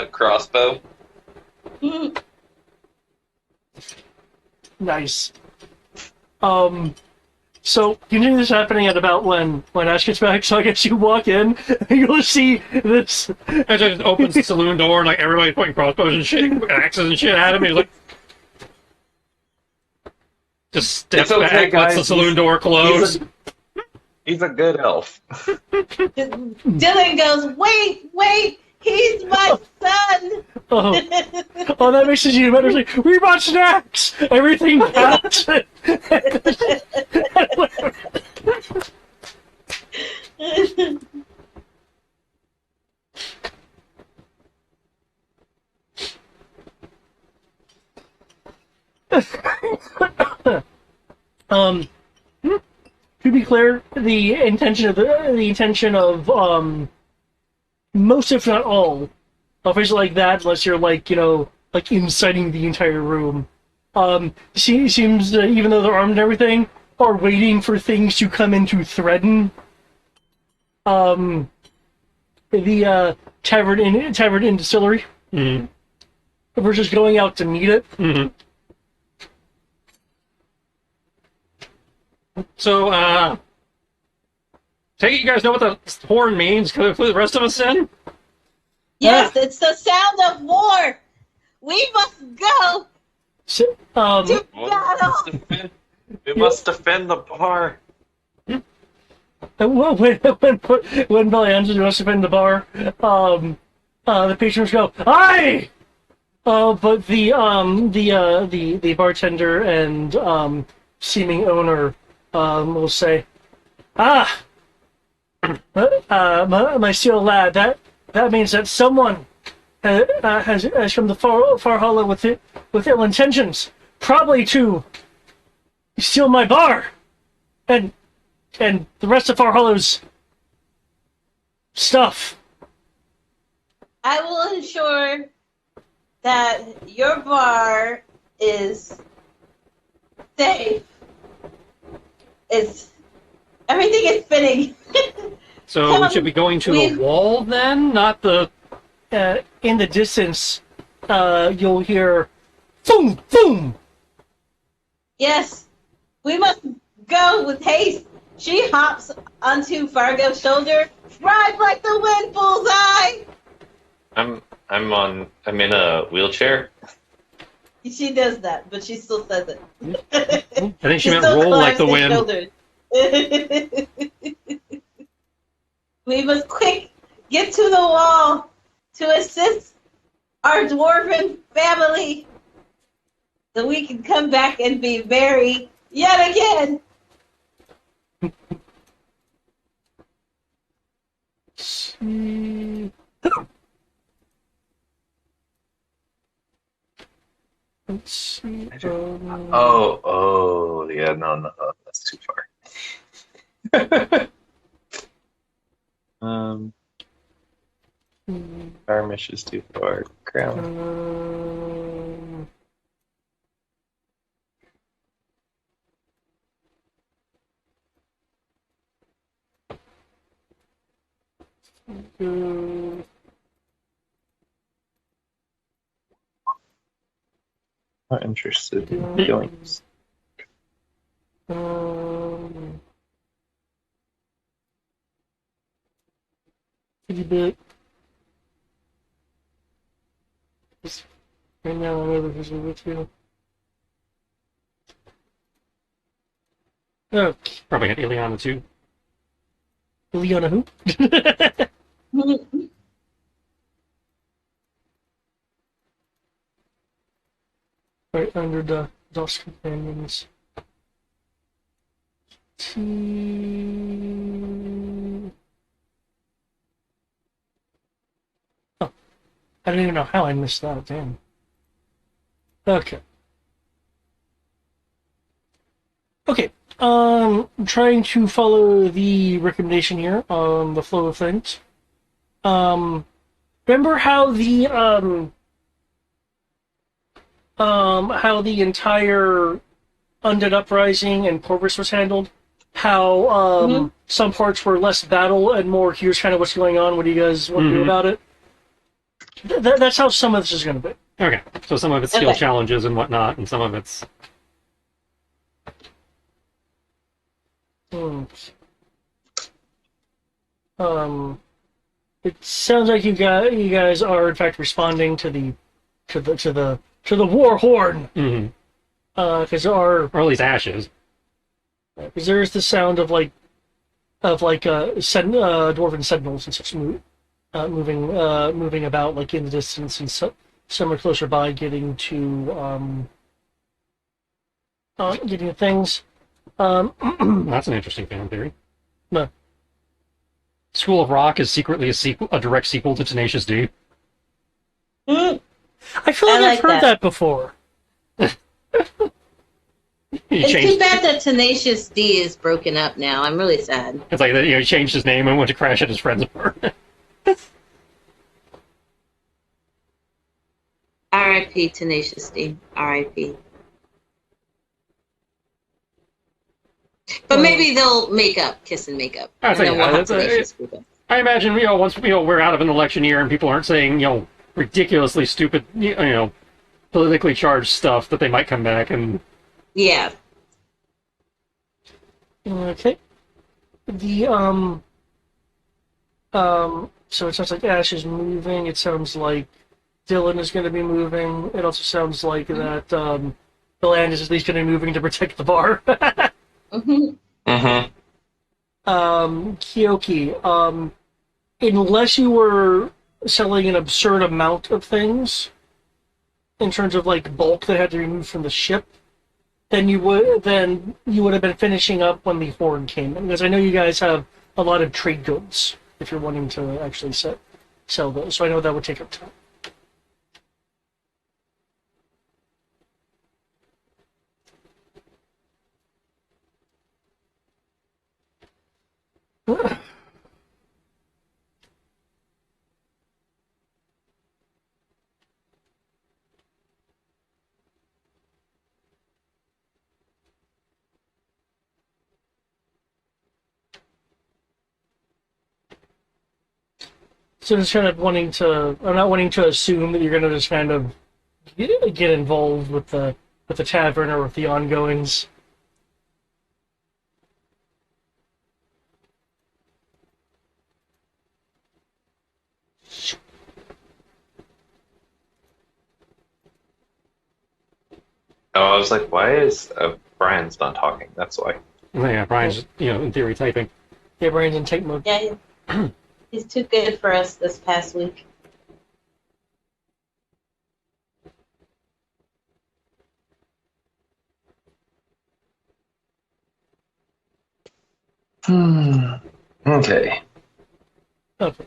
crossbow. Nice. So continue this happening at about when Ash gets back. So I guess you walk in and you'll see this. As it opens the saloon door, and like everybody's pointing crossbows and shit, axes and shit at him, he's like, just steps It's okay, back, lets the guys. saloon door close. He's a good elf. Dylan goes, wait, he's my son. Oh, that makes it even better. It's like, we bought snacks. Everything out. To be clear, the intention of most, if not all, of places like that, unless you're like, like inciting the entire room. Seems even though they're armed and everything, are waiting for things to come in to threaten the tavern and distillery versus going out to meet it. So, take it you guys know what the horn means. Can we put the rest of us in? Yes, it's the sound of war. We must go So, to battle. We must defend the bar. when Billy answers, he wants to in the bar. The patrons go, "Aye!" But the bartender and seeming owner will say, "Ah, my steel lad, that means that someone has come to Far Hollow with ill intentions, probably to steal my bar and the rest of Far Hollow's stuff." I will ensure that your bar is safe. Everything is fitting. So we should be going to a wall then, not the... In the distance, you'll hear boom, boom. Yes, we must go with haste. She hops onto Fargo's shoulder. Ride like the wind, bullseye. I'm in a wheelchair. She does that, but she still says it. I think she meant still roll like the climbs wind. his shoulders. We must quick get to the wall to assist our dwarven family so we can come back and be merry yet again. Let's see. Oh, yeah, no, that's too far. Armish is too far. Crown. Not interested in feelings. Pretty bit. Right now, I'm over here with you. Oh, Probably got Ileana too. Leona who? Right under the DOS companions. Oh, I don't even know how I missed that. Damn. Okay. Okay. Trying to follow the recommendation here on the flow of things. Remember how the entire Undead Uprising and Corvus was handled? How some parts were less battle and more here's kind of what's going on, what do you guys want to do about it? That's how some of this is going to be. Okay, so some of it's skill challenges and whatnot, and some of it's... It sounds like you guys are in fact responding to the war horn. Because or at least ashes. Because there is the sound of dwarven sentinels and such moving about like in the distance, and some are closer by getting to things. That's an interesting fan theory. No. School of Rock is secretly a direct sequel to Tenacious D. I feel like I've heard that before. It's too bad that Tenacious D is broken up now. I'm really sad. It's like he changed his name and went to crash at his friend's apartment. R.I.P. Tenacious D. R.I.P. But maybe they'll kiss and make up. I And think then we'll have that's Tenacious move up. I imagine, once we're out of an election year and people aren't saying, ridiculously stupid, politically charged stuff, that they might come back and. Yeah. Okay. So it sounds like Ash is moving. It sounds like Dylan is going to be moving. It also sounds like that the land is at least going to be moving to protect the bar. Kyoki, unless you were selling an absurd amount of things in terms of like bulk that had to be moved from the ship, then you would have been finishing up when the horde came in, because I know you guys have a lot of trade goods if you're wanting to actually sell those. So I know that would take up time. So just kind of I'm not wanting to assume that you're going to just kind of get involved with the tavern or with the ongoings. Oh, I was like, why is Brian's not talking? That's why. Yeah, Brian's, in theory, typing. Yeah, Brian's in tape mode. Yeah, he's too good for us this past week. Okay. Okay.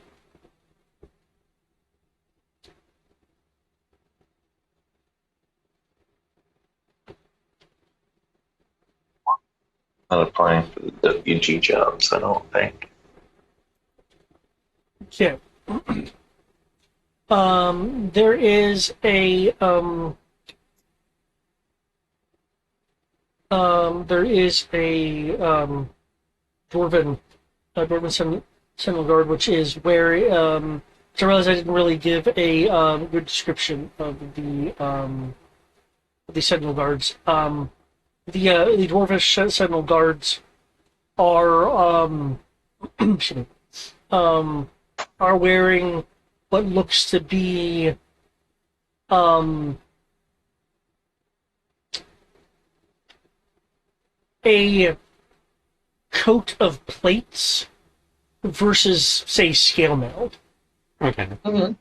Not applying for the WG jobs, I don't think. Yeah. There is a dwarven sentinel guard, which is where I realized I didn't really give a good description of the sentinel guards. The dwarvish sentinel guards are excuse me, are wearing what looks to be a coat of plates versus, say, scale mail. Okay. Mm-hmm.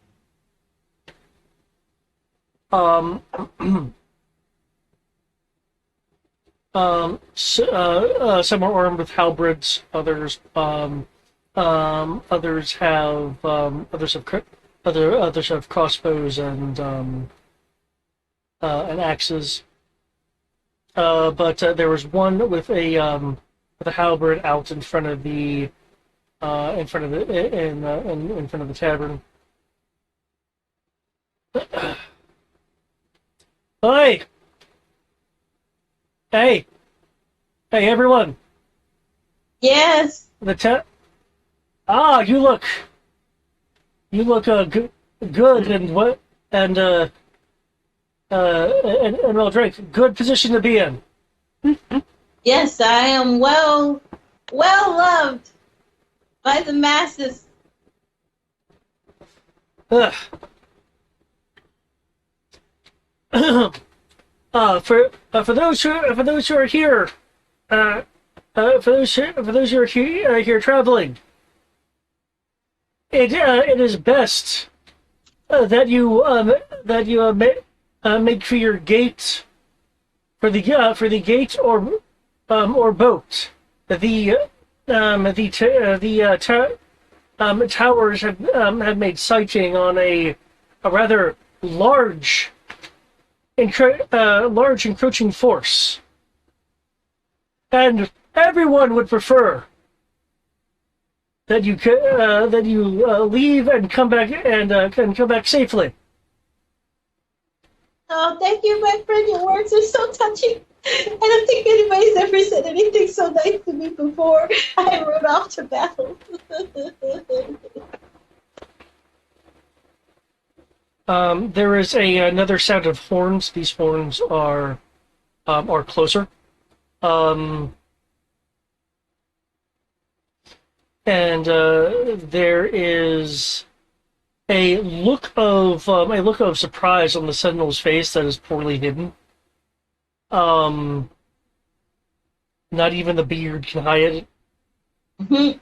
Some are armed with halberds. Others have crossbows and axes. But there was one with a halberd out in front of the in front of the tavern. Hey! Hey! Hey, everyone! Yes. You look good and well dressed. Good position to be in. Yes, I am well loved by the masses. Ugh. For those who are here, for those who are here traveling, it is best that you make for your gate, for the gate or boat. Towers have made sighting on a rather large encroaching force, and everyone would prefer that you leave and come back safely. Oh, thank you, my friend. Your words are so touching. I don't think anybody's ever said anything so nice to me before. I rode off to battle. There is another sound of horns. These horns are closer. And there is a look of surprise on the sentinel's face that is poorly hidden. Not even the beard can hide it.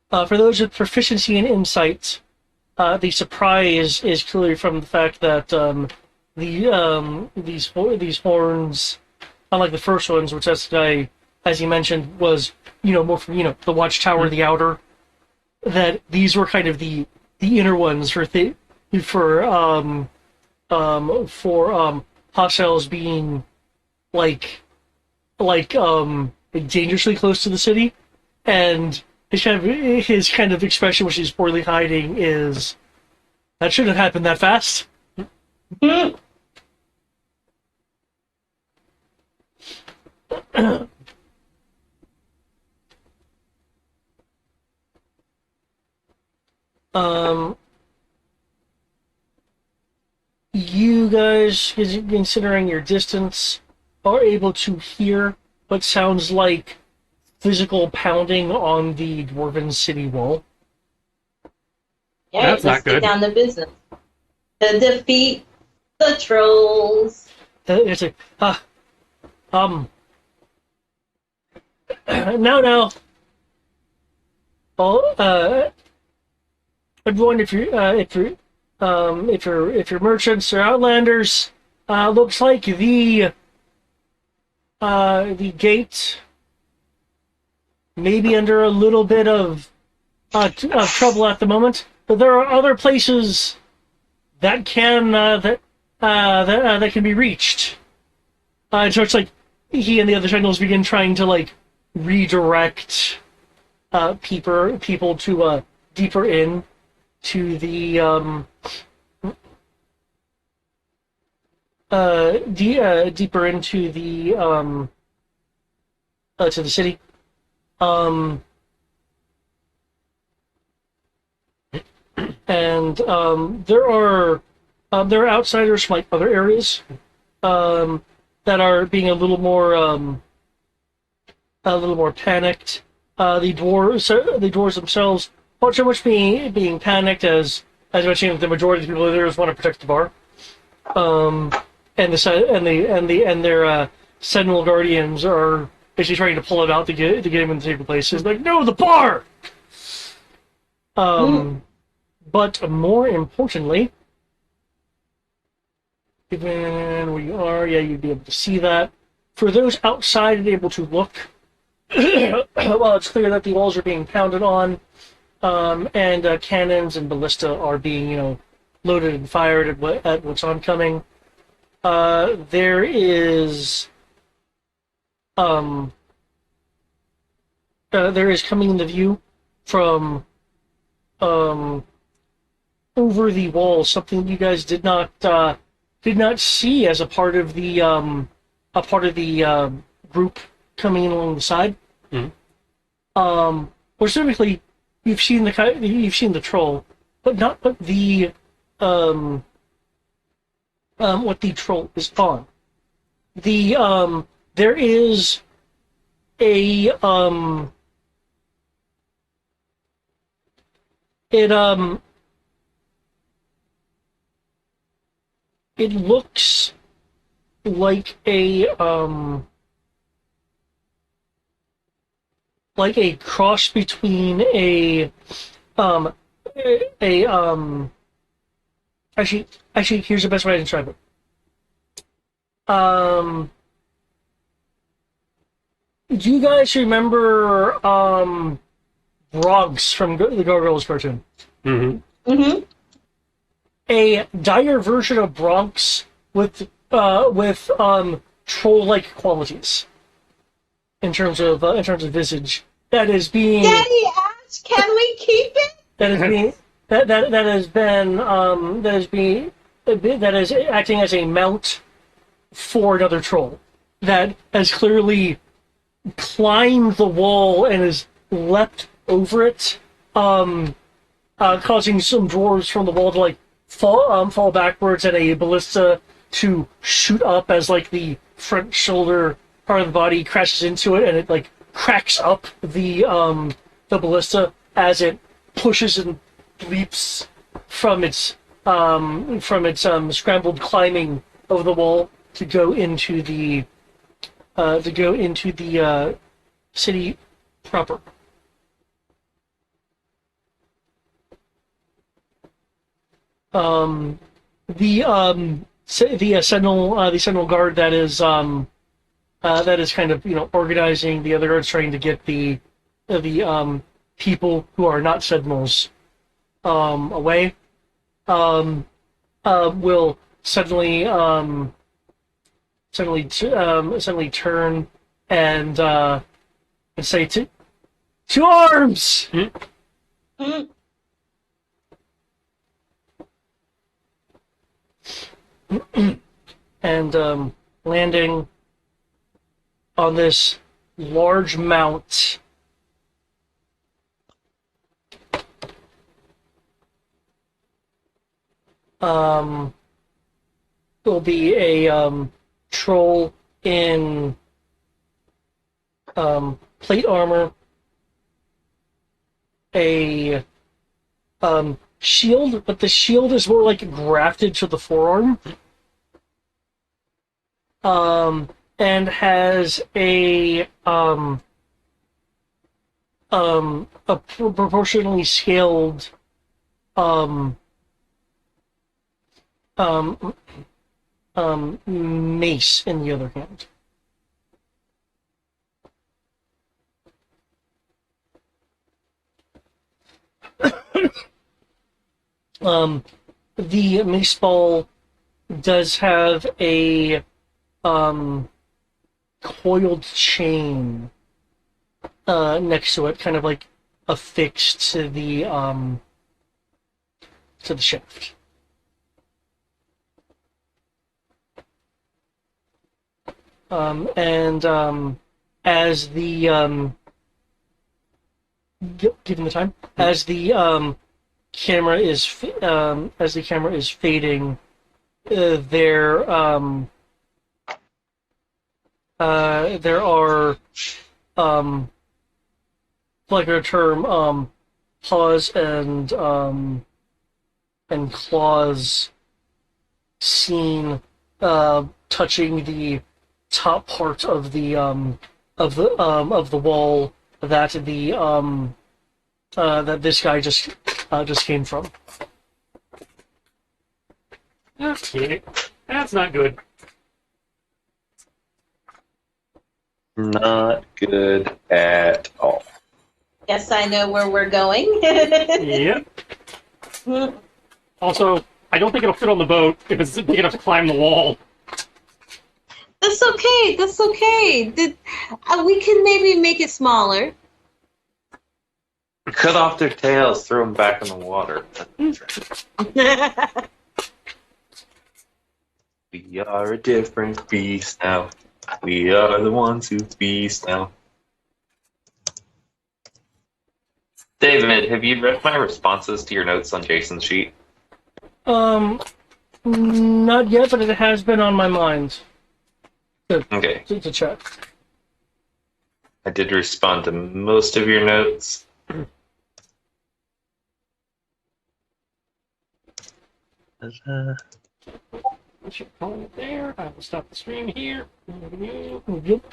For those with proficiency in insight, the surprise is clearly from the fact that these horns, unlike the first ones, which as you mentioned, was more from the watchtower, the outer, that these were kind of the inner ones for hostiles being like dangerously close to the city, and his kind of expression, which he's poorly hiding, is that shouldn't have happened that fast. You guys, considering your distance, are able to hear what sounds like physical pounding on the dwarven city wall. Yeah, That's not let's get good. down to business. To defeat the trolls. It's like, no. Oh, everyone, if you're merchants or outlanders, looks like the gate may be under a little bit of trouble at the moment, but there are other places that can that can be reached. And so it's like he and the other sentinels begin trying to redirect people to deeper in to the deeper into the to the city. And there are outsiders from other areas that are being a little more panicked. The dwarves themselves aren't so much being panicked as mentioning the majority of the people there just want to protect the bar. And their sentinel guardians are basically trying to pull it out to get him in the safer places. Like, no, the bar. But more importantly, given where you are, you'd be able to see that. For those outside and able to look, well, it's clear that the walls are being pounded on, and cannons and ballista are being, loaded and fired at what's oncoming. There is coming into view from over the wall something you guys did not see as a part of the group coming in along the side. Or specifically, you've seen the troll, but not what the troll is on. There is a it looks like a cross between actually here's the best way to describe it. Do you guys remember Bronx from the Gargoyles cartoon? Mm-hmm. A dire version of Bronx with troll-like qualities in terms of visage. That is being. Daddy asked, "Can we keep it?" That is being. that has been that is acting as a mount for another troll that has clearly climbed the wall and has leapt over it, causing some drawers from the wall to like fall backwards, and a ballista to shoot up as like the front shoulder part of the body crashes into it, and it like cracks up the ballista as it pushes and leaps from its scrambled climbing over the wall to go into the city proper. The sentinel guard that is kind of organizing the other guards, trying to get the people who are not sentinels away. Will suddenly turn and say to arms. And landing on this large mount, will be a troll in plate armor, a shield, but the shield is more like grafted to the forearm, and has a proportionally scaled mace in the other hand. The mace ball does have a coiled chain next to it, kind of like affixed to the shaft. As the given the time, as the camera is fading, there are like a term, paws and claws seen touching the top part of the wall that that this guy just came from. Okay, that's not good. Not good at all. Guess I know where we're going. Yep. Also, I don't think it'll fit on the boat if it's big enough to climb the wall. That's okay. That's okay. We can maybe make it smaller. Cut off their tails, throw them back in the water. We are a different beast now. We are the ones who feast now. David, have you read my responses to your notes on Jason's sheet? Not yet, but it has been on my mind. Okay. To check. I did respond to most of your notes. I should call it there. I will stop the stream here. Yep.